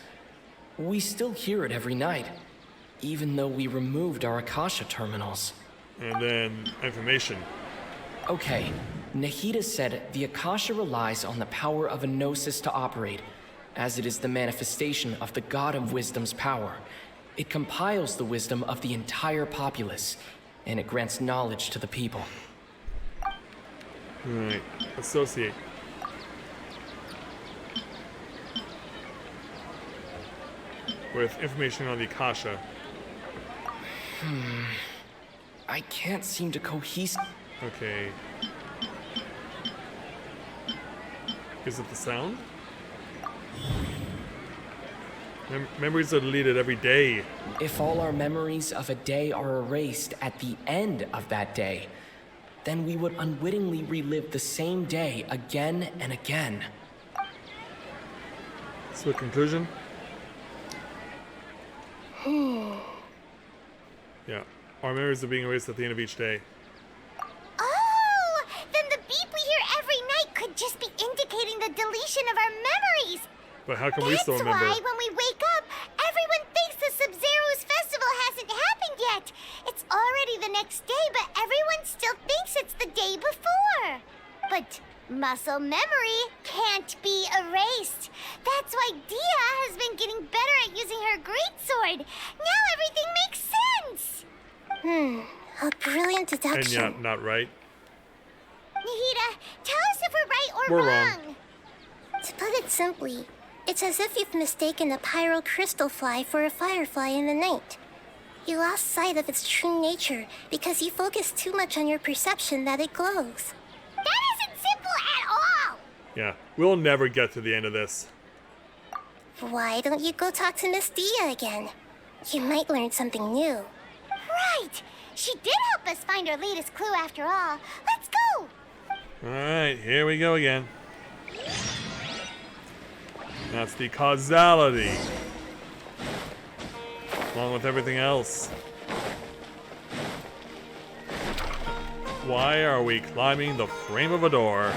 We still hear it every night, even though we removed our Akasha terminals. And then information. Okay, Nahida said the Akasha relies on the power of a gnosis to operate, as it is the manifestation of the God of Wisdom's power. It compiles the wisdom of the entire populace, and it grants knowledge to the people. Alright, associate. With information on the Akasha. I can't seem to cohese. Okay. Is it the sound? Memories are deleted every day. If all our memories of a day are erased at the end of that day, then we would unwittingly relive the same day again and again. So, conclusion? Yeah. Our memories are being erased at the end of each day. Oh! Then the beep we hear every night could just be indicating the deletion of our memories. But how can we still remember? That's why when we wake up, everyone thinks the Sub-Zero's festival hasn't happened yet. It's already the next day, but everyone still thinks it's the day before. But muscle memory can't be erased. That's why Dia has been getting better at using her greatsword. Now everything makes sense. A brilliant deduction. And yeah, not right. Nahida, tell us if we're right or We're wrong. To put it simply, it's as if you've mistaken a pyro crystal fly for a firefly in the night. You lost sight of its true nature because you focused too much on your perception that it glows. That isn't simple at all. Yeah, we'll never get to the end of this. Why don't you go talk to Miss Dia again? You might learn something new. Right. She did help us find our latest clue after all. Let's go. Alright, here we go again. That's the causality. Along with everything else. Why are we climbing the frame of a door?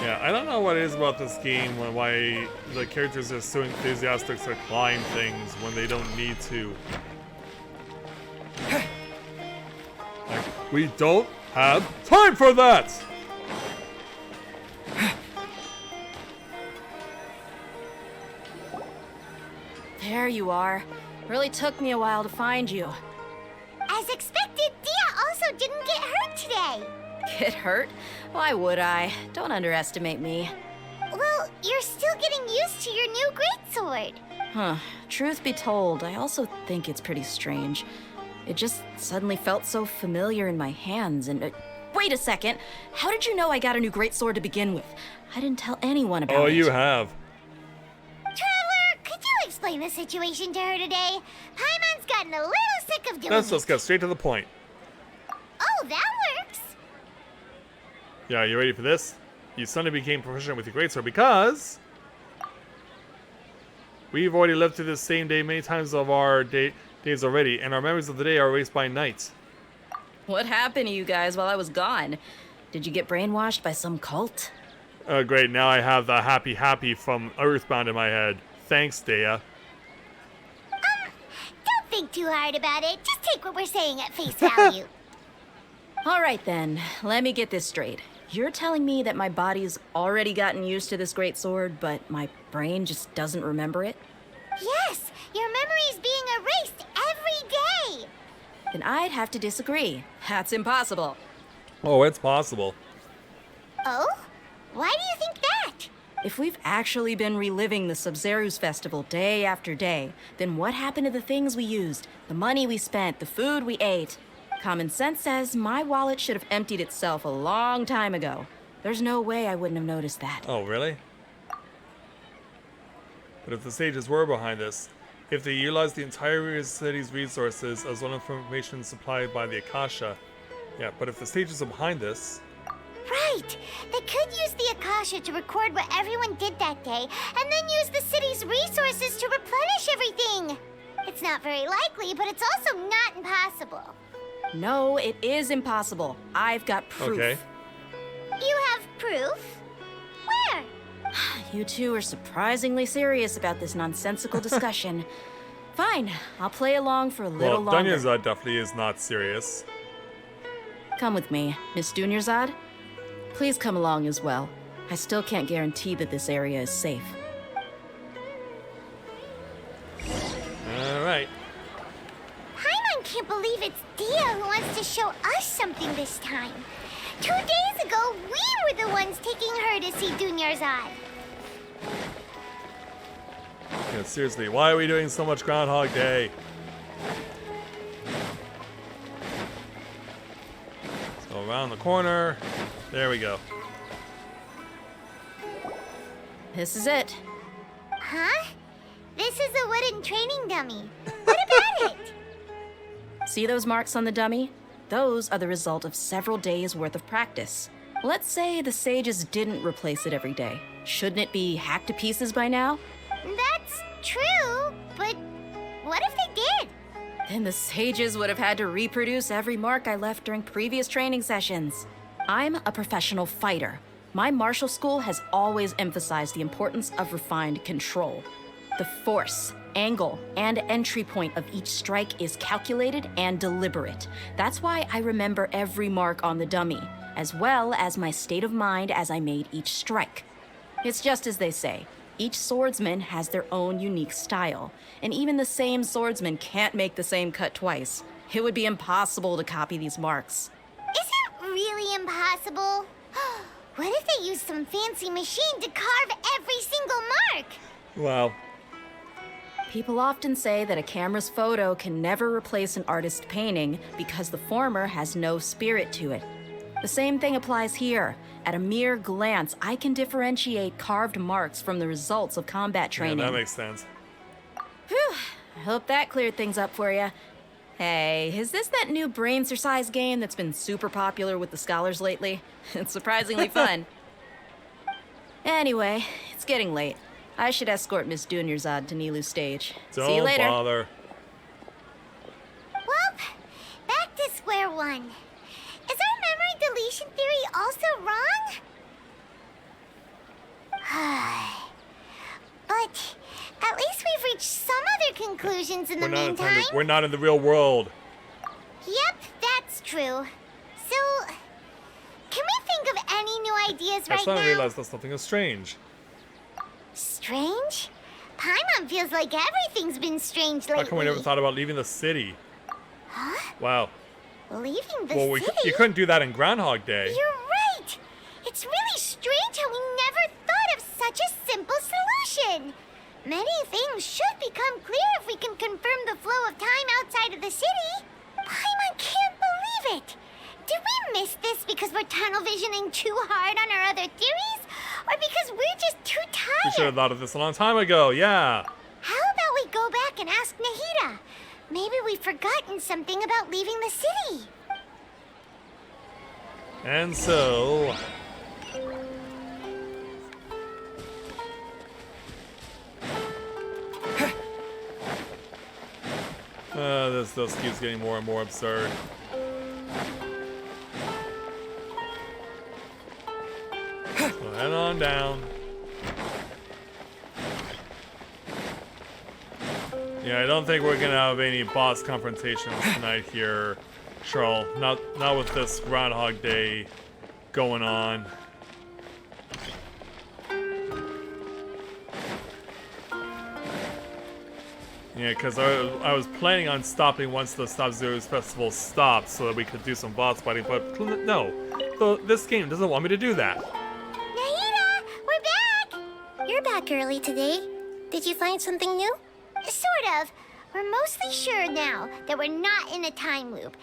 Yeah, I don't know what it is about this game why the characters are so enthusiastic to climb things when they don't need to. Like, we don't have time for that! There you are. Really took me a while to find you. As expected, Dia also didn't get hurt today. Get hurt? Why would I? Don't underestimate me. Well, you're still getting used to your new greatsword. Huh. Truth be told, I also think it's pretty strange. It just suddenly felt so familiar in my hands and... wait a second! How did you know I got a new greatsword to begin with? I didn't tell anyone about it. Oh, you have. Traveler, could you explain the situation to her today? Paimon's gotten a little sick of doing Let's get straight to the point. Oh, that works. Yeah, you ready for this? You suddenly became proficient with your greatsword because... we've already lived through this same day many times of our days already, and our memories of the day are erased by night. What happened to you guys while I was gone? Did you get brainwashed by some cult? Great, now I have the happy from Earthbound in my head. Thanks, Dea. Don't think too hard about it. Just take what we're saying at face value. All right then, let me get this straight. You're telling me that my body's already gotten used to this great sword, but my brain just doesn't remember it? Yes, your memory's being erased every day. Then I'd have to disagree. That's impossible. Oh, it's possible. Oh? Why do you think that? If we've actually been reliving the Sub-Zeru's festival day after day, then what happened to the things we used, the money we spent, the food we ate? Common sense says my wallet should have emptied itself a long time ago. There's no way I wouldn't have noticed that. Oh, really? But if the sages were behind this, if they utilized the entire city's resources as well information supplied by the Akasha, yeah, but if the sages are behind this... Right! They could use the Akasha to record what everyone did that day, and then use the city's resources to replenish everything! It's not very likely, but it's also not impossible. No, it is impossible. I've got proof. Okay. You have proof? Where? You two are surprisingly serious about this nonsensical discussion. Fine, I'll play along for a little longer. Dunyarzad definitely is not serious. Come with me, Miss Dunyarzad. Please come along as well. I still can't guarantee that this area is safe. Alright. Paimon can't believe it's Dia who wants to show us something this time. 2 days ago, we were the ones taking her to see Dunyarzad. Yeah, seriously, why are we doing so much Groundhog Day? So around the corner. There we go. This is it. Huh? This is a wooden training dummy. What about it? See those marks on the dummy? Those are the result of several days' worth of practice. Let's say the sages didn't replace it every day. Shouldn't it be hacked to pieces by now? That's true, but what if they did? Then the sages would have had to reproduce every mark I left during previous training sessions. I'm a professional fighter. My martial school has always emphasized the importance of refined control. The force, angle, and entry point of each strike is calculated and deliberate. That's why I remember every mark on the dummy, as well as my state of mind as I made each strike. It's just as they say, each swordsman has their own unique style, and even the same swordsman can't make the same cut twice. It would be impossible to copy these marks. Is it really impossible? What if they used some fancy machine to carve every single mark? Wow. People often say that a camera's photo can never replace an artist's painting because the former has no spirit to it. The same thing applies here. At a mere glance, I can differentiate carved marks from the results of combat training. Yeah, that makes sense. Whew. I hope that cleared things up for you. Hey, is this that new brain exercise game that's been super popular with the scholars lately? It's surprisingly fun. Anyway, it's getting late. I should escort Miss Dunyarzad to Nilu's stage. See you later. Don't bother. Well, back to square one. Is our memory deletion theory also wrong? But at least we've reached some other conclusions in the meantime. We're not in the real world. Yep, that's true. So, can we think of any new ideas I right suddenly now? realized that something is strange. Strange? Paimon feels like everything's been strange lately. How come we never thought about leaving the city? Huh? Wow. Leaving the Well, city? you couldn't do that in Groundhog Day. You're right! It's really strange how we never thought of such a simple solution. Many things should become clear if we can confirm the flow of time outside of the city. Paimon can't believe it! Did we miss this because we're tunnel visioning too hard on our other theories? Or because we're just too We tired? should have thought of this a long time ago, yeah. How about we go back and ask Nahida? Maybe we've forgotten something about leaving the city. And so... this keeps getting more and more absurd. So head on down. Yeah, I don't think we're gonna have any boss confrontations tonight here, Charles. Not with this Groundhog Day going on. Yeah, because I was planning on stopping once the Sub-Zero's festival stopped so that we could do some boss fighting, but no. This game doesn't want me to do that. Nahida, we're back! You're back early today. Did you find something new? Sort of. We're mostly sure now that we're not in a time loop.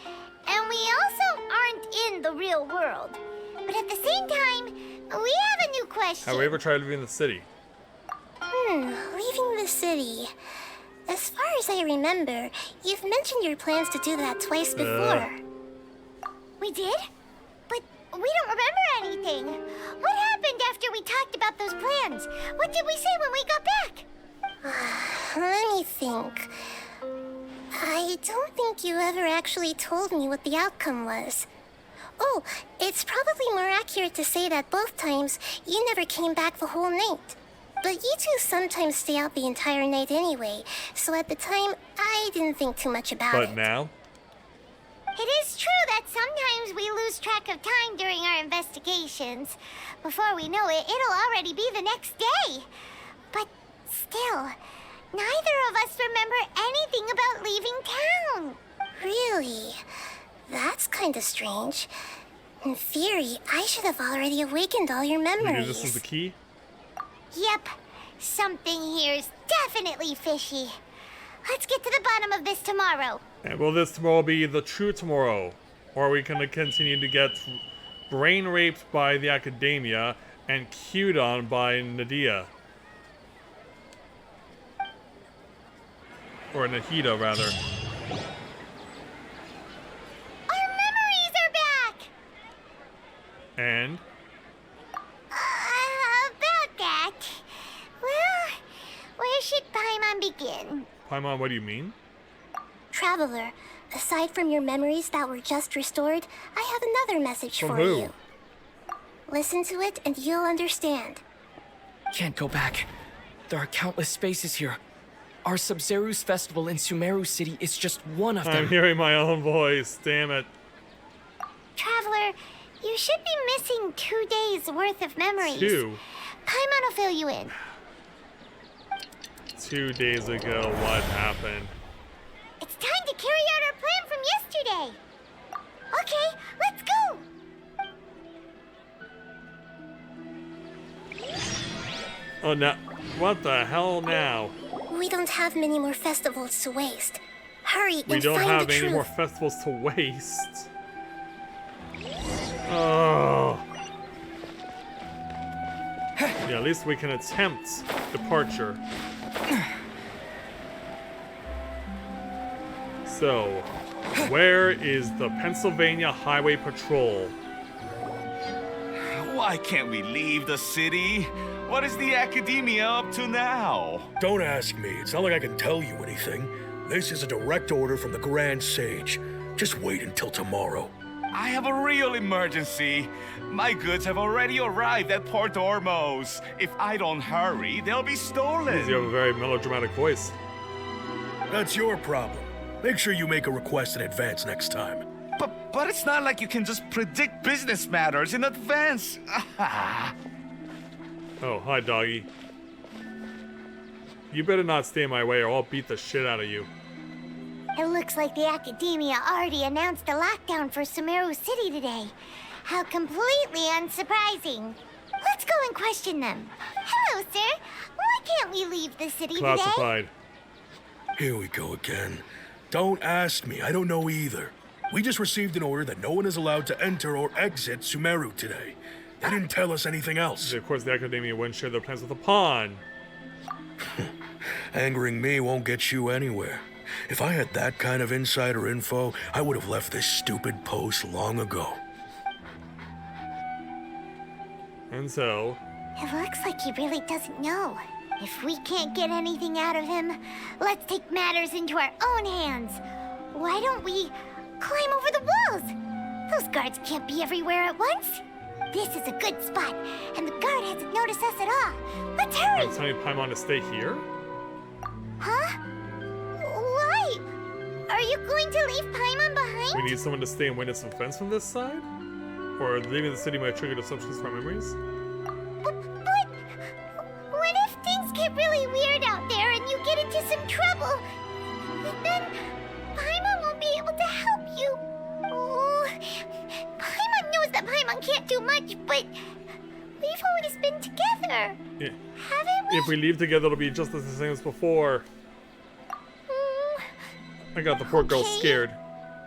And we also aren't in the real world. But at the same time, we have a new question. Have we ever tried leaving the city? Leaving the city. As far as I remember, you've mentioned your plans to do that twice before. We did? But we don't remember anything. What happened after we talked about those plans? What did we say when we got back? Let me think. I don't think you ever actually told me what the outcome was. Oh, it's probably more accurate to say that both times you never came back the whole night. But you two sometimes stay out the entire night anyway, so at the time, I didn't think too much about it. But now? It is true that sometimes we lose track of time during our investigations. Before we know it, it'll already be the next day. But still, neither of us remember anything about leaving town. Really? That's kind of strange. In theory, I should have already awakened all your memories. Maybe this is the key? Yep. Something here's definitely fishy. Let's get to the bottom of this tomorrow. And will this tomorrow be the true tomorrow? Or are we going to continue to get brain raped by the academia and cued on by Nadia? Or Nahida, rather. Our memories are back! And? About that. Well, where should Paimon begin? Paimon, what do you mean? Traveler, aside from your memories that were just restored, I have another message From for who? you. Listen to it and you'll understand. Can't go back. There are countless spaces here. Our Sub-Zero's festival in Sumeru City is just one of them. I'm hearing my own voice, damn it. Traveler, you should be missing 2 days worth of memories. 2? Paimon will fill you in. 2 days ago, what happened? It's time to carry out our plan from yesterday. Okay, let's go. Oh, no. What the hell now? We don't have many more festivals to waste. Hurry We and don't find have the any truth. more festivals to waste. Oh. Yeah, at least we can attempt departure. So, where is the Pennsylvania Highway Patrol? Why can't we leave the city? What is the academia up to now? Don't ask me. It's not like I can tell you anything. This is a direct order from the Grand Sage. Just wait until tomorrow. I have a real emergency. My goods have already arrived at Port Ormos. If I don't hurry, they'll be stolen. You have a very melodramatic voice. That's your problem. Make sure you make a request in advance next time. But it's not like you can just predict business matters in advance. Oh, hi, doggy. You better not stay in my way or I'll beat the shit out of you. It looks like the academia already announced a lockdown for Sumeru City today. How completely unsurprising. Let's go and question them. Hello, sir. Why can't we leave the city today? Classified. Here we go again. Don't ask me. I don't know either. We just received an order that no one is allowed to enter or exit Sumeru today. They didn't tell us anything else. Of course, the academia wouldn't share their plans with the pawn. Angering me won't get you anywhere. If I had that kind of insider info, I would have left this stupid post long ago. And so... It looks like he really doesn't know. If we can't get anything out of him, let's take matters into our own hands. Why don't we climb over the walls? Those guards can't be everywhere at once. This is a good spot, and the guard hasn't noticed us at all. Let's hurry! Are you telling Paimon to stay here? Huh? Why? Are you going to leave Paimon behind? We need someone to stay and witness events from this side? Or leaving the city might trigger assumptions from memories. But what if things get really weird out there and you get into some trouble? Then Paimon won't be able to help you. Oh, Paimon knows that Paimon can't do much, but we've always been together. Yeah. Haven't we? If we leave together, it'll be just the same as before. I got the poor girl scared.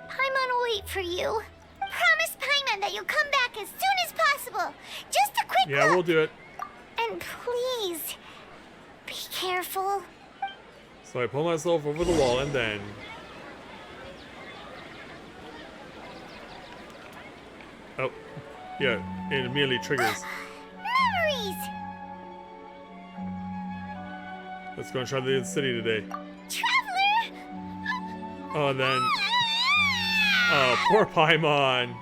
Paimon will wait for you. Promise Paimon that you'll come back as soon as possible. Just a quick Yeah, look. we'll do it. And please, be careful. So I pull myself over the wall and then... Oh, yeah, it immediately triggers. Memories! Let's go and try the city today. Traveler! Oh, and then... Oh, poor Paimon.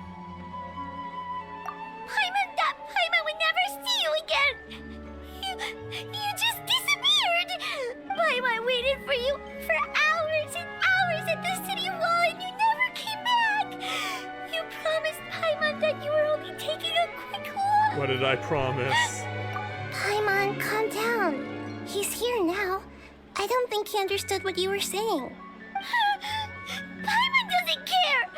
Paimon would never see you again. You just disappeared. Paimon waited for you for hours and hours at the city wall and you never came back. You promised Paimon that you were only taking a quick walk. What did I promise? Paimon, calm down. He's here now. I don't think he understood what you were saying. Paimon doesn't care.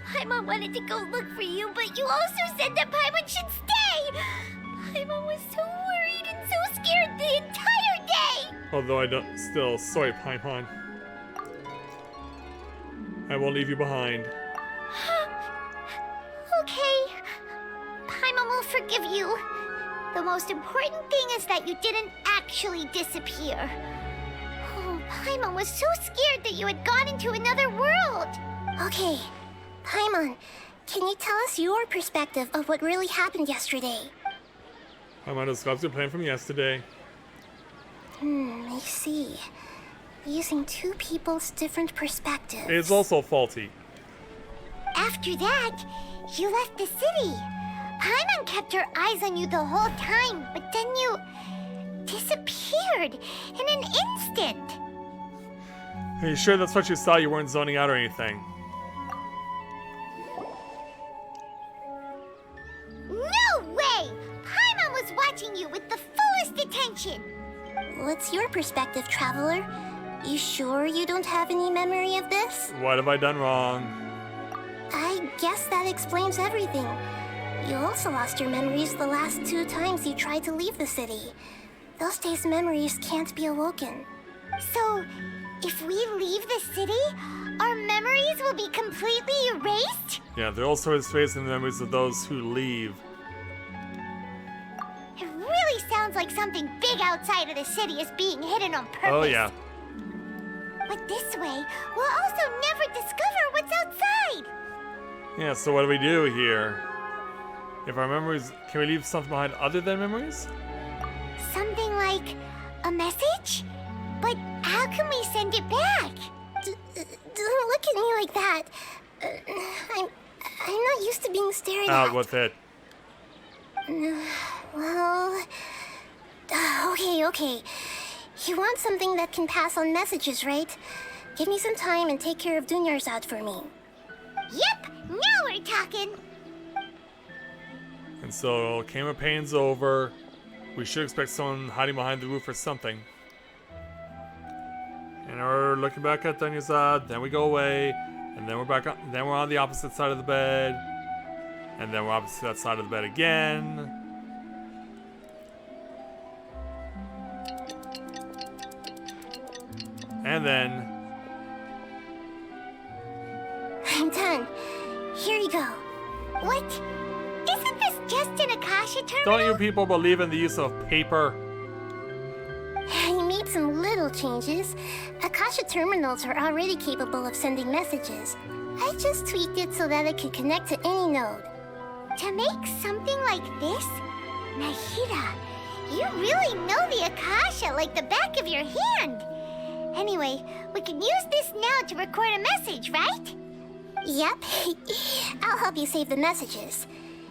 Paimon wanted to go look for you, but you also said that Paimon should stay. Paimon was so worried and so scared the entire day. Although I don't... Still, sorry, Paimon. I won't leave you behind. Okay. Paimon will forgive you. The most important thing is that you didn't actually disappear. Oh, Paimon was so scared that you had gone into another world. Okay, Paimon, can you tell us your perspective of what really happened yesterday? Paimon describes your plan from yesterday. I see. Using two people's different perspectives. It's also faulty. After that, you left the city. Paimon kept her eyes on you the whole time, but then you disappeared in an instant. Are you sure that's what you saw? You weren't zoning out or anything? No way! Paimon was watching you with the fullest attention. What's your perspective, Traveler? You sure you don't have any memory of this? What have I done wrong? I guess that explains everything. You also lost your memories the last 2 times you tried to leave the city. Those days' memories can't be awoken. So, if we leave the city, our memories will be completely erased? Yeah, they're also erasing the memories of those who leave. It really sounds like something big outside of the city is being hidden on purpose. Oh, yeah. But this way, we'll also never discover what's outside. Yeah, so what do we do here? If our memories... Can we leave something behind other than memories? Something like a message? But how can we send it back? Don't look at me like that. I'm not used to being stared at. Out with it. Well... Okay. You want something that can pass on messages, right? Give me some time and take care of Dunyarzad for me. Yep, now we're talking. And so, camera pan's over. We should expect someone hiding behind the roof or something. And we're looking back at Dunyarzad, then we go away, and then we're back on, then we're on the opposite side of the bed. And then we're opposite that side of the bed again. And then... I'm done. Here you go. What? Isn't this just an Akasha terminal? Don't you people believe in the use of paper? I made some little changes. Akasha terminals are already capable of sending messages. I just tweaked it so that it could connect to any node. To make something like this? Nahida, you really know the Akasha like the back of your hand. Anyway, we can use this now to record a message, right? Yep. I'll help you save the messages.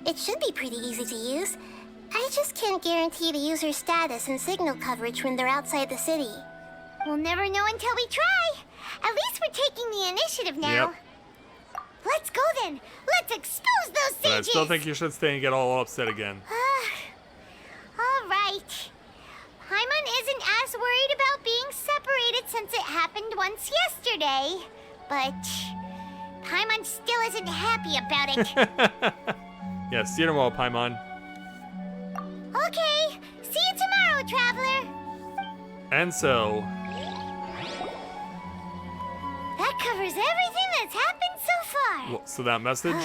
It should be pretty easy to use. I just can't guarantee the user's status and signal coverage when they're outside the city. We'll never know until we try. At least we're taking the initiative now. Yep. Let's go then. Let's expose those sages. But I still think you should stay and get all upset again. All right. Paimon isn't as worried about being separated since it happened once yesterday. But Paimon still isn't happy about it. Yeah, see you tomorrow, Paimon. Okay. See you tomorrow, Traveler. And so... That covers everything that's happened so far. well, so that message?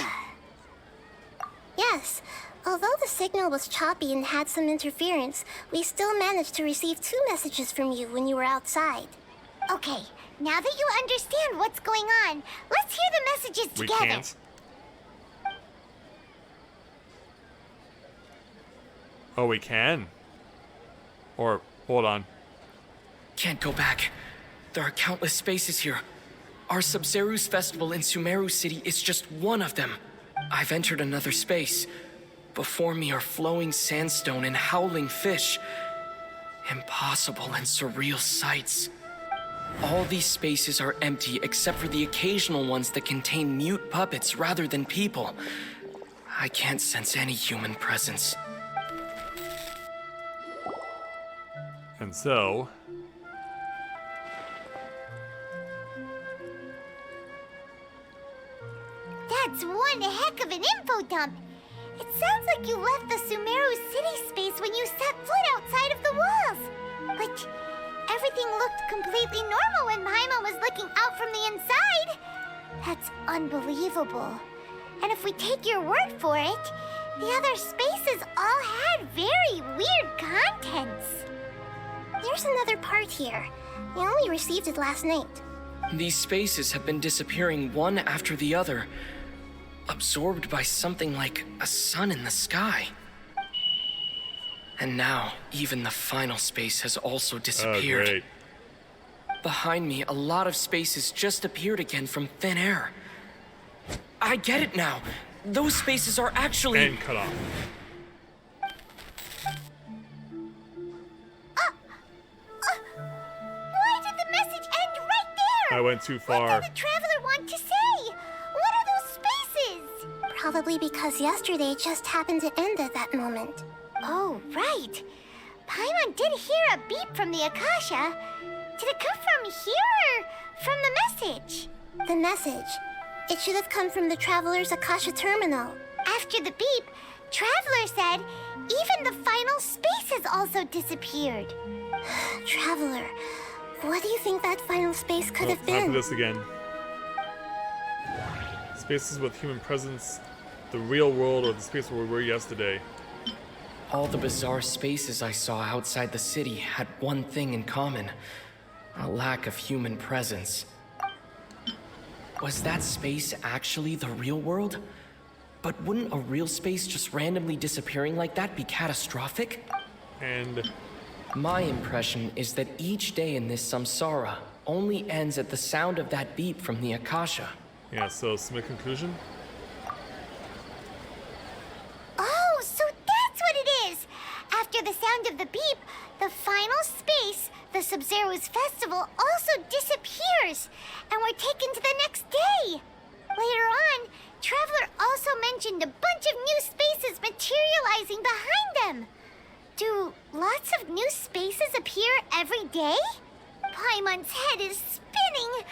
Yes. Although the signal was choppy and had some interference, we still managed to receive 2 messages from you when you were outside. Okay, now that you understand what's going on, let's hear the messages We together. can't. Oh, we can? Or, hold on. Can't go back. There are countless spaces here. Our Sub-Zeru's festival in Sumeru City is just one of them. I've entered another space. Before me are flowing sandstone and howling fish. Impossible and surreal sights. All these spaces are empty except for the occasional ones that contain mute puppets rather than people. I can't sense any human presence. And so... That's one heck of an info dump. It sounds like you left the Sumeru City space when you set foot outside of the walls. But everything looked completely normal when Paimon was looking out from the inside. That's unbelievable. And if we take your word for it, the other spaces all had very weird contents. There's another part here. We only received it last night. These spaces have been disappearing one after the other, absorbed by something like a sun in the sky. And now, even the final space has also disappeared. Oh, great. Behind me, a lot of spaces just appeared again from thin air. I get it now. Those spaces are actually... And cut off. Why did the message end right there? I went too far. What did the Traveler want to say? What are those spaces? Probably because yesterday just happened to end at that moment. Oh, right. Paimon did hear a beep from the Akasha. Did it come from here or from the message? The message. It should have come from the Traveler's Akasha terminal. After the beep, Traveler said even the final spaces also disappeared. Traveler, what do you think that final space could have After been? this again. Spaces with human presence, the real world, or the space where we were yesterday. All the bizarre spaces I saw outside the city had one thing in common: a lack of human presence. Was that space actually the real world? But wouldn't a real space just randomly disappearing like that be catastrophic? And my impression is that each day in this samsara only ends at the sound of that beep from the Akasha. yeah, so submit conclusion. Oh, so that's what it is! After the sound of the beep, the final space, the Sub-Zeru's festival, also disappears, and we're taken to the next day. Later on, Traveler also mentioned a bunch of new spaces materializing behind them. Do lots of new spaces appear every day? Paimon's head is spinning.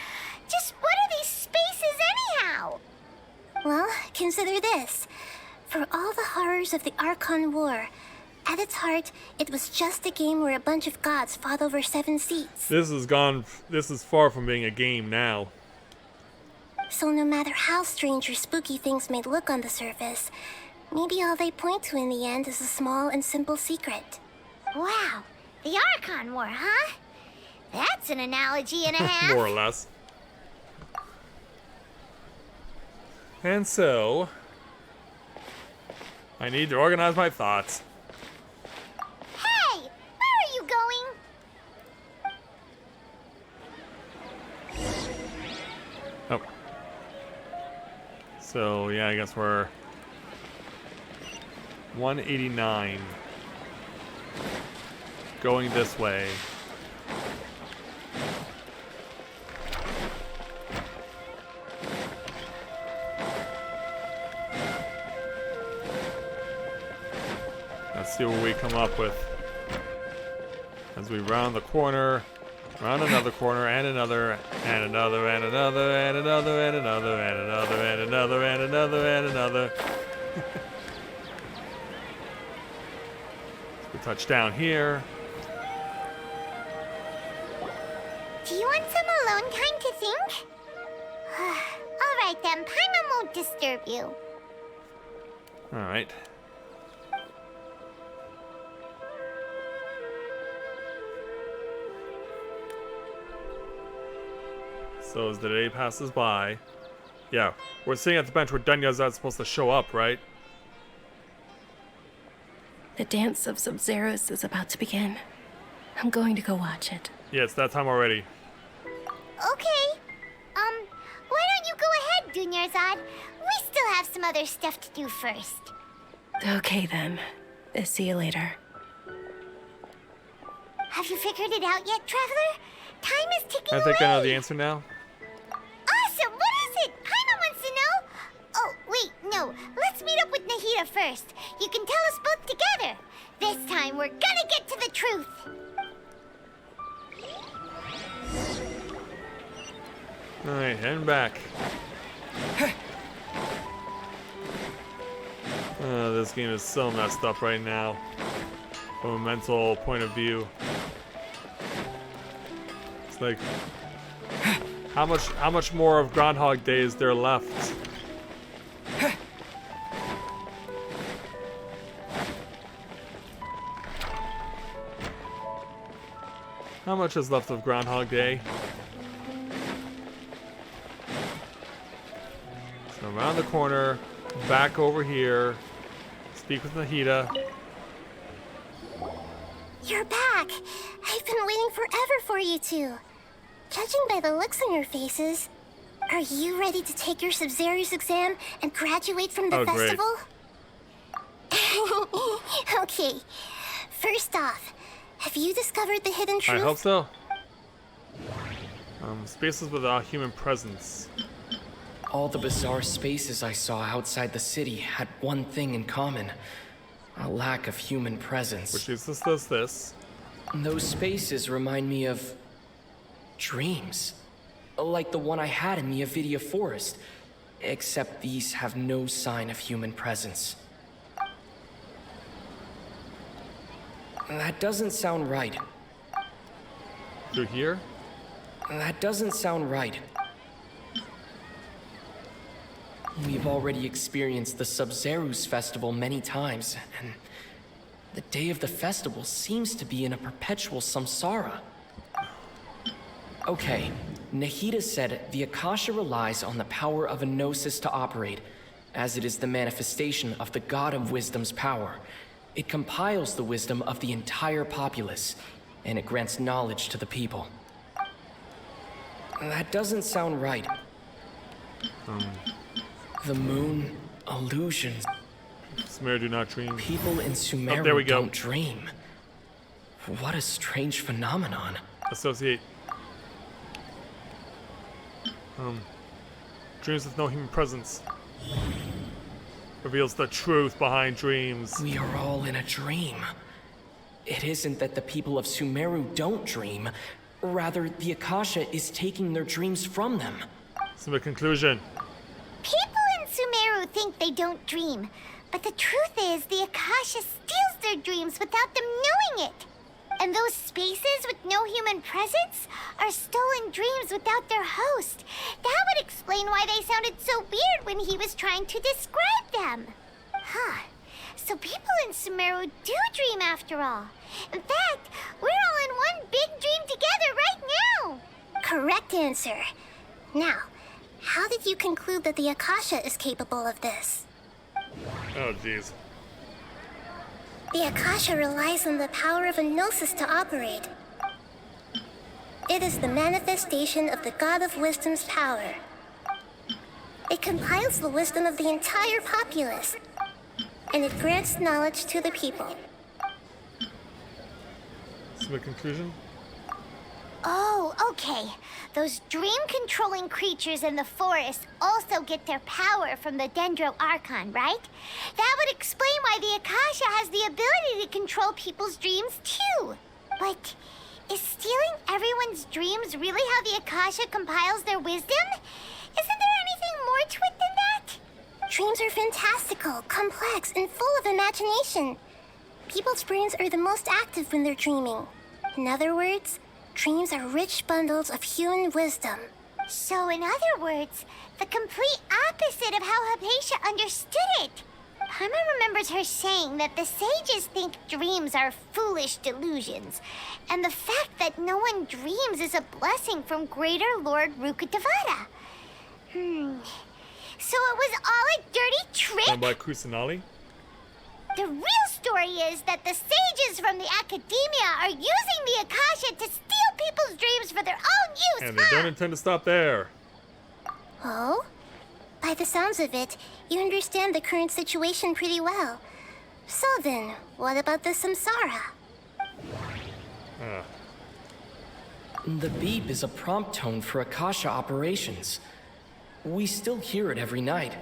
Just what are these spaces anyhow? Well, consider this. For all the horrors of the Archon War, at its heart, it was just a game where a bunch of gods fought over 7 seats. This is far from being a game now. So no matter how strange or spooky things may look on the surface, maybe all they point to in the end is a small and simple secret. Wow, the Archon War, huh? That's an analogy and a half. More or less. And so... I need to organize my thoughts. Hey, where are you going? Oh. So, yeah, I guess we're 189. Going this way. see what we come up with. As we round the corner, round another corner, and another, and another, and another, and another, and another, and another, and another, and another, and another. We touch down here. Do you want some alone time to think? Alright then, Paimon won't disturb you. Alright. So as the day passes by, yeah, we're sitting at the bench where Dunyazad's supposed to show up, right? The dance of Sub-Zeros is about to begin. I'm going to go watch it. Yeah, it's that time already. Okay. Why don't you go ahead, Dunyarzad? We still have some other stuff to do first. Okay then. See you later. Have you figured it out yet, Traveler? Time is ticking I think away. I know the answer now. Awesome! What is it? Paimon wants to know. Oh, wait, no. Let's meet up with Nahida first. You can tell us both together. This time, we're gonna get to the truth. Alright, heading back. This game is so messed up right now. From a mental point of view. It's like, how much more of Groundhog Day is there left? How much is left of Groundhog Day? So around the corner, back over here, speak with Nahida. You're back. I've been waiting forever for you two. Judging by the looks on your faces, are you ready to take your Sub-Zero's exam and graduate from the festival? Okay. First off, have you discovered the hidden truth? I hope so. Spaces without human presence. All the bizarre spaces I saw outside the city had one thing in common. A lack of human presence. Which is this. Those spaces remind me of dreams. Like the one I had in the Avidia Forest. Except these have no sign of human presence. That doesn't sound right. Through here? That doesn't sound right. We've already experienced the Sub-Zero's festival many times, and the day of the festival seems to be in a perpetual samsara. Okay, Nahida said the Akasha relies on the power of a gnosis to operate, as it is the manifestation of the God of Wisdom's power. It compiles the wisdom of the entire populace, and it grants knowledge to the people. That doesn't sound right. The moon, illusions. Sumeru do not dream. People in Sumeru there we go. don't dream. What a strange phenomenon. Associate. Dreams with no human presence. Reveals the truth behind dreams. We are all in a dream. It isn't that the people of Sumeru don't dream. Rather, the Akasha is taking their dreams from them. So the conclusion. People in Sumeru think they don't dream, but the truth is the Akasha steals their dreams without them knowing it. And those spaces with no human presence are stolen dreams without their host. That would explain why they sounded so weird when he was trying to describe them. Huh. So people in Sumeru do dream after all. In fact, we're all in one big dream together right now. Correct answer. Now, how did you conclude that the Akasha is capable of this? Oh, jeez. The Akasha relies on the power of a gnosis to operate. It is the manifestation of the God of Wisdom's power. It compiles the wisdom of the entire populace, and it grants knowledge to the people. So the conclusion? Oh, okay. Those dream-controlling creatures in the forest also get their power from the Dendro Archon, right? That would explain why the Akasha has the ability to control people's dreams, too. But is stealing everyone's dreams really how the Akasha compiles their wisdom? Isn't there anything more to it than that? Dreams are fantastical, complex, and full of imagination. People's brains are the most active when they're dreaming. In other words, dreams are rich bundles of human wisdom. So, in other words, the complete opposite of how Hypatia understood it. Paimon remembers her saying that the sages think dreams are foolish delusions, and the fact that no one dreams is a blessing from Greater Lord Rukkhadevata. So it was all a dirty trick? Done by Kusanali? The real story is that the sages from the academia are using the Akasha to steal people's dreams for their own use, And they don't intend to stop there. Oh? By the sounds of it, you understand the current situation pretty well. So then, what about the samsara? The beep is a prompt tone for Akasha operations. We still hear it every night,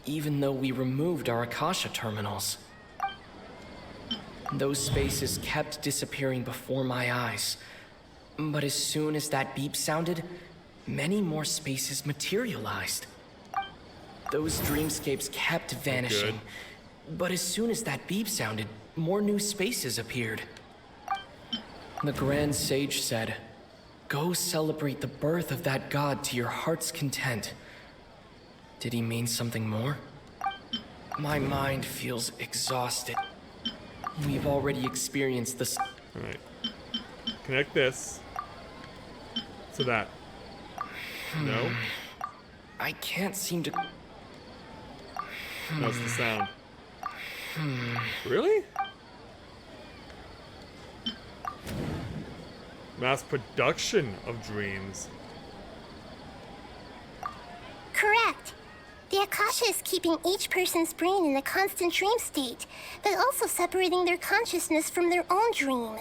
even though we removed our Akasha terminals. Those spaces kept disappearing before my eyes. But as soon as that beep sounded, many more spaces materialized. Those dreamscapes kept vanishing. But as soon as that beep sounded, more new spaces appeared. The Grand Sage said, "Go celebrate the birth of that god to your heart's content." Did he mean something more? My mind feels exhausted. We've already experienced this. Alright. Connect this to that. No? I can't seem to. That's the sound. Really? Mass production of dreams. Correct. The Akasha is keeping each person's brain in a constant dream state, but also separating their consciousness from their own dream.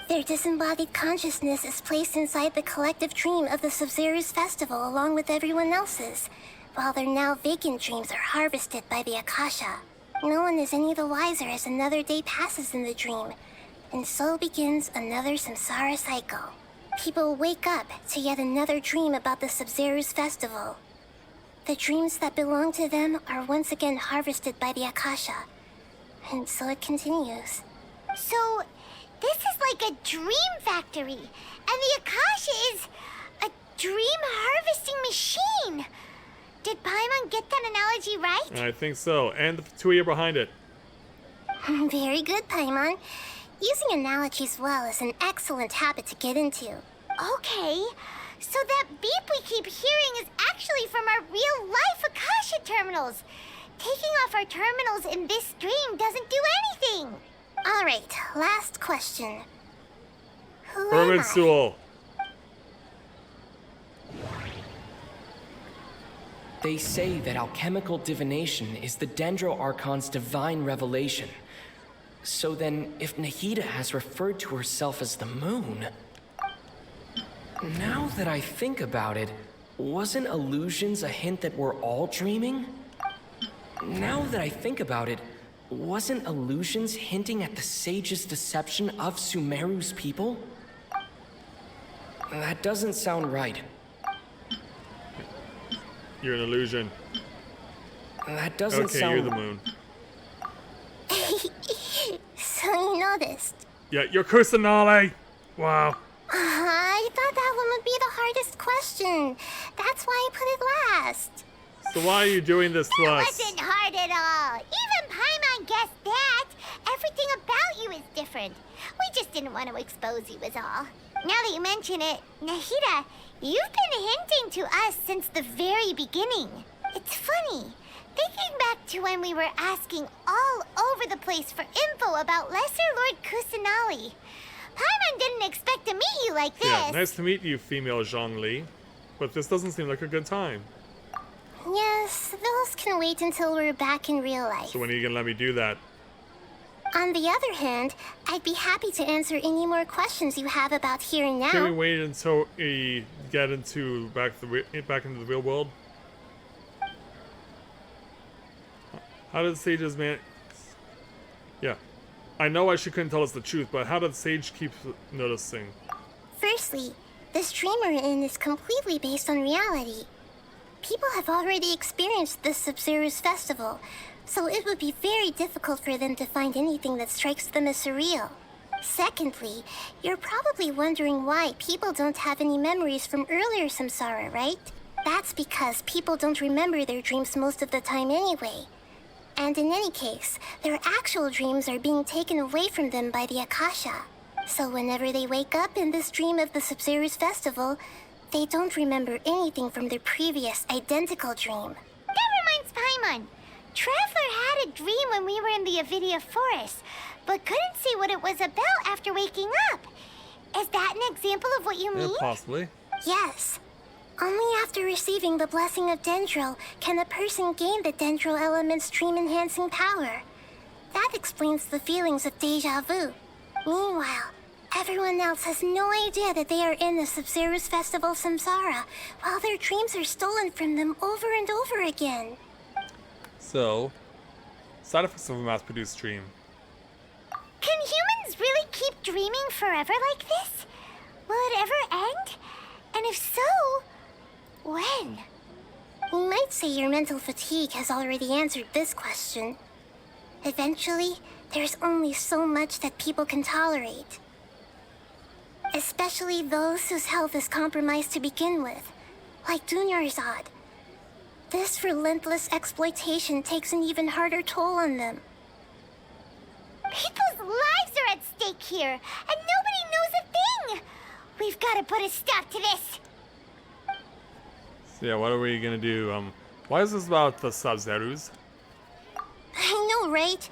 Their disembodied consciousness is placed inside the collective dream of the Sub-Zero's festival along with everyone else's, while their now vacant dreams are harvested by the Akasha. No one is any the wiser as another day passes in the dream, and so begins another samsara cycle. People wake up to yet another dream about the Sub-Zero's festival. The dreams that belong to them are once again harvested by the Akasha, and so it continues. So, this is like a dream factory, and the Akasha is a dream harvesting machine. Did Paimon get that analogy right? I think so. And the two behind it. Very good, Paimon. Using analogies well is an excellent habit to get into. Okay, so that beep we keep hearing is actually from our real-life Akasha terminals. Taking off our terminals in this dream doesn't do anything. All right, last question. Who Herman am I? Sewell. They say that alchemical divination is the Dendro Archon's divine revelation. So then, if Nahida has referred to herself as the moon... Now that I think about it, wasn't illusions a hint that we're all dreaming? Now that I think about it, wasn't illusions hinting at the sage's deception of Sumeru's people? That doesn't sound right. You're an illusion. That doesn't okay, sound... you're the moon. So you noticed. Yeah, you're Kusanali! Wow. I thought that one would be the hardest question. That's why I put it last. So why are you doing this to That us? wasn't hard at all. Even Paimon guessed that. Everything about you is different. We just didn't want to expose you is all. Now that you mention it, Nahida, you've been hinting to us since the very beginning. It's funny. Thinking back to when we were asking all over the place for info about Lesser Lord Kusanali. Paimon didn't expect to meet you like this. Yeah, nice to meet you, female Zhongli. But this doesn't seem like a good time. Yes, those can wait until we're back in real life. So when are you gonna let me do that? On the other hand, I'd be happy to answer any more questions you have about here and now. Can we wait until we get into back into the real world? How did sages Yeah. I know she couldn't tell us the truth, but how did Sage keep noticing? Firstly, this dream we're in is completely based on reality. People have already experienced this Sub-Zero's festival, so it would be very difficult for them to find anything that strikes them as surreal. Secondly, you're probably wondering why people don't have any memories from earlier samsara, right? That's because people don't remember their dreams most of the time anyway. And in any case, their actual dreams are being taken away from them by the Akasha. So whenever they wake up in this dream of the Sub-Zero's festival, they don't remember anything from their previous identical dream. That reminds Paimon. Traveler had a dream when we were in the Avidia forest, but couldn't see what it was about after waking up. Is that an example of what you mean? Yeah, possibly. Yes. Only after receiving the blessing of Dendril can a person gain the Dendril element's dream-enhancing power. That explains the feelings of deja vu. Meanwhile, everyone else has no idea that they are in the Sub-Zero's festival samsara, while their dreams are stolen from them over and over again. So, side effects of a mass-produced dream. Can humans really keep dreaming forever like this? Will it ever end? And if so, when? You might say your mental fatigue has already answered this question. Eventually, there's only so much that people can tolerate. Especially those whose health is compromised to begin with, like Dunyarzad. This relentless exploitation takes an even harder toll on them. People's lives are at stake here, and nobody knows a thing! We've got to put a stop to this! So yeah, what are we gonna do? Why is this about the Sub-Zeros? I know, right?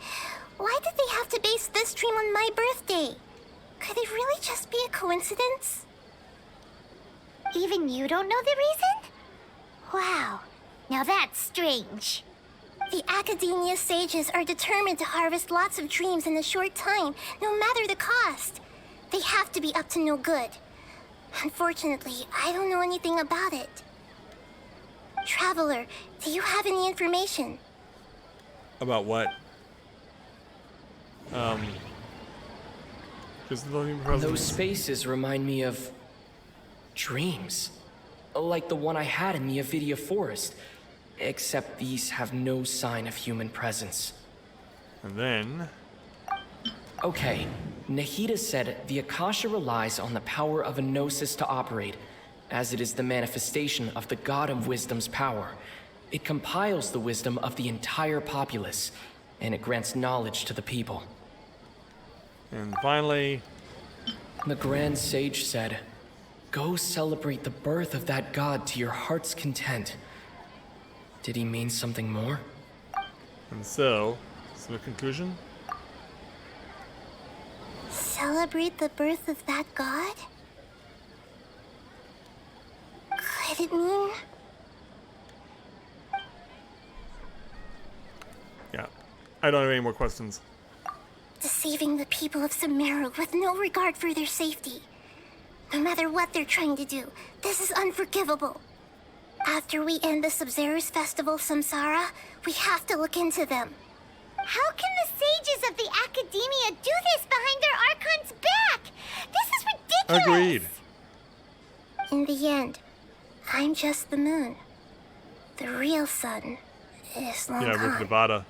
Why did they have to base this dream on my birthday? Could it really just be a coincidence? Even you don't know the reason? Wow, now that's strange. The Academia sages are determined to harvest lots of dreams in a short time, no matter the cost. They have to be up to no good. Unfortunately, I don't know anything about it. Traveler, do you have any information? About what? Those spaces remind me of dreams. Like the one I had in the Avidia forest. Except these have no sign of human presence. And then... Okay, Nahida said the Akasha relies on the power of a gnosis to operate, as it is the manifestation of the God of Wisdom's power. It compiles the wisdom of the entire populace, and it grants knowledge to the people. And finally... The Grand Sage said, "Go celebrate the birth of that God to your heart's content." Did he mean something more? And so the conclusion? Celebrate the birth of that god? Could it mean... Yeah. I don't have any more questions. Deceiving the people of Sumeru with no regard for their safety. No matter what they're trying to do, this is unforgivable. After we end the Sub-Zero's festival samsara, we have to look into them. How can the sages of the Academia do this behind their Archon's back? This is ridiculous! Agreed. In the end, I'm just the moon. The real sun is long Yeah, gone. with Nevada.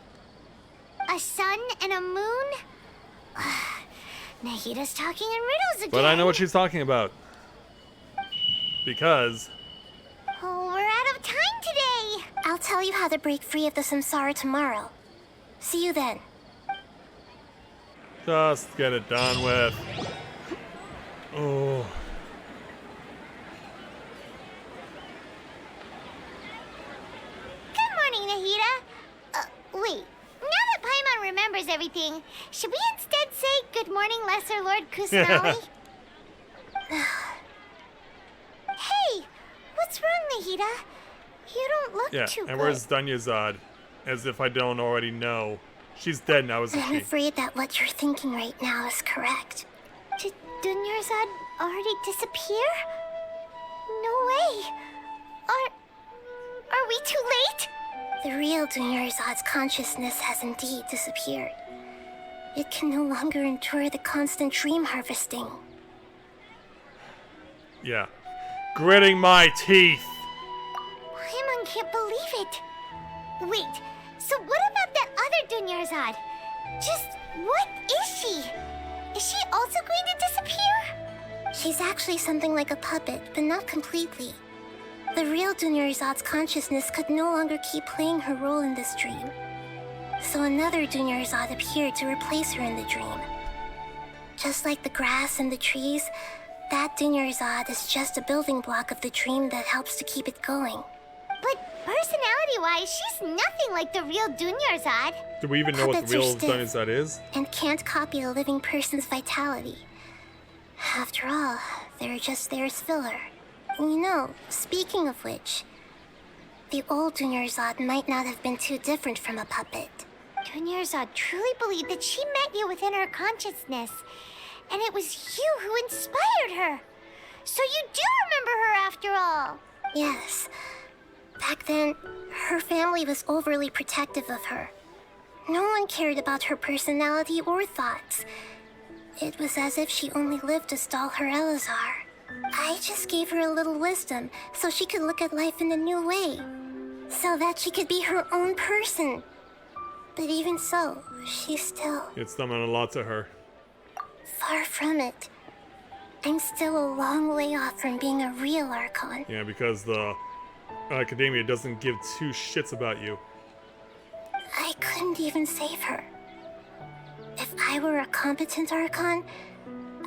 A sun and a moon? Nahida's talking in riddles again. But I know what she's talking about. Because... Oh, we're out of time today. I'll tell you how to break free of the samsara tomorrow. See you then. Just get it done with. Oh. Good morning, Nahida. Wait. Now that Paimon remembers everything, should we instead say good morning, Lesser Lord Kusanali? Hey, what's wrong, Nahida? You don't look Yeah, too and good. where's Dunyarzad? As if I don't already know. She's dead now, isn't I'm she? afraid that what you're thinking right now is correct. Did Dunyarzad already disappear? No way. Are we too late? The real Dunyarzad's consciousness has indeed disappeared. It can no longer endure the constant dream harvesting. Yeah. Gritting my teeth. Paimon can't believe it. Wait, so what about that other Dunyarzad? Just what is she? Is she also going to disappear? She's actually something like a puppet, but not completely. The real Dunyarzad's consciousness could no longer keep playing her role in this dream. So another Dunyarzad appeared to replace her in the dream. Just like the grass and the trees, that Dunyarzad is just a building block of the dream that helps to keep it going. But personality-wise, she's nothing like the real Dunyarzad. Do we even know what Puppets the are real stiff Dunyarzad is? and can't copy a living person's vitality. After all, they're just there as filler. You know, speaking of which, the old Dunyarzad might not have been too different from a puppet. Dunyarzad truly believed that she met you within her consciousness, and it was you who inspired her. So you do remember her after all. Yes. Back then, her family was overly protective of her. No one cared about her personality or thoughts. It was as if she only lived to stall her Elazar. I just gave her a little wisdom so she could look at life in a new way. So that she could be her own person. But even so, she's still It's done a lot to her. far from it. I'm still a long way off from being a real Archon. Yeah, because the Academia doesn't give two shits about you. I couldn't even save her. If I were a competent Archon,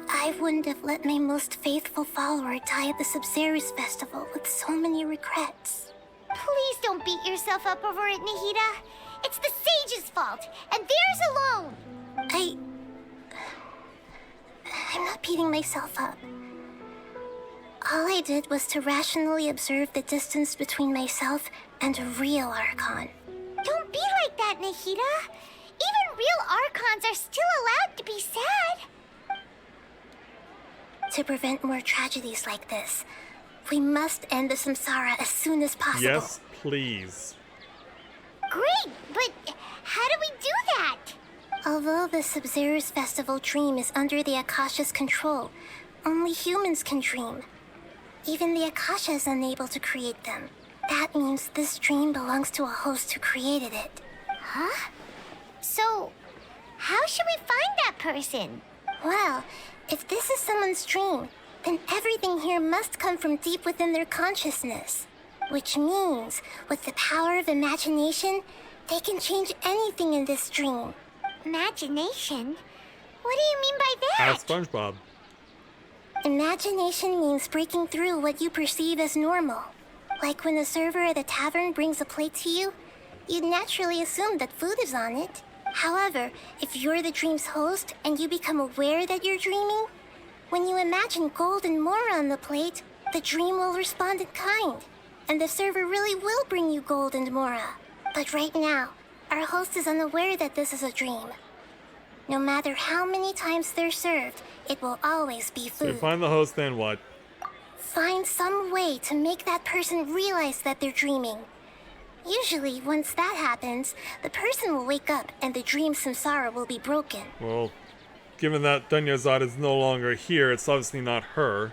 I wouldn't have let my most faithful follower die at the Sub-Zerus Festival with so many regrets. Please don't beat yourself up over it, Nahida. It's the sage's fault, and theirs alone. I'm not beating myself up. All I did was to rationally observe the distance between myself and a real Archon. Don't be like that, Nahida. Even real Archons are still allowed to be sad. To prevent more tragedies like this, we must end the samsara as soon as possible. Yes, please. Great, but how do we do that? Although the Sub-Zerus Festival dream is under the Akasha's control, only humans can dream. Even the Akasha is unable to create them. That means this dream belongs to a host who created it. Huh? So, how should we find that person? Well, if this is someone's dream, then everything here must come from deep within their consciousness. Which means, with the power of imagination, they can change anything in this dream. Imagination? What do you mean by that? Ask SpongeBob. Imagination means breaking through what you perceive as normal. Like when the server at a tavern brings a plate to you, you'd naturally assume that food is on it. However, if you're the dream's host and you become aware that you're dreaming, when you imagine gold and mora on the plate, the dream will respond in kind, and the server really will bring you gold and mora. But right now, our host is unaware that this is a dream. No matter how many times they're served, it will always be So you food. find the host, then what? Find some way to make that person realize that they're dreaming. Usually, once that happens, the person will wake up and the dream samsara will be broken. Well, given that Dunyarzad is no longer here, it's obviously not her.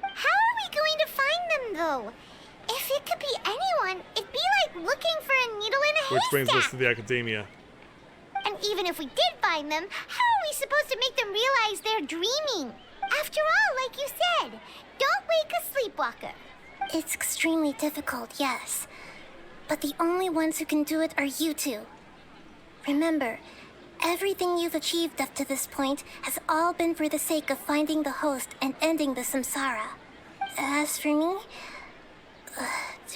How are we going to find them, though? If it could be anyone, it'd be like looking for a needle in a Which haystack. brings us to the Academia. And even if we did find them, how are we supposed to make them realize they're dreaming? After all, like you said, don't wake a sleepwalker. It's extremely difficult, yes. But the only ones who can do it are you two. Remember, everything you've achieved up to this point has all been for the sake of finding the host and ending the samsara. As for me,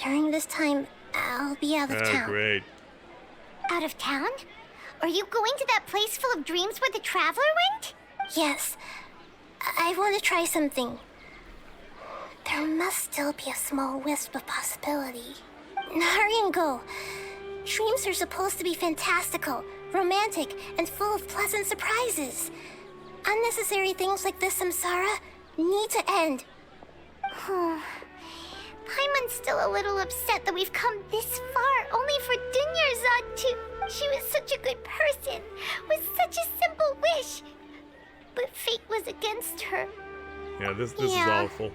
during this time, I'll be out of town. Great. Out of town? Are you going to that place full of dreams where the traveler went? Yes. I want to try something. There must still be a small wisp of possibility. Hurry and go. Dreams are supposed to be fantastical, romantic, and full of pleasant surprises. Unnecessary things like this samsara need to end. Paimon's still a little upset that we've come this far only for Dunyarzad to... She was such a good person, with such a simple wish. But fate was against her. Yeah, this is awful.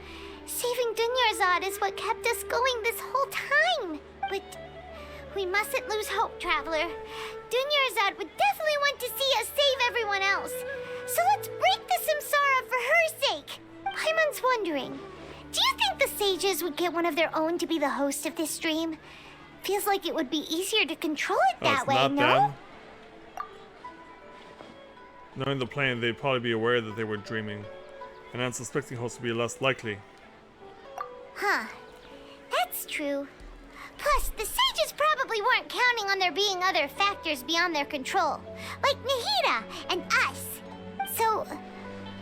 Saving Dunyarzad is what kept us going this whole time. But we mustn't lose hope, Traveler. Dunyarzad would definitely want to see us save everyone else. So let's break the samsara for her sake. Paimon's wondering, do you think the sages would get one of their own to be the host of this dream? Feels like it would be easier to control it that way, not no? them. Knowing the plan, they'd probably be aware that they were dreaming. An unsuspecting host would be less likely. Huh. That's true. Plus, the sages probably weren't counting on there being other factors beyond their control, like Nahida and us. So,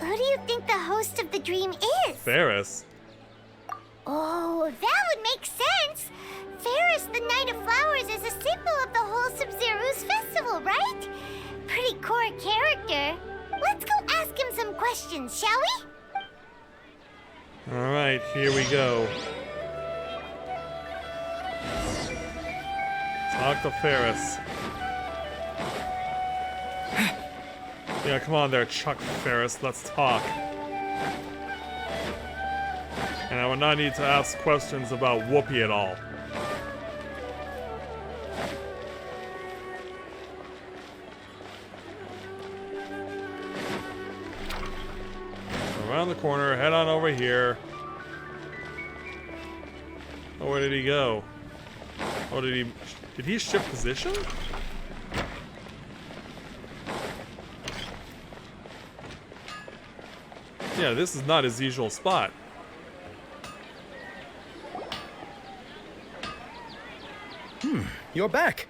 who do you think the host of the dream is? Ferris. Oh, that would make sense. Ferris, the Knight of Flowers, is a symbol of the whole Sub-Zero's festival, right? Pretty core character. Let's go ask him some questions, shall we? Alright, here we go. Talk to Ferris. Yeah, come on there, Chuck Ferris. Let's talk. And I would not need to ask questions about Whoopi at all. Around the corner, head on over here. Oh, where did he go? Oh, did he shift position? Yeah, this is not his usual spot. You're back.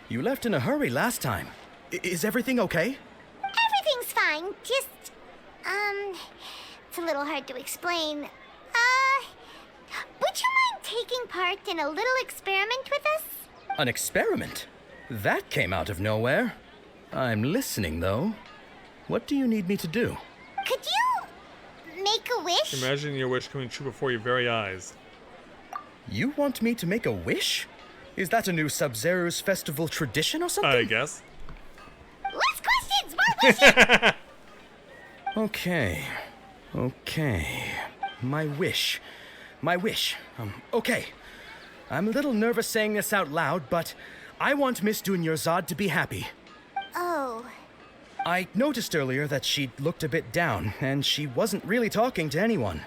You left in a hurry last time. Is everything okay? Everything's fine. Just, it's a little hard to explain. Would you mind taking part in a little experiment with us? An experiment? That came out of nowhere. I'm listening, though. What do you need me to do? Could you make a wish? Imagine your wish coming true before your very eyes. You want me to make a wish? Is that a new Sub-Zero's festival tradition or something? I guess. Less questions, more wishes! Okay. My wish. Okay. I'm a little nervous saying this out loud, but I want Miss Dunyarzad to be happy. Oh. I noticed earlier that she looked a bit down, and she wasn't really talking to anyone.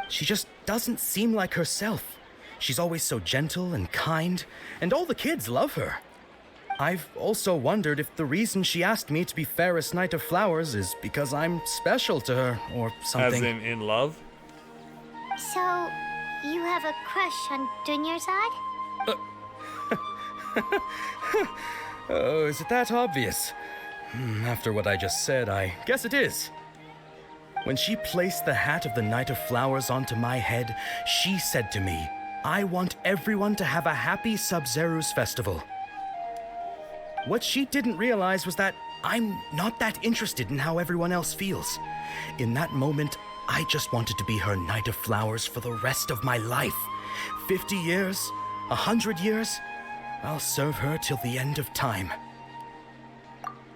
She just doesn't seem like herself. She's always so gentle and kind, and all the kids love her. I've also wondered if the reason she asked me to be Ferris Knight of Flowers is because I'm special to her, or something. As in love? So, you have a crush on Dunyarzad? Oh, is it that obvious? After what I just said, I guess it is. When she placed the hat of the Knight of Flowers onto my head, she said to me, I want everyone to have a happy Sub-Zero's festival. What she didn't realize was that I'm not that interested in how everyone else feels. In that moment, I just wanted to be her Knight of Flowers for the rest of my life. 50 years, 100 years, I'll serve her till the end of time.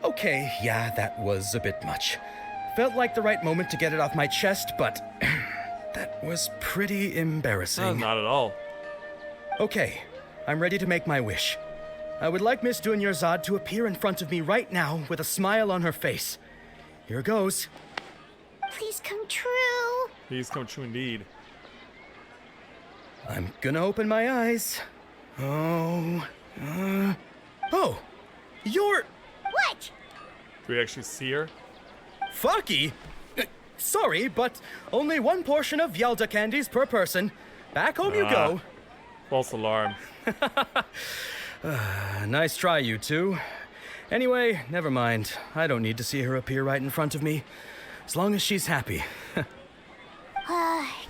Okay, yeah, that was a bit much. Felt like the right moment to get it off my chest, but that was pretty embarrassing. No, not at all. Okay, I'm ready to make my wish. I would like Miss Dunyarzad to appear in front of me right now with a smile on her face. Here goes. Please come true. Please come true indeed. I'm gonna open my eyes. Oh, you're... What? Do we actually see her? Fucky? Sorry, but only one portion of Yalda candies per person. Back home you go. False alarm. Nice try, you two. Anyway, never mind. I don't need to see her appear right in front of me. As long as she's happy.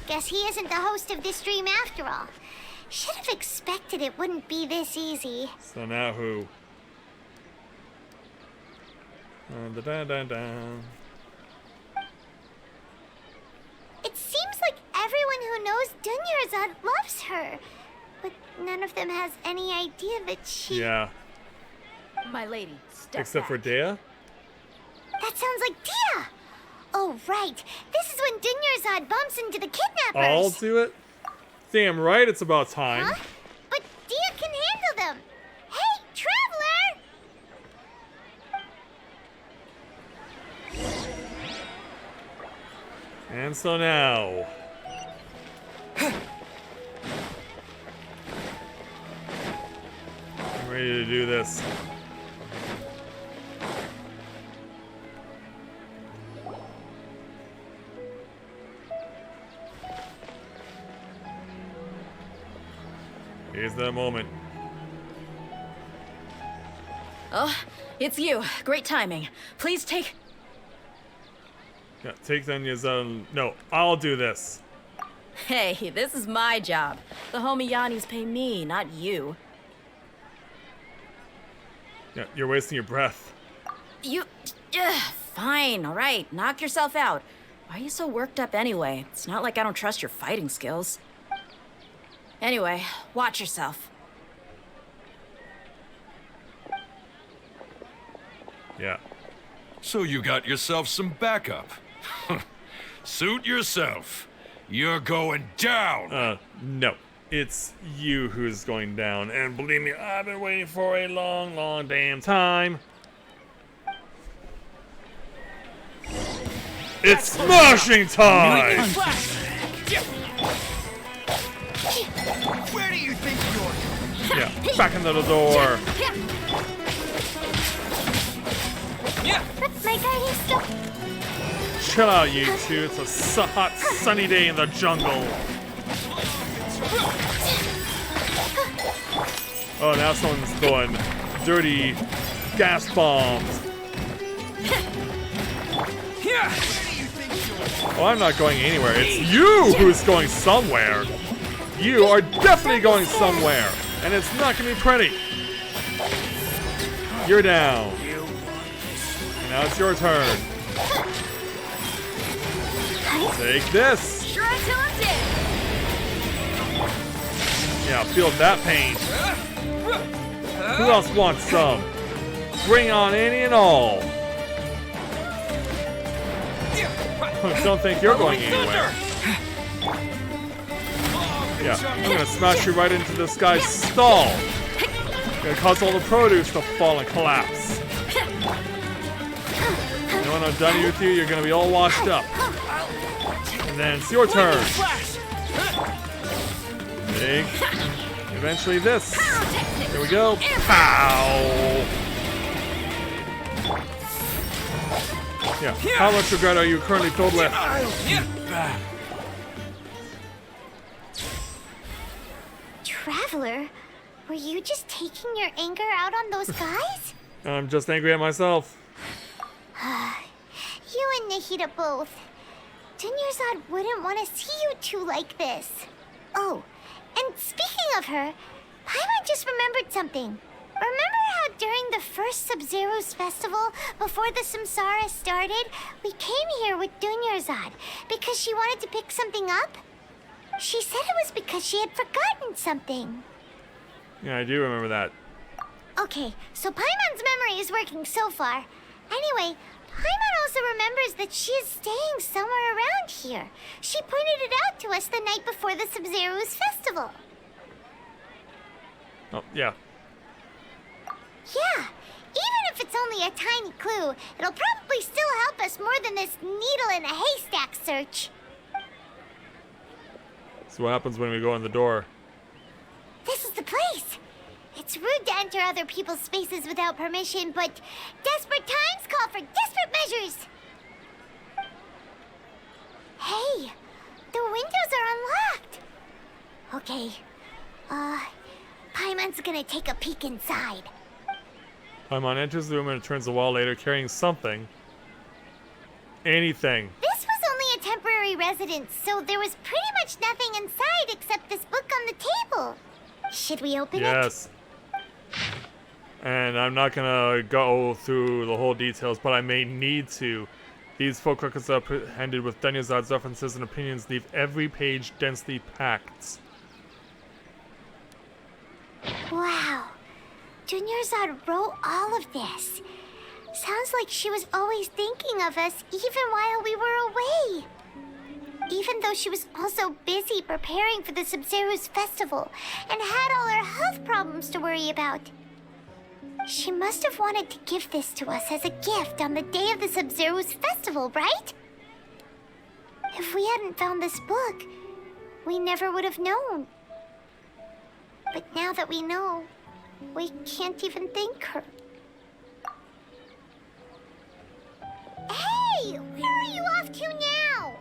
Guess he isn't the host of this dream after all. Should have expected it wouldn't be this easy. So now who? It seems like everyone who knows Dunyarzad loves her, but none of them has any idea that she... Yeah. My lady, step Except for Dea? That sounds like Dea! Oh, right. This is when Dunyarzad bumps into the kidnappers. I'll do it? Damn right, it's about time. Huh? But Dea can handle them. Hey, Traveler! And so now... I'm ready to do this. Here's that moment. Oh, it's you. Great timing. Please take... Yeah, take Dunyarzad. No, I'll do this. Hey, this is my job. The Homiyanis pay me, not you. Yeah, you're wasting your breath. You... fine, all right. Knock yourself out. Why are you so worked up anyway? It's not like I don't trust your fighting skills. Anyway, watch yourself. Yeah. So you got yourself some backup. Suit yourself. You're going down. No. It's you who's going down. And believe me, I've been waiting for a long, long damn time. It's smashing time! Where do you think you're? Yeah, back into the door. My guiding star. Chill out, you two. It's a hot, sunny day in the jungle. Oh, now someone's throwing dirty gas bombs. Oh, I'm not going anywhere. It's you who's going somewhere. You are definitely going somewhere. And it's not going to be pretty. You're down. And now it's your turn. Take this. Sure until I'm dead. Yeah, feel that pain. Who else wants some? Bring on any and all. Don't think you're going anywhere. Yeah, I'm gonna smash you right into this guy's stall. Gonna cause all the produce to fall and collapse. And when I'm done with you, you're gonna be all washed up. And then it's your turn. Big. Eventually this. Here we go. Pow! Yeah, how much regret are you currently filled with? Traveler, were you just taking your anger out on those guys? I'm just angry at myself. You and Nahida both. Dunyarzad wouldn't want to see you two like this. Oh, and speaking of her, Paimon just remembered something. Remember how during the first Sub-Zero's festival, before the Samsara started, we came here with Dunyarzad because she wanted to pick something up? She said it was because she had forgotten something. Yeah, I do remember that. Okay, so Paimon's memory is working so far. Anyway, Paimon also remembers that she is staying somewhere around here. She pointed it out to us the night before the Sub-Zero's festival. Oh, yeah. Yeah, even if it's only a tiny clue, it'll probably still help us more than this needle in a haystack search. So what happens when we go in the door? This is the place. It's rude to enter other people's spaces without permission, but desperate times call for desperate measures. Hey, the windows are unlocked. Okay, Paimon's gonna take a peek inside. Paimon enters the room and returns a while later carrying something. Anything. This was only a temporary residence, so there was pretty much nothing inside except this book on the table. Should we open it? Yes. And I'm not gonna go through the whole details, but I may need to. These folk records are appended with Dunyazad's references and opinions leave every page densely packed. Wow. Dunyazad wrote all of this. Sounds like she was always thinking of us even while we were away. Even though she was also busy preparing for the Sub-Zero's festival and had all her health problems to worry about. She must have wanted to give this to us as a gift on the day of the Sub-Zero's festival, right? If we hadn't found this book, we never would have known. But now that we know, we can't even thank her. Hey! Where are you off to now?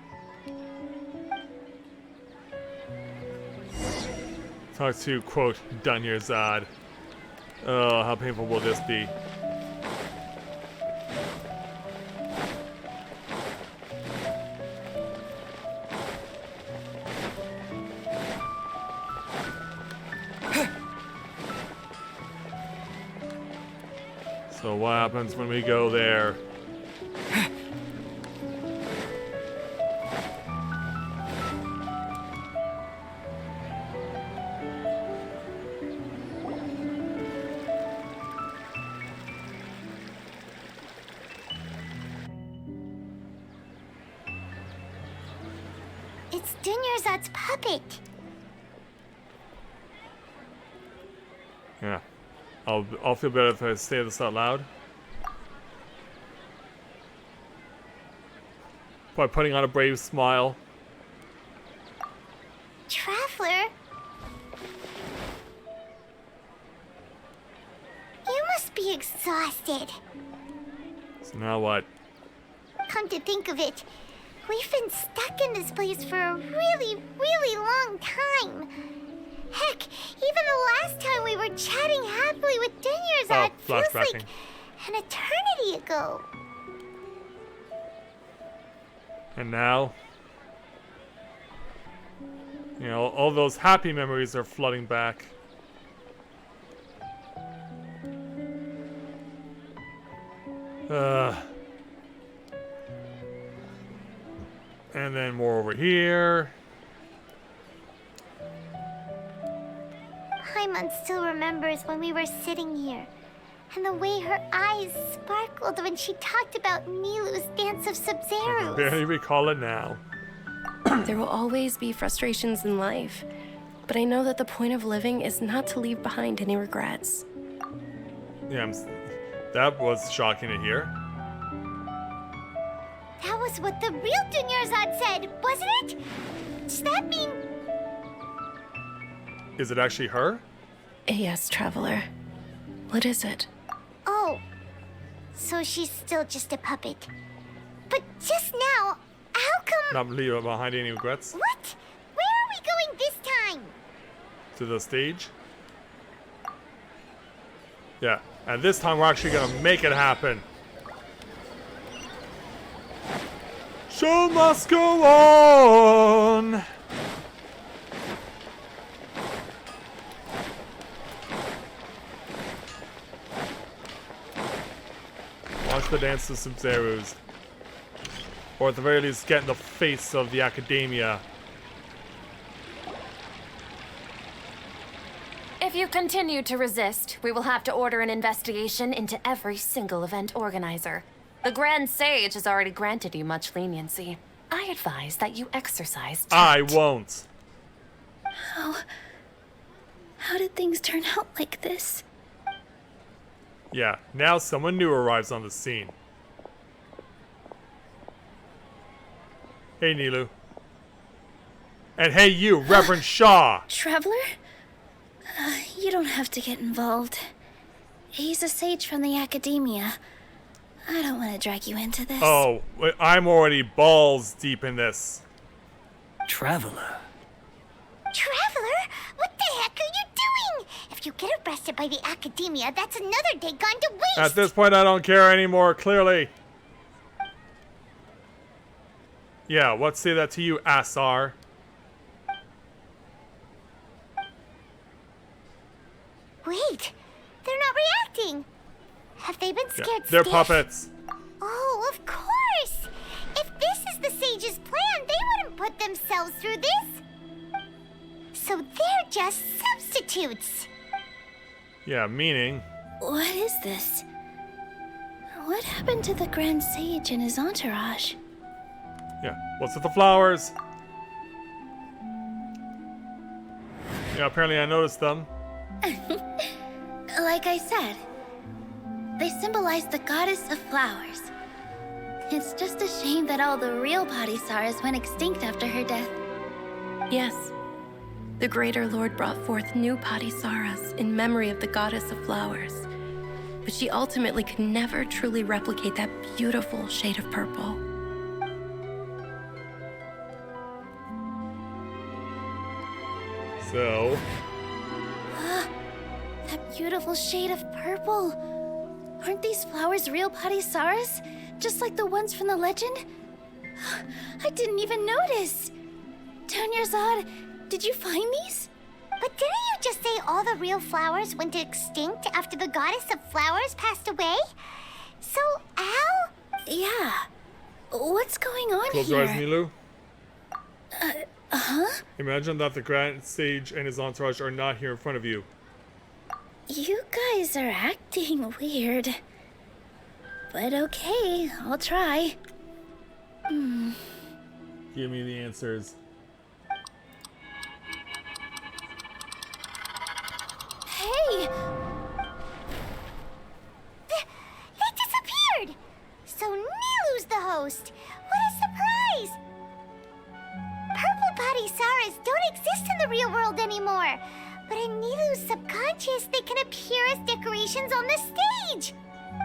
Talk to, quote, Dunyazad. Oh, how painful will this be? So what happens when we go there? It's Dunyazad's puppet. Yeah. I'll feel better if I say this out loud. By putting on a brave smile. Traveler? You must be exhausted. So now what? Come to think of it, we've been stuck in this place for a really, really long time. Heck, even the last time we were chatting happily with Dunyazad feels like an eternity ago. And now, you know, all those happy memories are flooding back. And then more over here. Paimon still remembers when we were sitting here, and the way her eyes sparkled when she talked about Nilu's Dance of I Sub-Zeros. barely recall it now. There will always be frustrations in life, but I know that the point of living is not to leave behind any regrets. Yeah, that was shocking to hear. That was what the real Dunyazad said, wasn't it? Does that mean... Is it actually her? Yes, Traveler. What is it? Oh, so she's still just a puppet. But just now, how come... Not leave behind any regrets? What? Where are we going this time? To the stage? Yeah, and this time we're actually gonna make it happen. Show must go on! Watch the dance of Sub-Zeros. Or at the very least, get in the face of the academia. If you continue to resist, we will have to order an investigation into every single event organizer. The Grand Sage has already granted you much leniency. I advise that you exercise tact. I won't. How did things turn out like this? Yeah, now someone new arrives on the scene. Hey, Nilu. And hey, you, Reverend Shaw! Traveler? You don't have to get involved. He's a sage from the academia. I don't want to drag you into this. Oh, I'm already balls deep in this. Traveler? Traveler? What the heck are you doing? If you get arrested by the academia, that's another day gone to waste! At this point, I don't care anymore, clearly. Yeah, let's say that to you, Asar. Wait, they're not reacting! Have they been scared They're stiff? puppets. Oh, of course! If this is the sage's plan, they wouldn't put themselves through this. So they're just substitutes. Yeah, meaning. What is this? What happened to the Grand Sage and his entourage? Yeah, what's with the flowers? Yeah, apparently I noticed them. Like I said, they symbolize the goddess of flowers. It's just a shame that all the real Padisaras went extinct after her death. Yes. The Greater Lord brought forth new Padisaras in memory of the goddess of flowers. But she ultimately could never truly replicate that beautiful shade of purple. So... That beautiful shade of purple. Aren't these flowers real Padisaras? Just like the ones from the legend? I didn't even notice. Dunyarzad, did you find these? But didn't you just say all the real flowers went extinct after the goddess of flowers passed away? So, how? Yeah. What's going on Close here? your eyes, Nilou. Huh? Imagine that the Grand Sage and his entourage are not here in front of you. You guys are acting weird. But okay, I'll try. Give me the answers. Hey! They disappeared! So Nilou's the host. What a surprise! Purple Padisaras don't exist in the real world anymore. But in Nilou's subconscious, they can appear as decorations on the stage.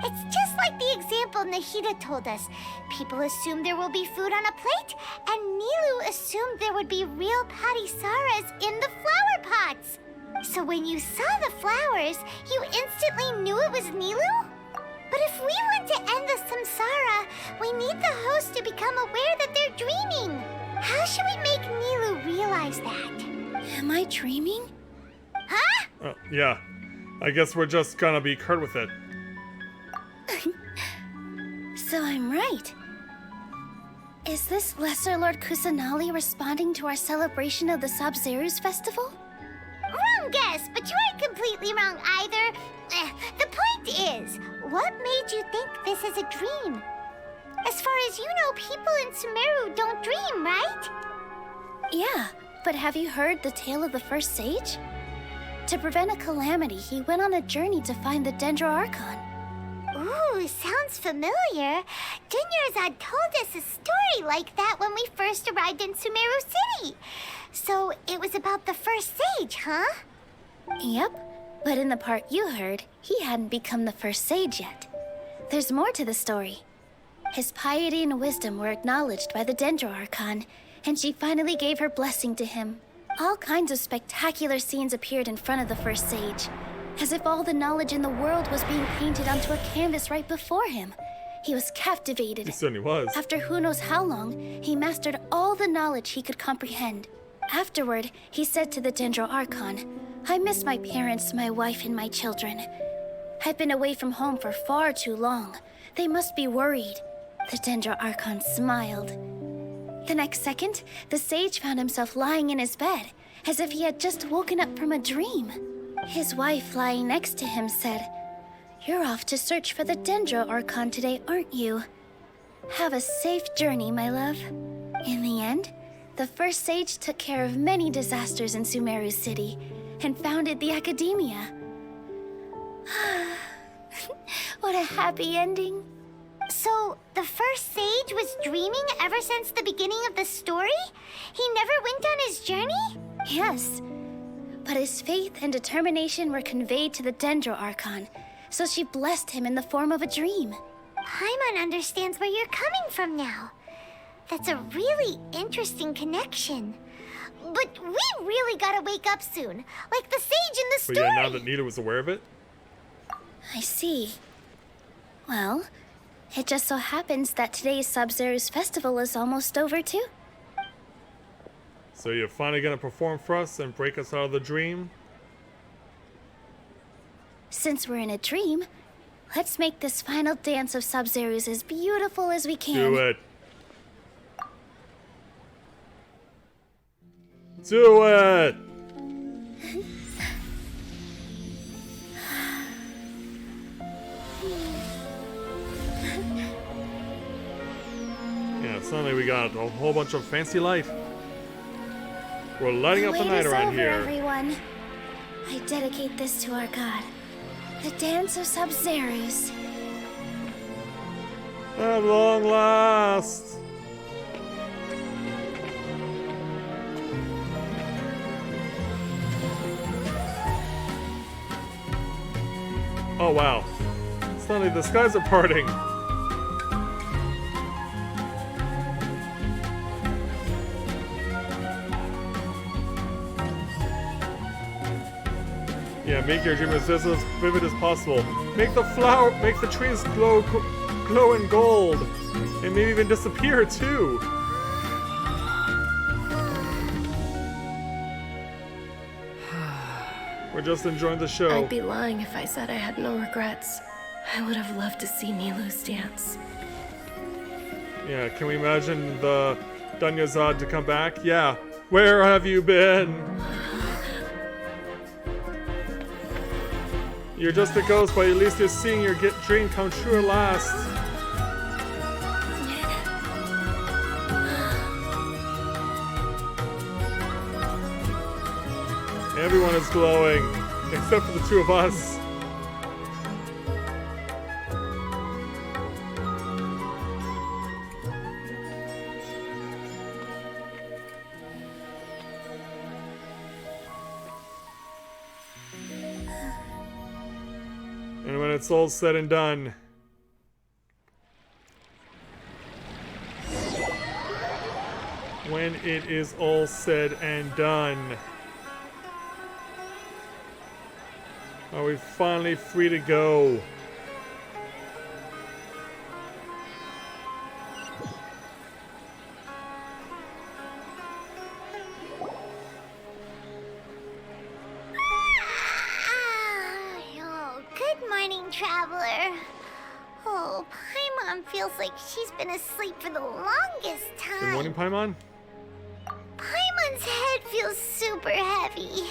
It's just like the example Nahida told us. People assumed there will be food on a plate, and Nilou assumed there would be real Padisaras in the flower pots. So when you saw the flowers, you instantly knew it was Nilou? But if we want to end the samsara, we need the host to become aware that they're dreaming. How should we make Nilou realize that? Am I dreaming? Huh? Yeah. I guess we're just gonna be curt with it. So I'm right. Is this Lesser Lord Kusanali responding to our celebration of the Sabzeruz festival? Wrong guess, but you aren't completely wrong either. The point is, what made you think this is a dream? As far as you know, people in Sumeru don't dream, right? Yeah, but have you heard the tale of the first sage? To prevent a calamity, he went on a journey to find the Dendro Archon. Ooh, sounds familiar. Dunyarzad told us a story like that when we first arrived in Sumeru City. So it was about the first sage, huh? Yep, but in the part you heard, he hadn't become the first sage yet. There's more to the story. His piety and wisdom were acknowledged by the Dendro Archon, and she finally gave her blessing to him. All kinds of spectacular scenes appeared in front of the first sage, as if all the knowledge in the world was being painted onto a canvas right before him. He was captivated. He certainly was. After who knows how long, he mastered all the knowledge he could comprehend. Afterward, he said to the Dendro Archon, "I miss my parents, my wife, and my children. I've been away from home for far too long. They must be worried." The Dendro Archon smiled. The next second, the sage found himself lying in his bed, as if he had just woken up from a dream. His wife, lying next to him, said, "You're off to search for the Dendro Archon today, aren't you? Have a safe journey, my love." In the end, the first sage took care of many disasters in Sumeru City and founded the Academia. What a happy ending. So, the first sage was dreaming ever since the beginning of the story? He never went on his journey? Yes, but his faith and determination were conveyed to the Dendro Archon, so she blessed him in the form of a dream. Paimon understands where you're coming from now. That's a really interesting connection. But we really gotta wake up soon, like the sage in the story. But yeah, now that Nita was aware of it? I see. Well, it just so happens that today's Sabzeruz festival is almost over too. So you're finally gonna perform for us and break us out of the dream? Since we're in a dream, Let's make this final dance of Sub-Zeros as beautiful as we can. Do it. Do it! Yeah, suddenly we got a whole bunch of fancy light. We're lighting up the night around here. Everyone. I dedicate this to our god, the dance of Sub-Zeros. At long last. Oh wow. Suddenly the skies are parting. Yeah, make your dream as vivid as possible. Make the trees glow in gold, and maybe even disappear too. We're just enjoying the show. I'd be lying if I said I had no regrets. I would have loved to see Nilou's dance. Yeah, can we imagine the Dunyazad to come back? Yeah. Where have you been? You're just a ghost, but at least you're seeing your dream come true at last. Everyone is glowing, except for the two of us. And when it's all said and done, when it is all said and done, are we finally free to go? Oh, good morning, traveler. Oh, Paimon feels like she's been asleep for the longest time. Good morning, Paimon. Paimon's head feels super heavy.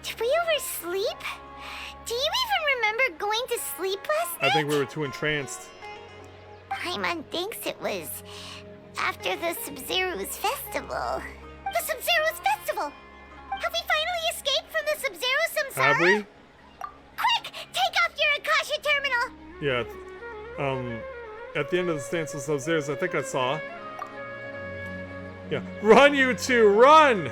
Did we oversleep? Do you even remember going to sleep last night? I think we were too entranced. Paimon thinks it was after the Sub-Zero's festival. The Sub-Zero's festival! Have we finally escaped from the Sub-Zero Samsara? Have we? Quick! Take off your Akasha terminal! Yeah. At the end of the Stance of Sub-Zeros, I think I saw. Yeah. Run, you two! Run!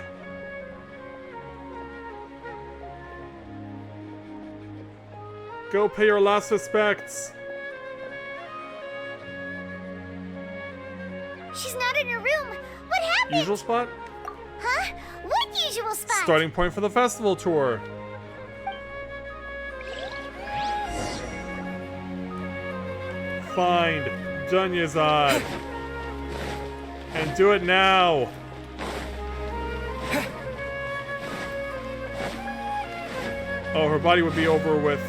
Go pay your last respects. She's not in her room. What happened? Usual spot? Huh? What usual spot? Starting point for the festival tour. Find Dunyazad. And do it now. Oh, her body would be over with,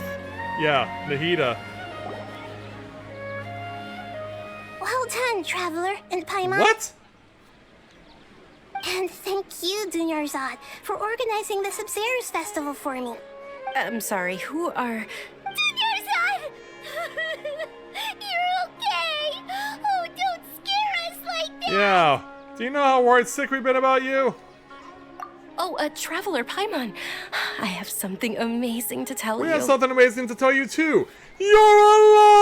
yeah, Nahida. Well done, Traveler and Paimon. What? And thank you, Dunyarzad, for organizing the Sub-Zeros festival for me. I'm sorry, who are... Dunyarzad! You're okay! Oh, don't scare us like that! Yeah. Do you know how worried sick we've been about you? Oh, Traveler Paimon. I have something amazing to tell you. We have something amazing to tell you too. You're alive!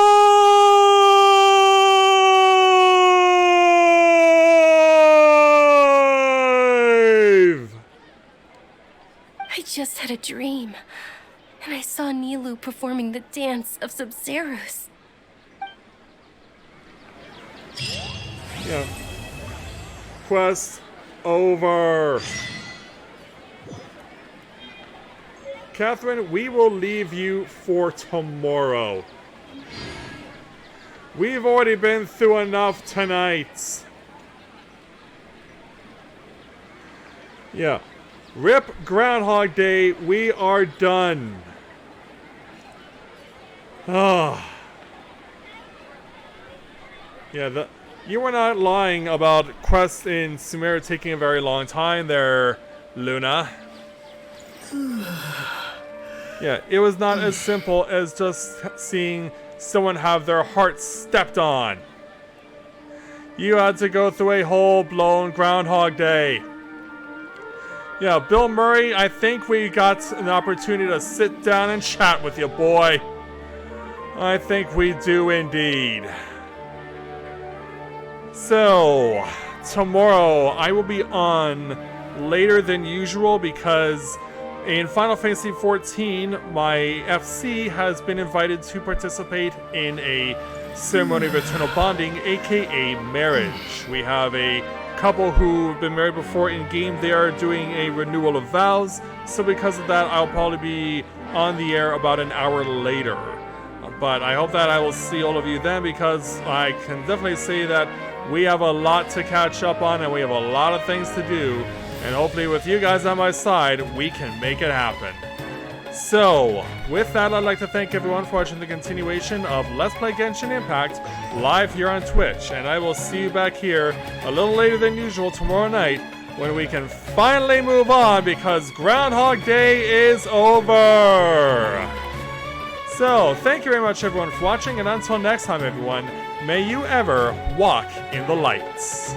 I just had a dream. And I saw Nilou performing the dance of Sub-Zeros. Yeah. Quest over. Catherine, we will leave you for tomorrow. We've already been through enough tonight. Yeah. RIP Groundhog Day, we are done. Oh. Yeah, you were not lying about quests in Sumeru taking a very long time there, Luna. Yeah, it was not as simple as just seeing someone have their heart stepped on. You had to go through a whole-blown Groundhog Day. Yeah, Bill Murray, I think we got an opportunity to sit down and chat with you, boy. I think we do indeed. So, tomorrow I will be on later than usual because in Final Fantasy XIV, my FC has been invited to participate in a ceremony of eternal bonding, aka marriage. We have a couple who've been married before in game. They are doing a renewal of vows, so because of that, I'll probably be on the air about an hour later. But I hope that I will see all of you then, because I can definitely say that we have a lot to catch up on and we have a lot of things to do, and hopefully with you guys on my side, we can make it happen. So, with that, I'd like to thank everyone for watching the continuation of Let's Play Genshin Impact live here on Twitch, and I will see you back here a little later than usual tomorrow night when we can finally move on because Groundhog Day is over! So, thank you very much everyone for watching, and until next time everyone, may you ever walk in the lights.